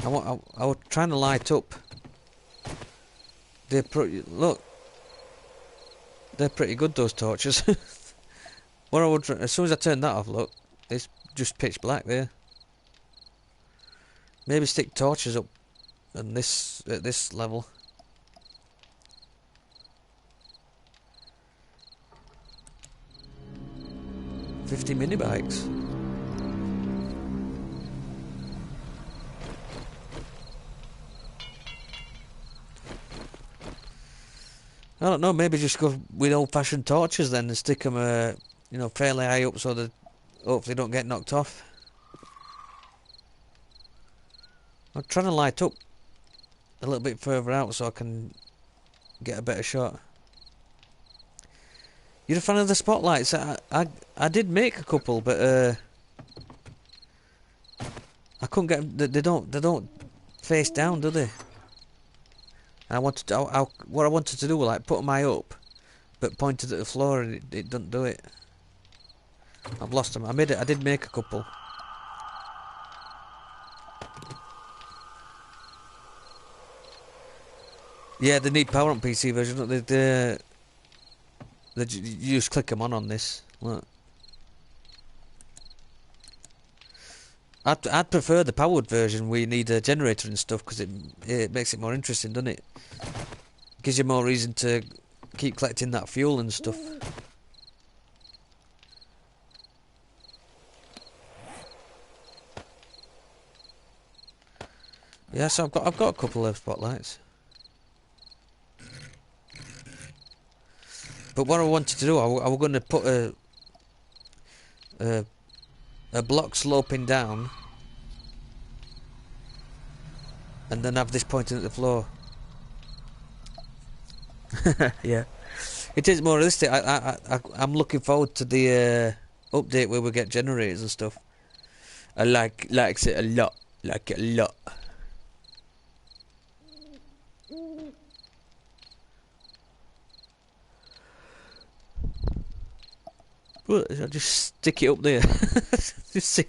I was trying to light up. Look, they're pretty good, those torches. What I would, as soon as I turn that off, look, it's just pitch black there. Maybe stick torches up and this at this level. $50 mini bikes. I don't know. Maybe just go with old-fashioned torches then and stick them, you know, fairly high up so that hopefully don't get knocked off. I'm trying to light up a little bit further out so I can get a better shot. You're a fan of the spotlights? I did make a couple, but I couldn't get them. They don't face down, do they? I wanted to, what I wanted to do was like put them high up, but pointed at the floor, and it doesn't do it. I've lost them. I did make a couple. Yeah, they need power on PC version. You just click them on this. Look. I'd prefer the powered version where you need a generator and stuff, because it makes it more interesting, doesn't it? Gives you more reason to keep collecting that fuel and stuff. Yeah, so I've got a couple of spotlights. But what I wanted to do, I was going to put a block sloping down, and then have this pointing at the floor. Yeah, it is more realistic. I'm looking forward to the update where we get generators and stuff. I likes it a lot. Like it a lot. Well, I'll just stick it up there. Just see.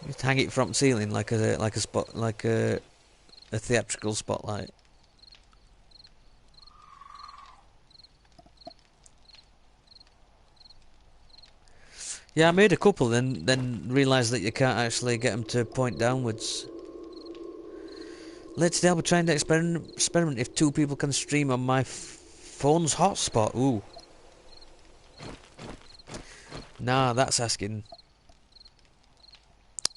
Just hang it from the ceiling like a spot, like a theatrical spotlight. Yeah, I made a couple, then realised that you can't actually get them to point downwards. Later today I'll be trying to experiment if 2 people can stream on my phone's hotspot. Ooh. Nah, that's asking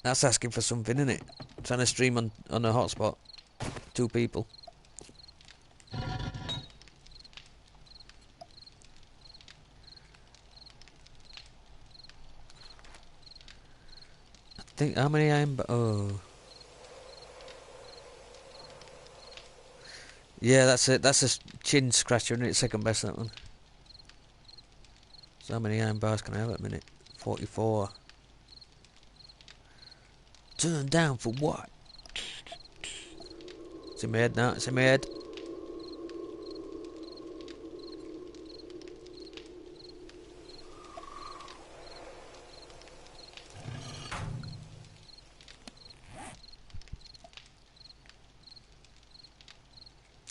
for something, isn't it? Trying to stream on a hotspot. 2 people. I think how many oh. Yeah, that's it. That's a chin scratcher, isn't it? Second best, that one. So how many iron bars can I have at a minute? 44. Turn down for what? It's in my head now. It's in my head.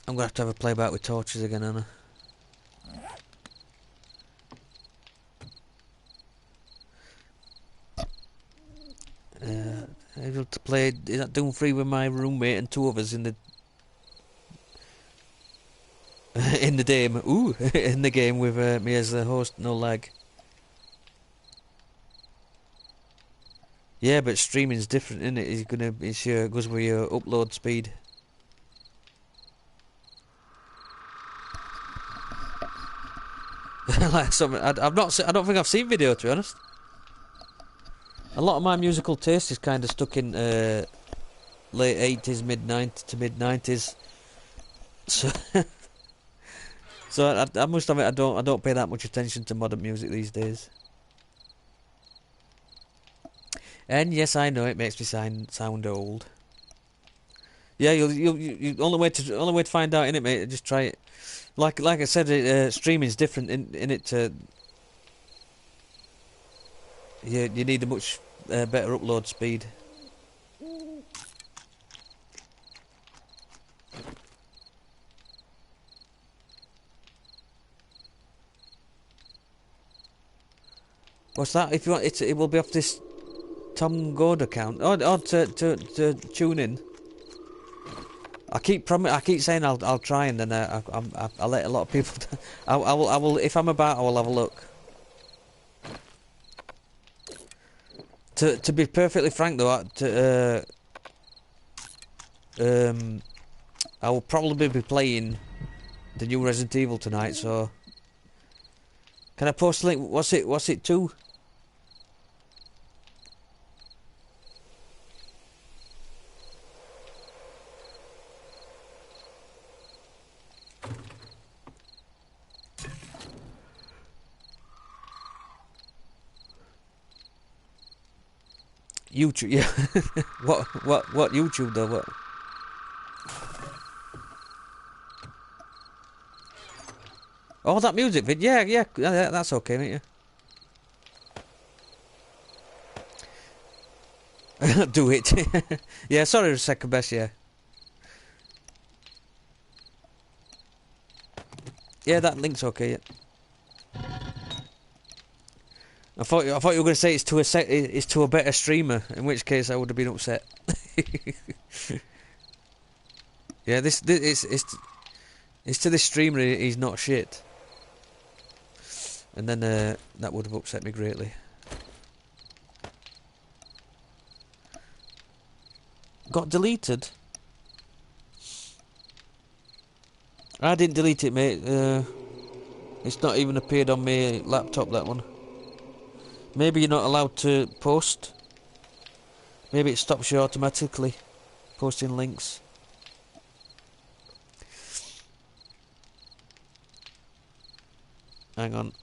I'm gonna have to have a playback with torches again, Anna. Able to play Doom 3 with my roommate and 2 others in the in the game. Ooh, in the game with me as the host, no lag. Yeah, but streaming's different, isn't it? It goes with your upload speed. Like something I don't think I've seen video, to be honest. A lot of my musical taste is kind of stuck in late 80s, mid 90s to mid 90s. So, so I must admit I don't pay that much attention to modern music these days. And yes, I know it makes me sound old. Yeah, you only way to find out, innit, mate? Just try it. Like I said, streaming's different in it. You need a much better upload speed. What's that? If you want, it will be off this Tom Goad account. Or to tune in. I keep saying I'll try, and then I let a lot of people. I will if I'm about, I will have a look. To be perfectly frank though, I will probably be playing the new Resident Evil tonight. So can I post a link? What's it to? YouTube, yeah. what YouTube though? What? Oh, that music vid. Yeah, that's okay, mate. Yeah. Do it. Yeah, sorry, second best. Yeah. Yeah, that link's okay. Yeah. I thought you were going to say it's to a better streamer, in which case I would have been upset. Yeah, it's to this streamer. He's not shit, and then that would have upset me greatly. Got deleted. I didn't delete it, mate. It's not even appeared on my laptop. That one. Maybe you're not allowed to post. Maybe it stops you automatically posting links. Hang on.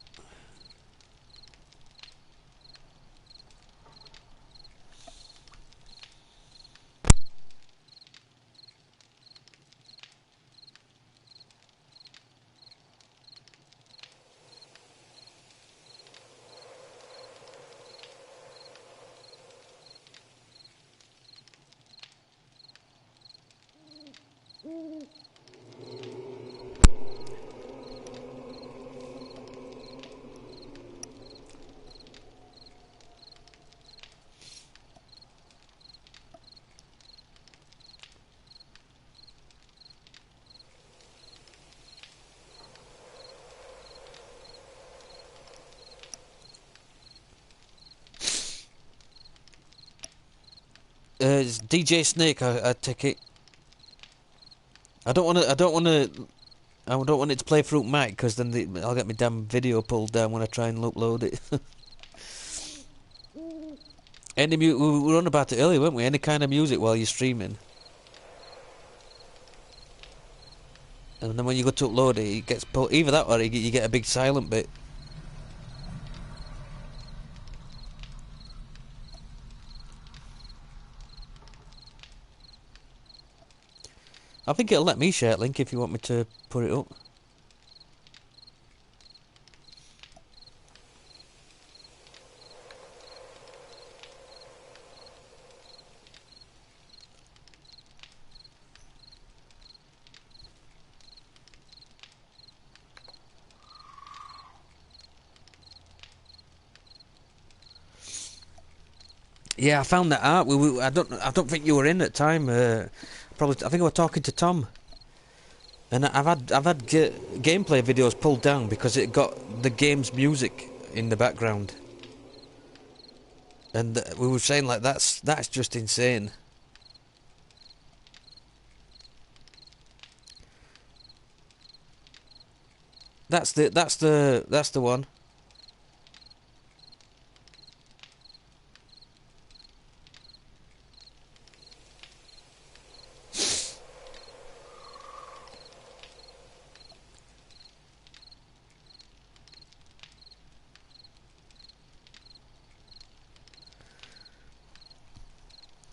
It's DJ Snake. I take it. I don't want it to play through mic because then I'll get my damn video pulled down when I try and upload it. We were on about it earlier, weren't we? Any kind of music while you're streaming, and then when you go to upload it, it gets pulled. Either that or you get a big silent bit. I think it'll let me share a link if you want me to put it up. Yeah, I found that out. I don't think you were in at the time. Probably, I think I was talking to Tom, and I've had gameplay videos pulled down because it got the game's music in the background, and we were saying like that's just insane. That's the one.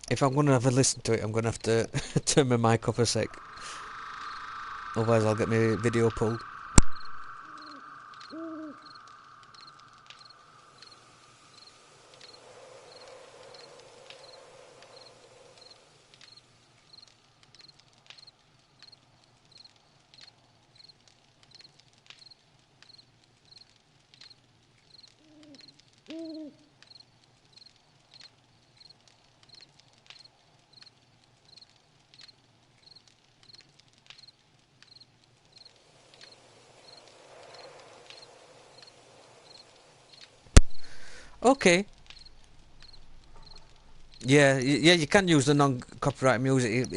If I'm going to have a listen to it, I'm going to have to turn my mic off a sec. Otherwise I'll get my video pulled. Okay. Yeah, yeah, you can use the non-copyright music.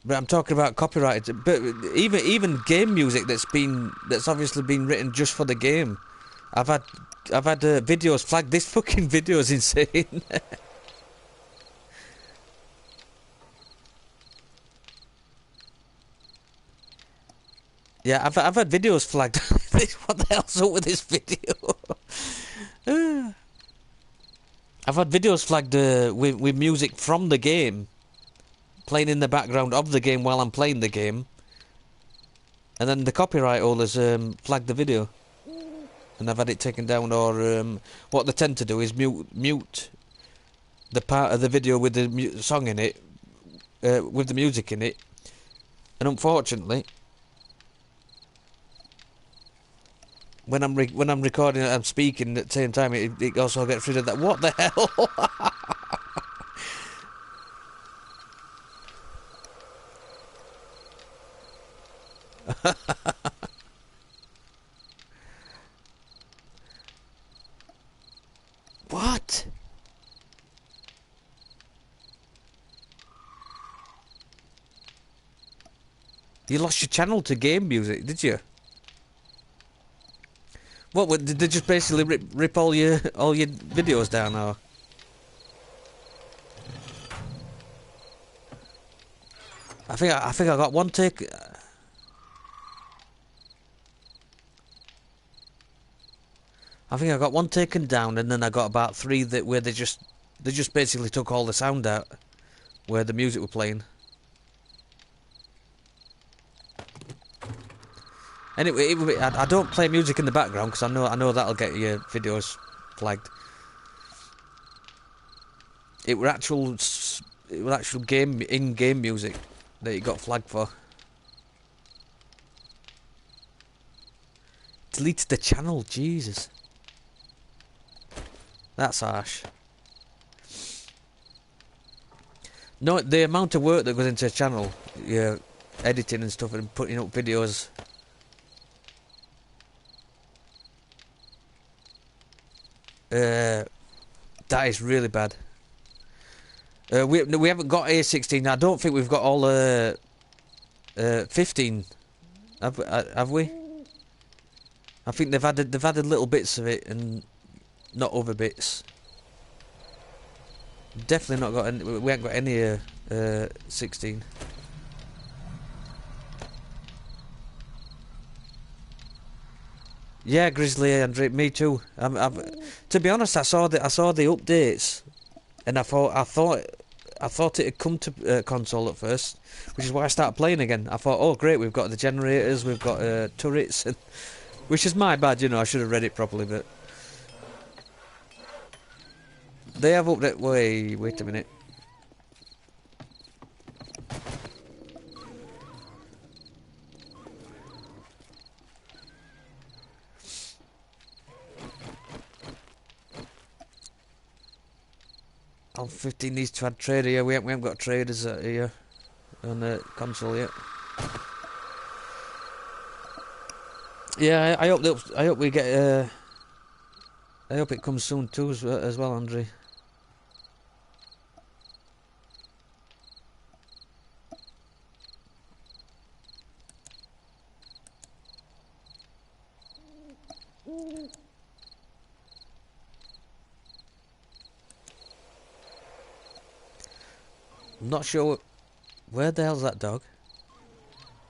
But I'm talking about copyrighted. But even game music that's obviously been written just for the game. I've had videos flagged. This fucking video is insane. Yeah, I've had videos flagged. What the hell's up with this video? I've had videos flagged with music from the game playing in the background of the game while I'm playing the game, and then the copyright holders flagged the video, and I've had it taken down. Or what they tend to do is mute the part of the video with the song in it, with the music in it, and unfortunately, when I'm recording and I'm speaking at the same time, it also gets rid of that. What the hell? What? You lost your channel to game music, did you? What? Did they just basically rip all your videos down, or? I think I got one take. I think I got one taken down, and then I got about three where they just basically took all the sound out where the music were playing. Anyway, I don't play music in the background because I know that'll get your videos flagged. It were actual game in-game music that it got flagged for. Deleted the channel, Jesus. That's harsh. No, the amount of work that goes into a channel, yeah, editing and stuff and putting up videos. That is really bad. We haven't got A16. I don't think we've got all 15. Have we? I think they've added little bits of it and not other bits. Definitely not got any. We haven't got any 16. Yeah, Grizzly Andre, me too. To be honest, I saw the updates, and I thought it had come to console at first, which is why I started playing again. I thought, oh great, we've got the generators, we've got turrets, and, which is my bad, you know. I should have read it properly, but they have update. Wait a minute. Al 15 needs to add trader here. We haven't got traders here on the console yet. Yeah, I hope we get. I hope it comes soon too as well, Andre. I'm not sure where the hell's that dog.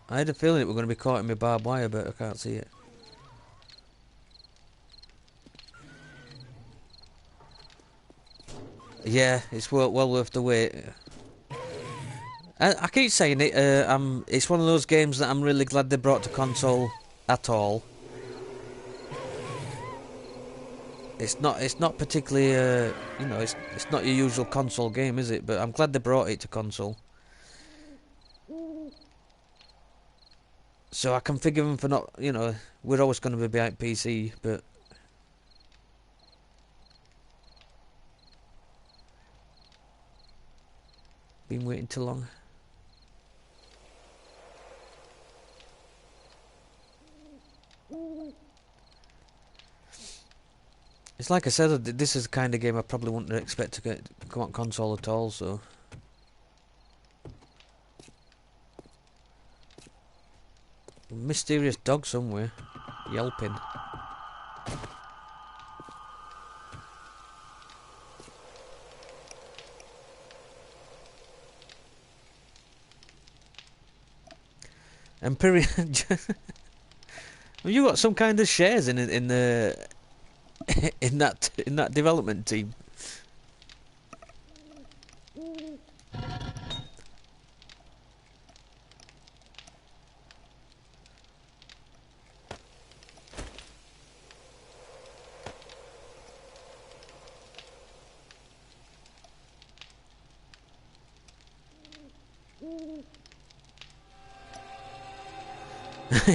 I had a feeling it were going to be caught in my barbed wire, but I can't see it. Yeah, it's well worth the wait. I keep saying it. It's one of those games that I'm really glad they brought to console at all. It's not particularly you know, it's not your usual console game, is it? But I'm glad they brought it to console. So I can forgive them for not, you know, we're always going to be behind PC, but been waiting too long. It's like I said, this is the kind of game I probably wouldn't expect to come on console at all, so... Mysterious dog somewhere, yelping. Empyrean... Have you got some kind of shares in the... in that development team?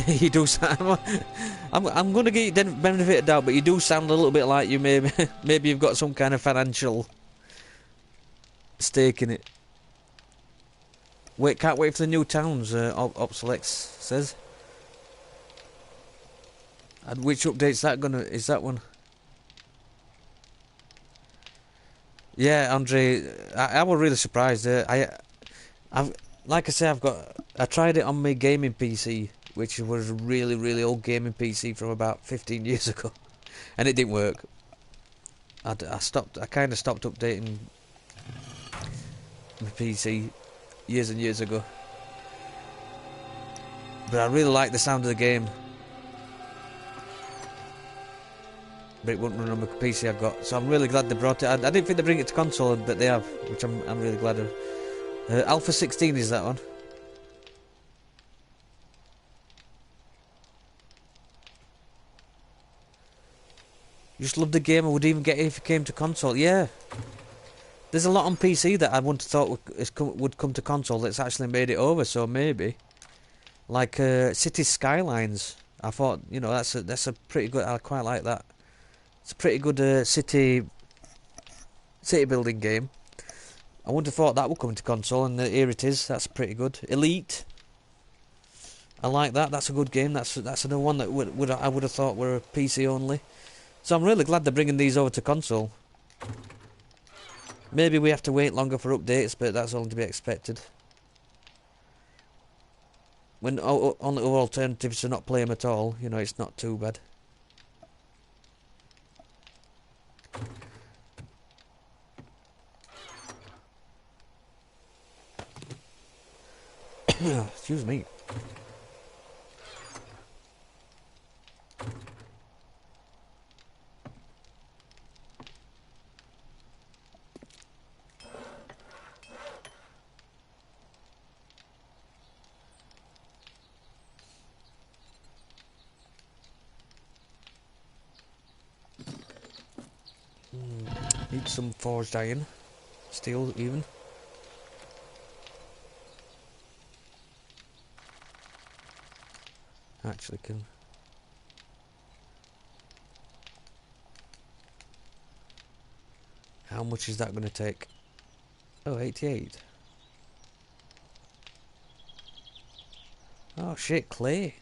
You do sound... I'm going to give you the benefit of doubt, but you do sound a little bit like you maybe you've got some kind of financial stake in it. Wait, can't wait for the new towns, Opselex says. And which update's that gonna... is that one? Yeah, Andre, I was really surprised. I've... like I say, I tried it on my gaming PC, which was a really, really old gaming PC from about 15 years ago, and it didn't work. I kind of stopped updating my PC years and years ago. But I really like the sound of the game. But it wouldn't run on the PC I've got, so I'm really glad they brought it. I didn't think they'd bring it to console, but they have, which I'm really glad of. Alpha 16 is that one. Just love the game. I would even get it if it came to console. Yeah, there's a lot on PC that I wouldn't have thought would come to console that's actually made it over. So maybe, like City Skylines. I thought, you know, that's a pretty good. I quite like that. It's a pretty good city building game. I wouldn't have thought that would come to console, and here it is. That's pretty good. Elite. I like that. That's a good game. That's another one that I would have thought were PC only. So I'm really glad they're bringing these over to console. Maybe we have to wait longer for updates, but that's only to be expected. When only alternatives to not play them at all, you know, it's not too bad. Excuse me. Need some forged iron. Steel, even. Actually can... How much is that going to take? Oh, 88. Oh shit, clay.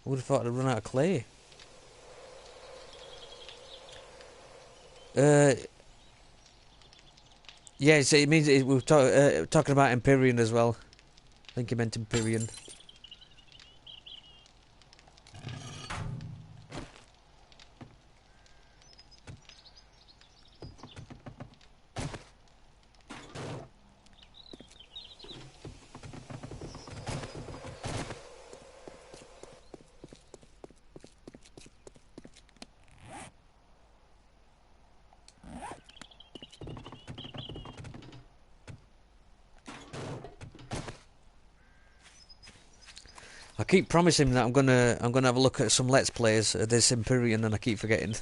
I would have thought I'd run out of clay. Yeah, so it means we're talking about Empyrean as well. I think you meant Empyrean. I keep promising that I'm gonna have a look at some Let's Plays of this Empyrean, and I keep forgetting.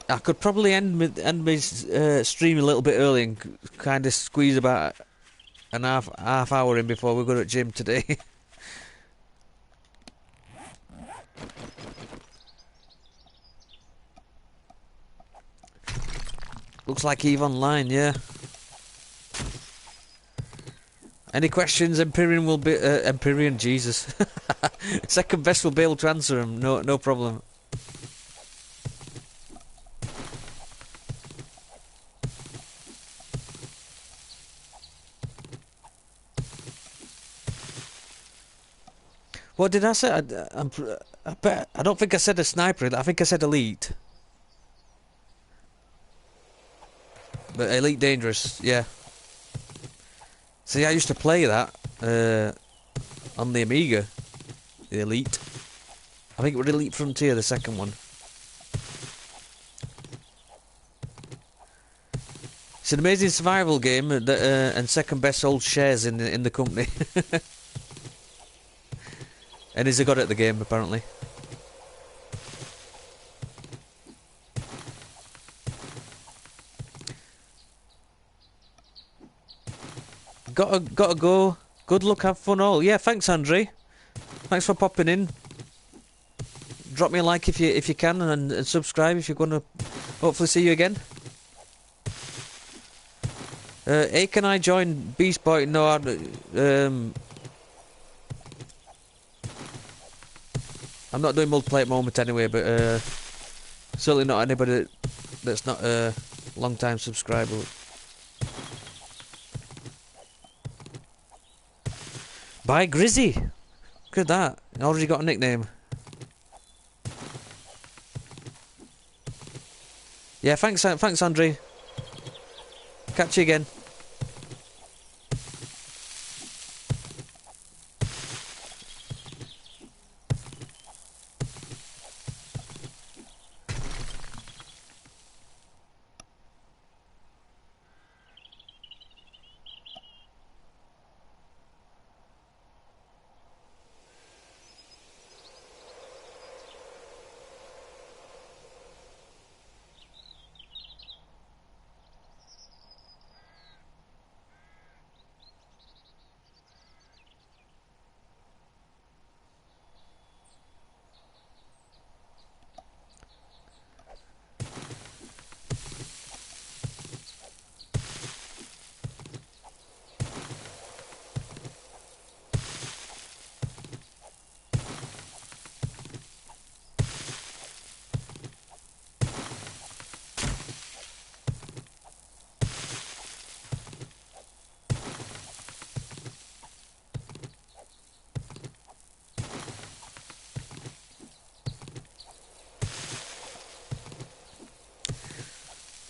I could probably end my stream a little bit early and kind of squeeze about an half hour in before we go to the gym today. Looks like Eve Online, yeah. Any questions? Empyrean will be Empyrean. Jesus. Second best will be able to answer them. No problem. What did I say? I don't think I said a sniper. I think I said elite. But elite dangerous, yeah. See, I used to play that on the Amiga. The elite. I think it was Elite Frontier, the second one. It's an amazing survival game that, and second best sold shares in the company. And he's a god at the game, apparently. Gotta go. Good luck, have fun all. Yeah, thanks, Andre. Thanks for popping in. Drop me a like if you can, and subscribe if you're gonna hopefully see you again. Hey, can I join Beast Boy? No, I'm not doing multiplayer at the moment anyway, but certainly not anybody that's not a long-time subscriber. Bye, Grizzy. Look at that. Already got a nickname. Yeah, thanks, Andre. Catch you again.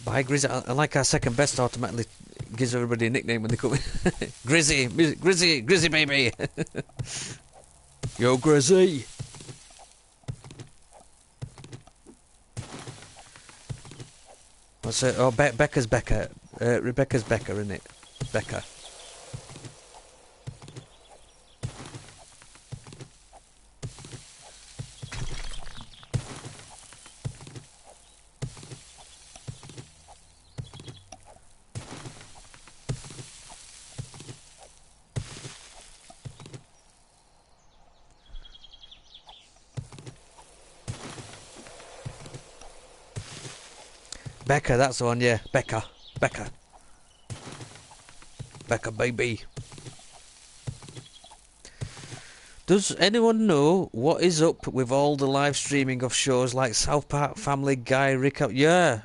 Bye, Grizzy. I like our second best automatically gives everybody a nickname when they come in. Grizzy, Grizzy baby. Yo, Grizzy. What's it? Oh, Becca's Becca. Rebecca's Becca, isn't it? Becca. Becca, that's the one, yeah. Becca. Becca. Becca, baby. Does anyone know what is up with all the live streaming of shows like South Park, Family Guy, Rick? Yeah.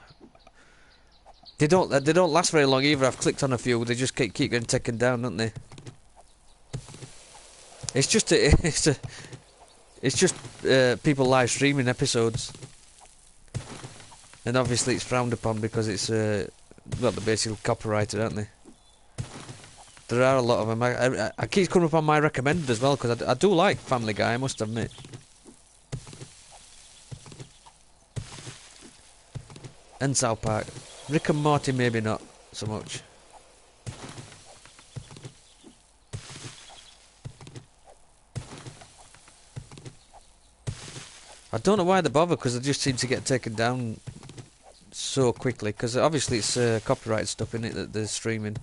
They don't last very long either. I've clicked on a few. They just keep getting taken down, don't they? It's just people live streaming episodes. And obviously it's frowned upon because it's, well, they're basically copyrighted, aren't they? There are a lot of them. I keep coming up on my recommended as well, because I do like Family Guy, I must admit. And South Park. Rick and Morty maybe not so much. I don't know why they bother, because they just seem to get taken down so quickly, because obviously it's copyright stuff in it that they're streaming.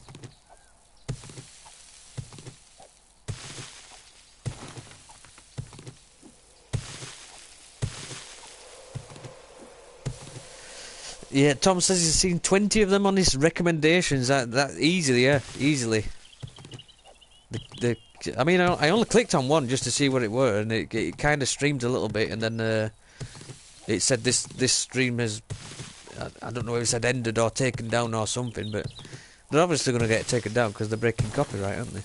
Yeah, Tom says he's seen 20 of them on his recommendations. That easily, yeah, easily. They I mean, I only clicked on one just to see what it were, and it kind of streamed a little bit, and then it said this stream has, I don't know if it said ended or taken down or something, but they're obviously going to get taken down because they're breaking copyright, aren't they?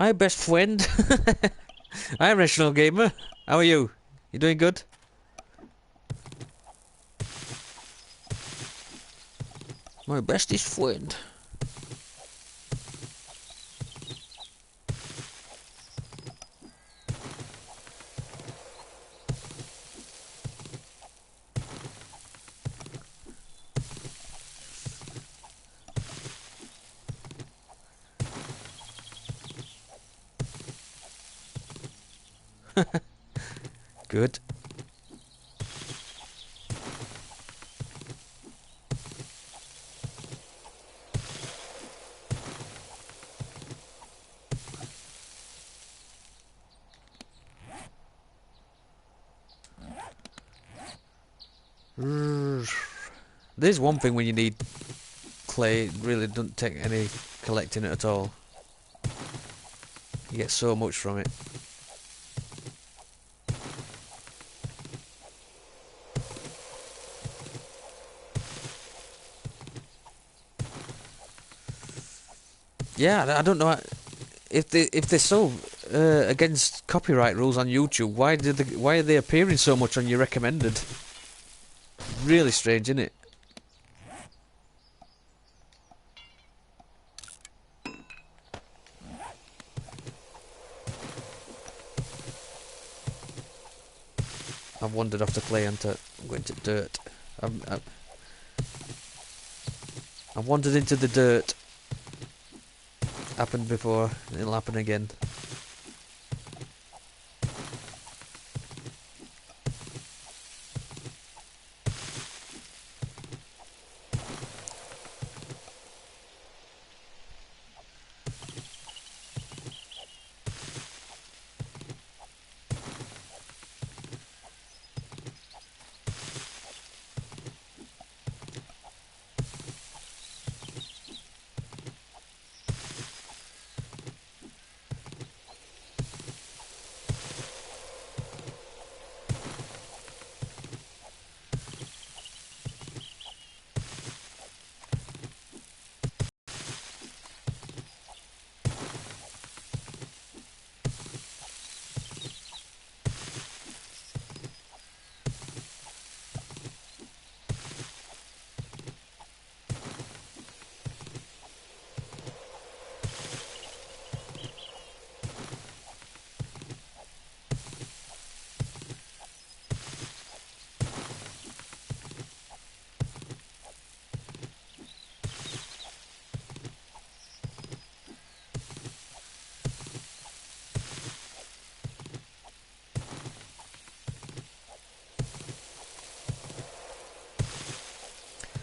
Hi, best friend. Hi, Rational Gamer. How are you? You doing good? My bestest friend. Good. There's one thing when you need clay, it really doesn't take any collecting it at all. You get so much from it. Yeah, I don't know if they're so against copyright rules on YouTube. Why are they appearing so much on your recommended? Really strange, isn't it? I've wandered off the clay and I'm going to dirt. I've wandered into the dirt. Happened before, it'll happen again.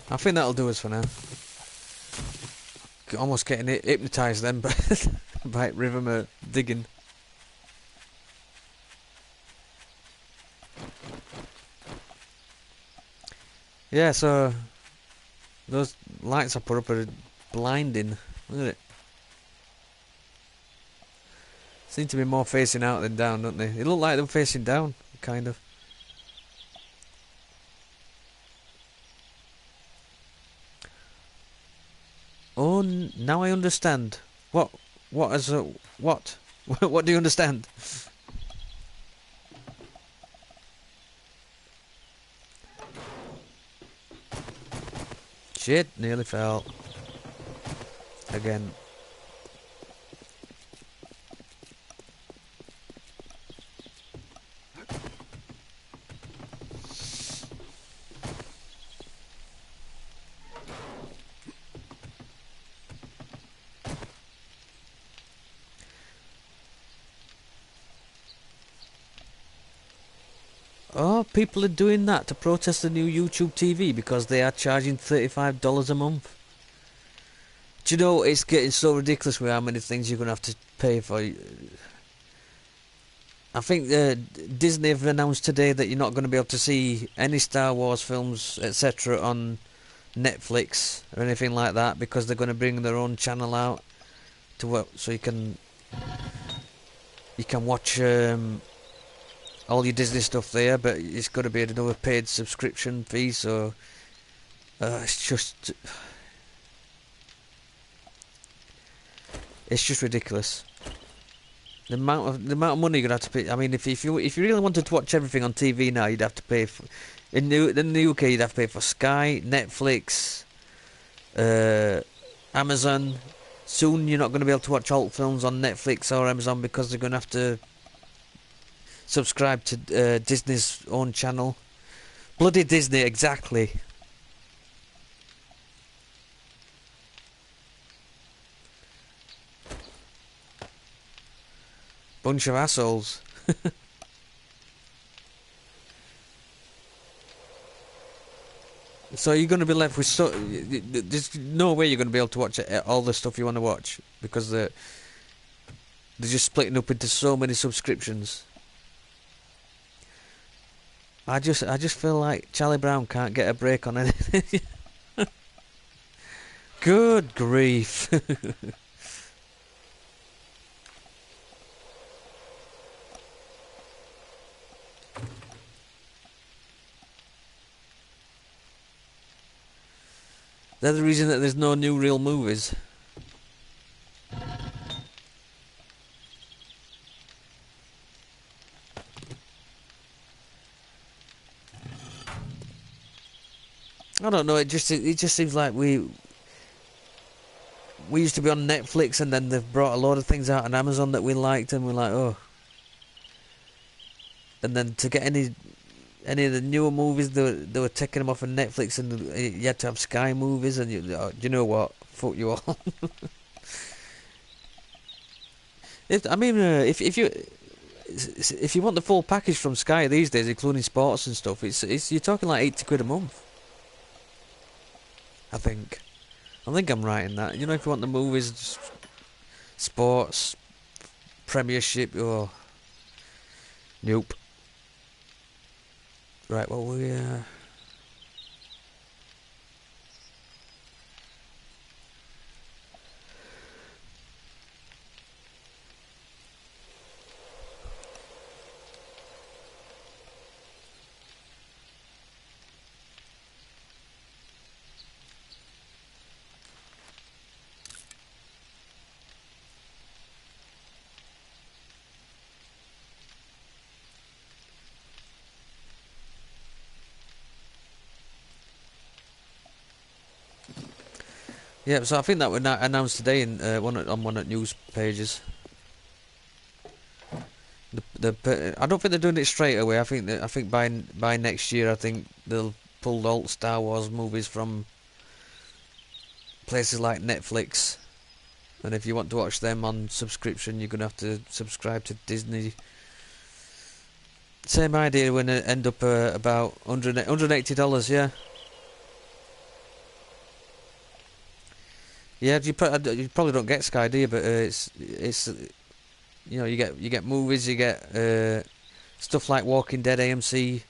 I think that'll do us for now. Almost getting hypnotised then by River digging. Yeah, so those lights I put up are blinding. Look at it. Seem to be more facing out than down, don't they? They look like them facing down, kind of. Oh, now I understand. What? What is a what? What do you understand? Shit, nearly fell. Again. Oh, people are doing that to protest the new YouTube TV because they are charging $35 a month. Do you know, it's getting so ridiculous with how many things you're going to have to pay for. I think Disney have announced today that you're not going to be able to see any Star Wars films, etc. on Netflix or anything like that because they're going to bring their own channel out to work, so you can watch all your Disney stuff there, but it's got to be another paid subscription fee. So it's just ridiculous. The amount of money you're gonna have to pay. I mean, if you really wanted to watch everything on TV now, you'd have to pay for. In the UK, you'd have to pay for Sky, Netflix, Amazon. Soon, you're not going to be able to watch alt films on Netflix or Amazon because they're going to have to subscribe to Disney's own channel. Bloody Disney, exactly. Bunch of assholes. So you're going to be left with there's no way you're going to be able to watch all the stuff you want to watch because they're just splitting up into so many subscriptions. I just feel like Charlie Brown can't get a break on anything. Good grief. They're the reason that there's no new real movies. I don't know. It just seems like we used to be on Netflix, and then they've brought a load of things out on Amazon that we liked, and we're like, oh. And then to get any of the newer movies, they were taking them off of Netflix, and you had to have Sky movies, and you know what? Fuck you all. If you want the full package from Sky these days, including sports and stuff, it's you're talking like £80 a month. I think I'm right in that. You know, if you want the movies, sports, Premiership, or nope. Right, well we yeah, so I think that was announced today in on one of the news pages. I don't think they're doing it straight away. I think by next year, I think they'll pull all Star Wars movies from places like Netflix, and if you want to watch them on subscription, you're gonna have to subscribe to Disney. Same idea when it end up about $180. Yeah. Yeah, you probably don't get Sky, do you? But it's you know, you get movies, you get stuff like Walking Dead, AMC,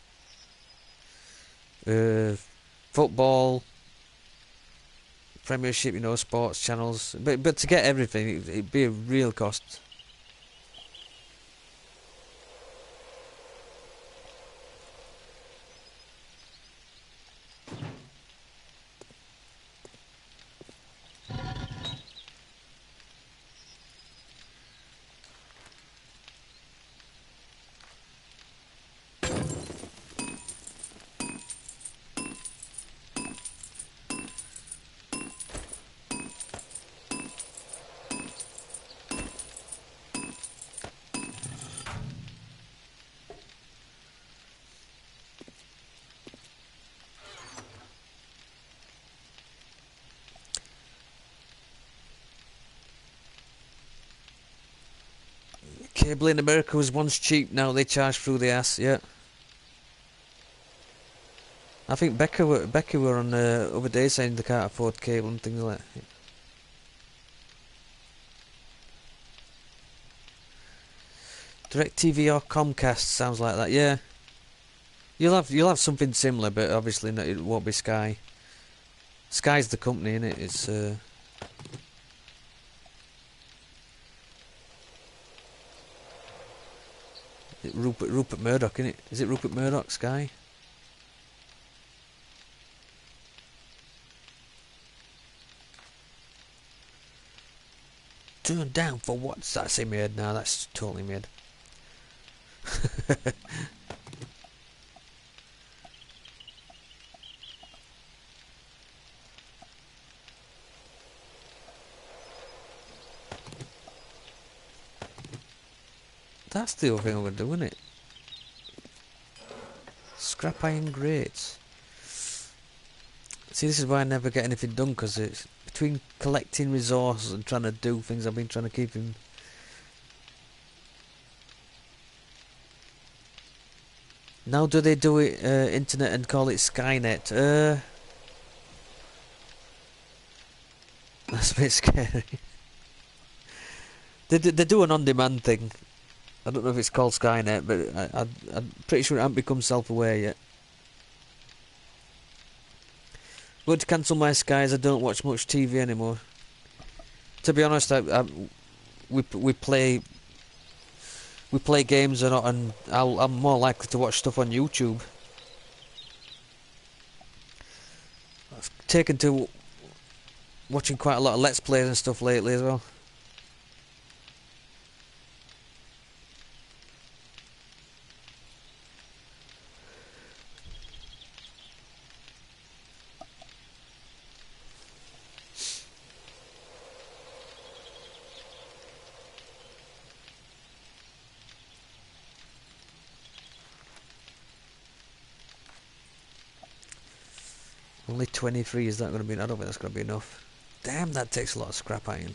football, Premiership, you know, sports channels. But to get everything, it'd be a real cost. Cable in America was once cheap, now they charge through the ass, yeah. I think Becca were on other day saying they can't afford cable and things like that. DirecTV or Comcast sounds like that. Yeah, you'll have something similar, but obviously it won't be Sky. Sky's the company, innit? It's Rupert Murdoch, innit? Is it Rupert Murdoch, Sky? Turn down for what's that's in my head now, that's totally made. That's the other thing I'm going to do, isn't it? Scrap iron grates. See, this is why I never get anything done, because it's between collecting resources and trying to do things. I've been trying to keep him. Now do they do it internet and call it Skynet? That's a bit scary. They do an on-demand thing. I don't know if it's called Skynet, but I'm pretty sure it hasn't become self-aware yet. But to cancel my Skies, I don't watch much TV anymore. To be honest, we play games and I'm more likely to watch stuff on YouTube. I've taken to watching quite a lot of Let's Plays and stuff lately as well. Only 23, is that going to be? I don't think that's going to be enough. Damn, that takes a lot of scrap iron.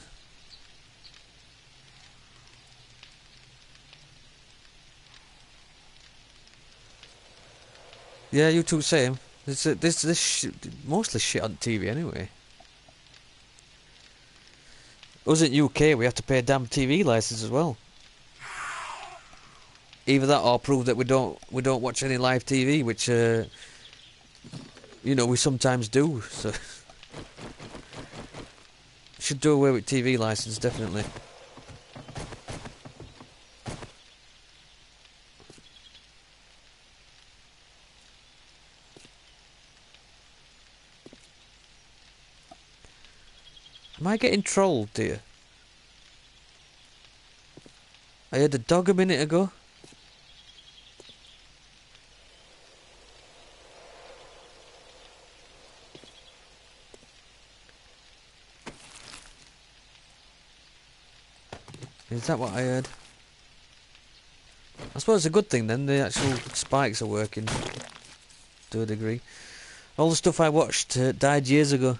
Yeah, you two same. This mostly shit on TV anyway. Us in UK, we have to pay a damn TV license as well. Either that or prove that we don't watch any live TV, which you know, we sometimes do. So should do away with TV license, definitely. Am I getting trolled, dear? I heard a dog a minute ago. Is that what I heard? I suppose it's a good thing then, the actual spikes are working to a degree. All the stuff I watched died years ago.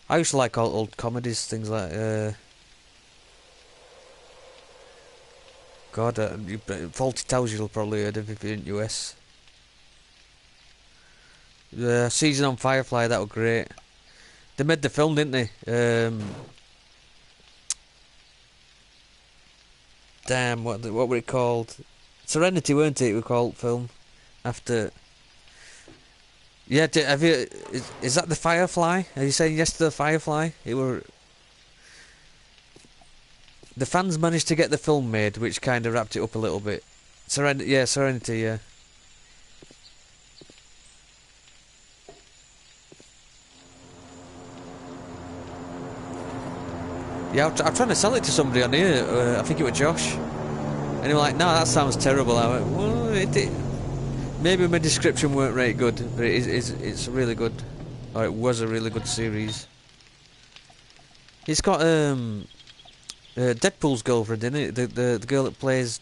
I used to like old comedies, things like God, Faulty Towers you'll probably heard of if you're in US. The season on Firefly, that was great. They made the film, didn't they? Damn, what were it called? Serenity, weren't it? It was called film after. Yeah, have you? Is that the Firefly? Are you saying yes to the Firefly? It were. The fans managed to get the film made, which kind of wrapped it up a little bit. Serenity, yeah. Yeah, I'm trying to sell it to somebody on here. I think it was Josh. And he was like, no, that sounds terrible. I went, well, maybe my description weren't very good, but it's really good. Or it was a really good series. It's got Deadpool's girlfriend in it. The girl that plays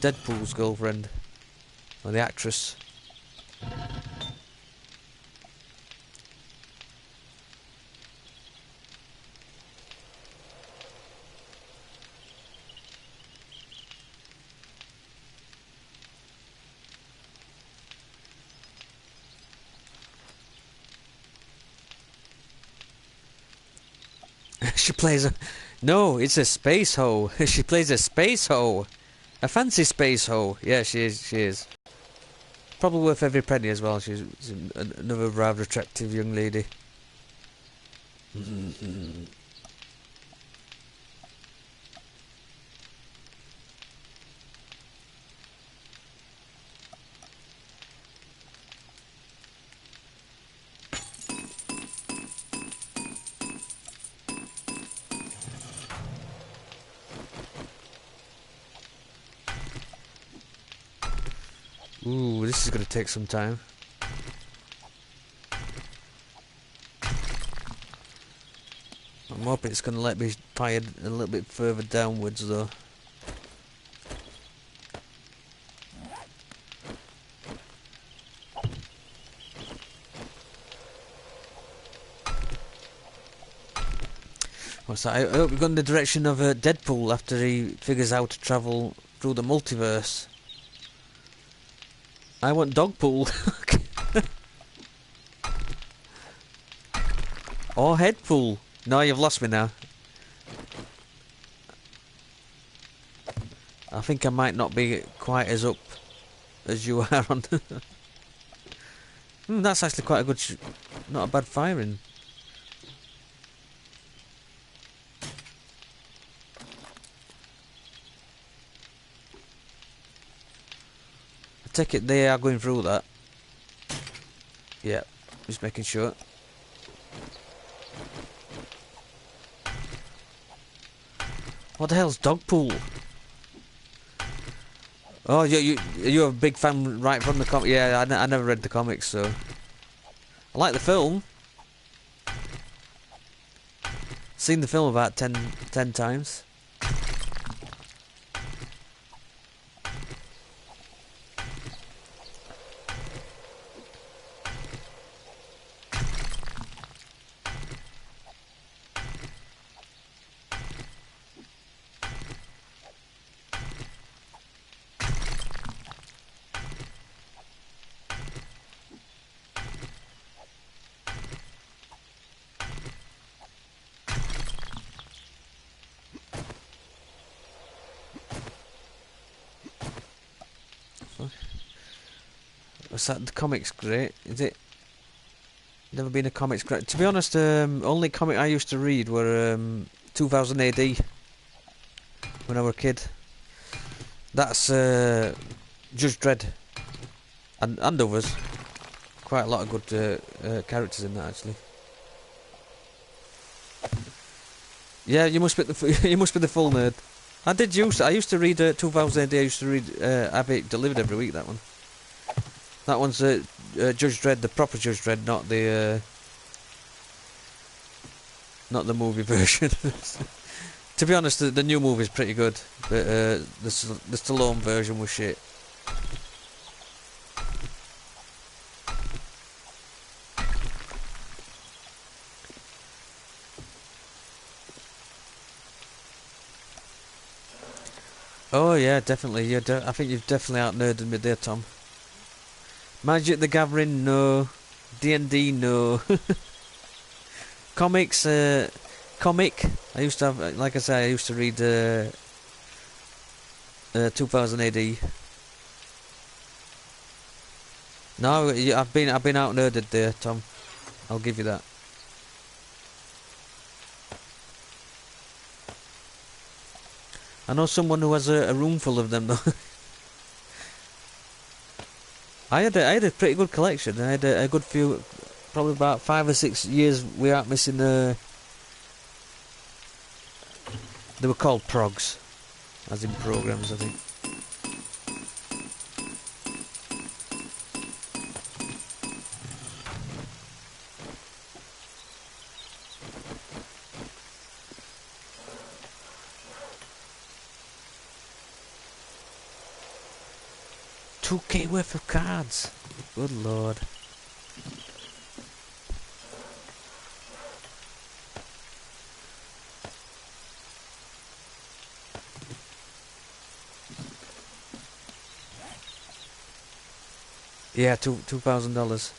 Deadpool's girlfriend. Or the actress. She plays a... No, it's a space hoe. She plays a space hoe. A fancy space hoe. Yeah, she is, she is. Probably worth every penny as well. She's another rather attractive young lady. Ooh, this is going to take some time. I'm hoping it's going to let me fire a little bit further downwards though. What's that? I hope we've gone in the direction of Deadpool after he figures out how to travel through the multiverse. I want Dogpool. Or Headpool. No, you've lost me now. I think I might not be quite as up as you are on. That's actually quite a good... not a bad firing. I take it they are going through that. Yeah, just making sure. What the hell's Dogpool? Oh, you're a big fan right from the comic. Yeah, I never read the comics, so I like the film. Seen the film about 10 times. What's that? The comic's great, is it? Never been a comics great. To be honest, only comic I used to read were 2000 AD when I was a kid. That's Judge Dredd and others. Quite a lot of good characters in that actually. Yeah, you must be the you must be the full nerd. I used to read 2000 AD. I used to read have it delivered every week. That one. That one's Judge Dredd, the proper Judge Dredd, not the movie version. To be honest, the new movie's pretty good, but the Stallone version was shit. Oh yeah, definitely. I think you've definitely out-nerded me there, Tom. Magic the Gathering, no. D&D, no. Comics, comic. I used to have, like I say, I used to read 2000 AD. No, I've been out-nerded there, Tom. I'll give you that. I know someone who has a room full of them though. I had a pretty good collection. I had a good few, probably about 5 or 6 years without missing. They were called progs, as in programs, I think. $2K worth of cards. Good lord. Yeah, $2,000.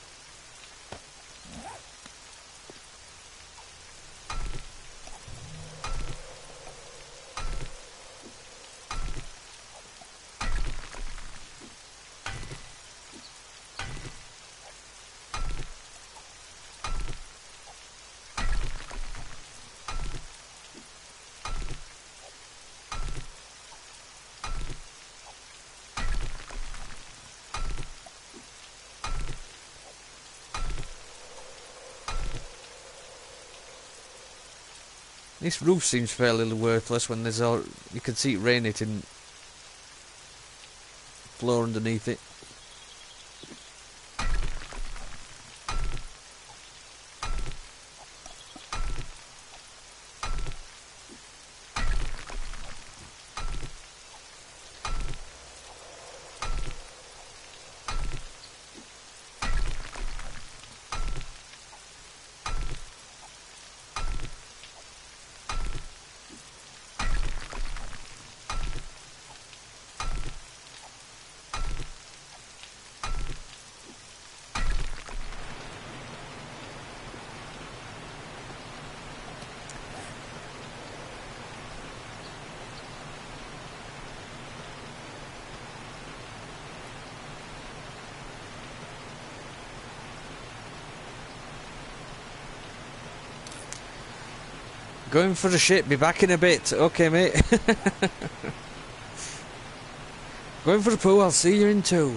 This roof seems fairly worthless when there's all... You can see it rain hitting floor underneath it. Going for a shit, be back in a bit. Okay, mate. Going for a poo, I'll see you in 2.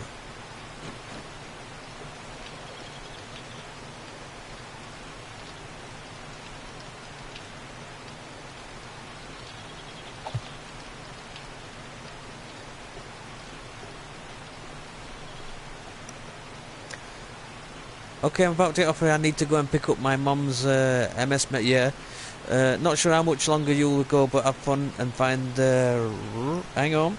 Okay, I'm about to get off here. I need to go and pick up my mum's MS Met. Yeah. Not sure how much longer you'll go, but have fun and find hang on.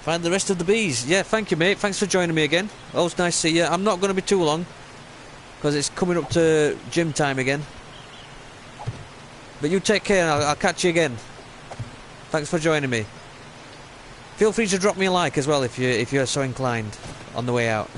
Find the rest of the bees. Yeah, thank you, mate. Thanks for joining me again. Always nice to see you. I'm not going to be too long, because it's coming up to gym time again. But you take care, and I'll catch you again. Thanks for joining me. Feel free to drop me a like as well if you're so inclined on the way out.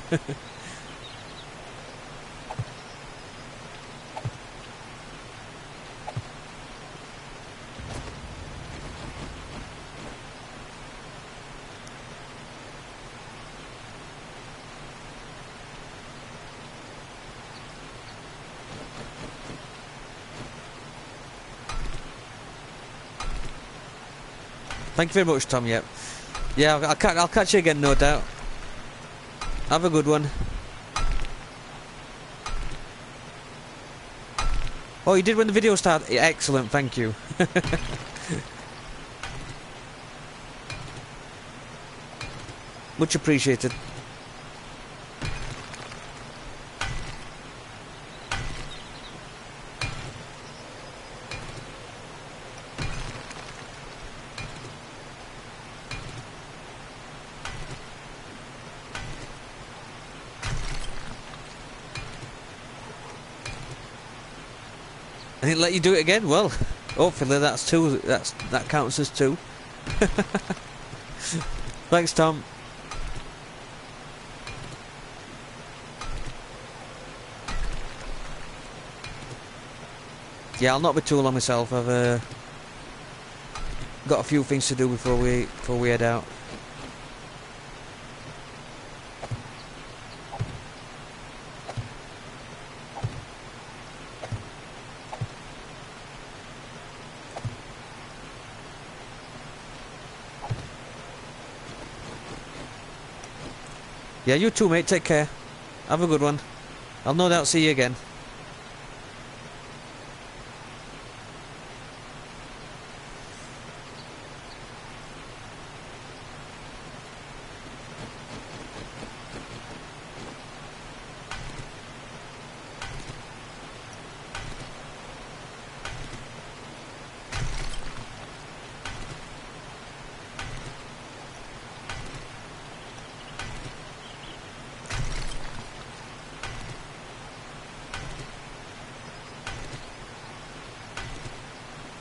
Thank you very much, Tom. Yep. Yeah, I'll catch you again, no doubt. Have a good one. Oh, you did when the video started? Yeah, excellent, thank you. Much appreciated. I didn't let you do it again. Well, hopefully that's 2. That counts as 2. Thanks, Tom. Yeah, I'll not be too long myself. I've got a few things to do before we head out. Yeah, you too, mate. Take care. Have a good one. I'll no doubt see you again.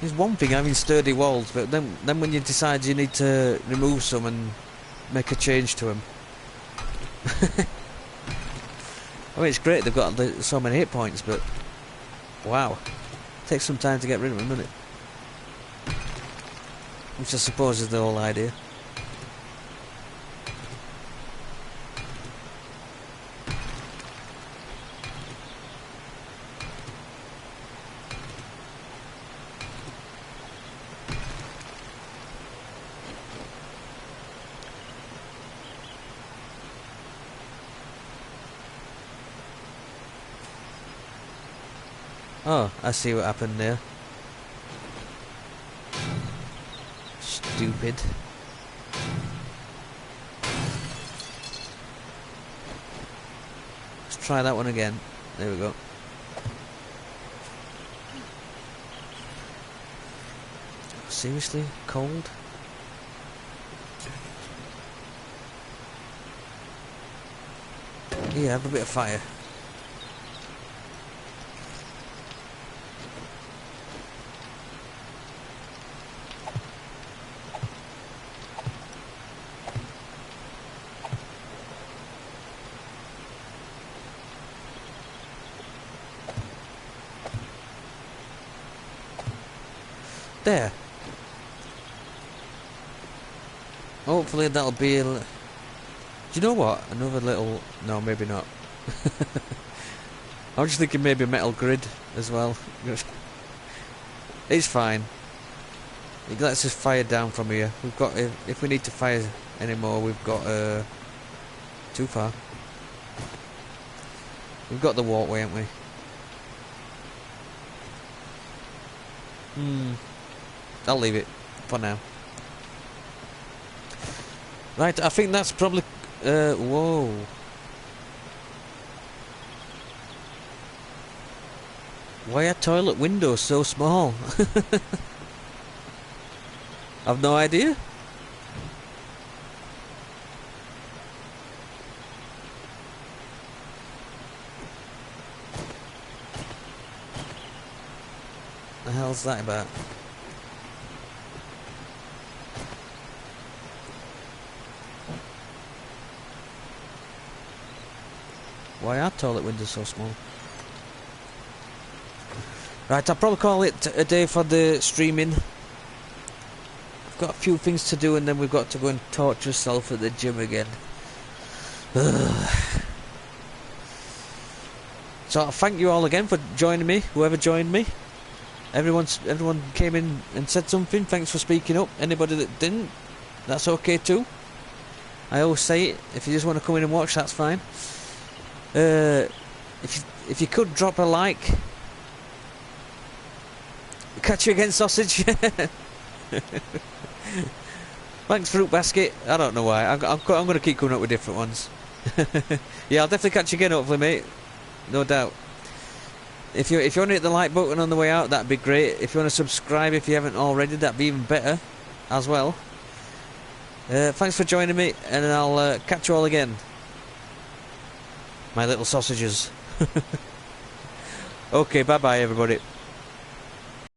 There's one thing having sturdy walls, but then when you decide you need to remove some and make a change to them. I mean, it's great they've got so many hit points, but wow, takes some time to get rid of them, doesn't it? Which I suppose is the whole idea. Oh, I see what happened there. Stupid. Let's try that one again. There we go. Seriously? Cold? Yeah, have a bit of fire. There. Hopefully that'll be a... Do you know what? Another little... No, maybe not. I was just thinking maybe a metal grid as well. It's fine. It lets us fire down from here. We've got... If we need to fire anymore, we've got... Too far. We've got the walkway, haven't we? I'll leave it for now. Right, I think that's probably... whoa. Why are toilet windows so small? I've no idea. The hell's that about? Why are toilet windows so small? Right, I'll probably call it a day for the streaming. I've got a few things to do and then we've got to go and torture ourselves at the gym again. So thank you all again for joining me, whoever joined me. Everyone came in and said something, thanks for speaking up. Anybody that didn't, that's okay too. I always say it, if you just want to come in and watch, that's fine. If you could drop a like. Catch you again, sausage. Thanks, fruit basket. I don't know why. I'm going to keep coming up with different ones. Yeah, I'll definitely catch you again, hopefully, mate. No doubt. If you want to hit the like button on the way out, that'd be great. If you want to subscribe, if you haven't already, that'd be even better, as well. Thanks for joining me, and I'll catch you all again. My little sausages. Okay, bye-bye, everybody.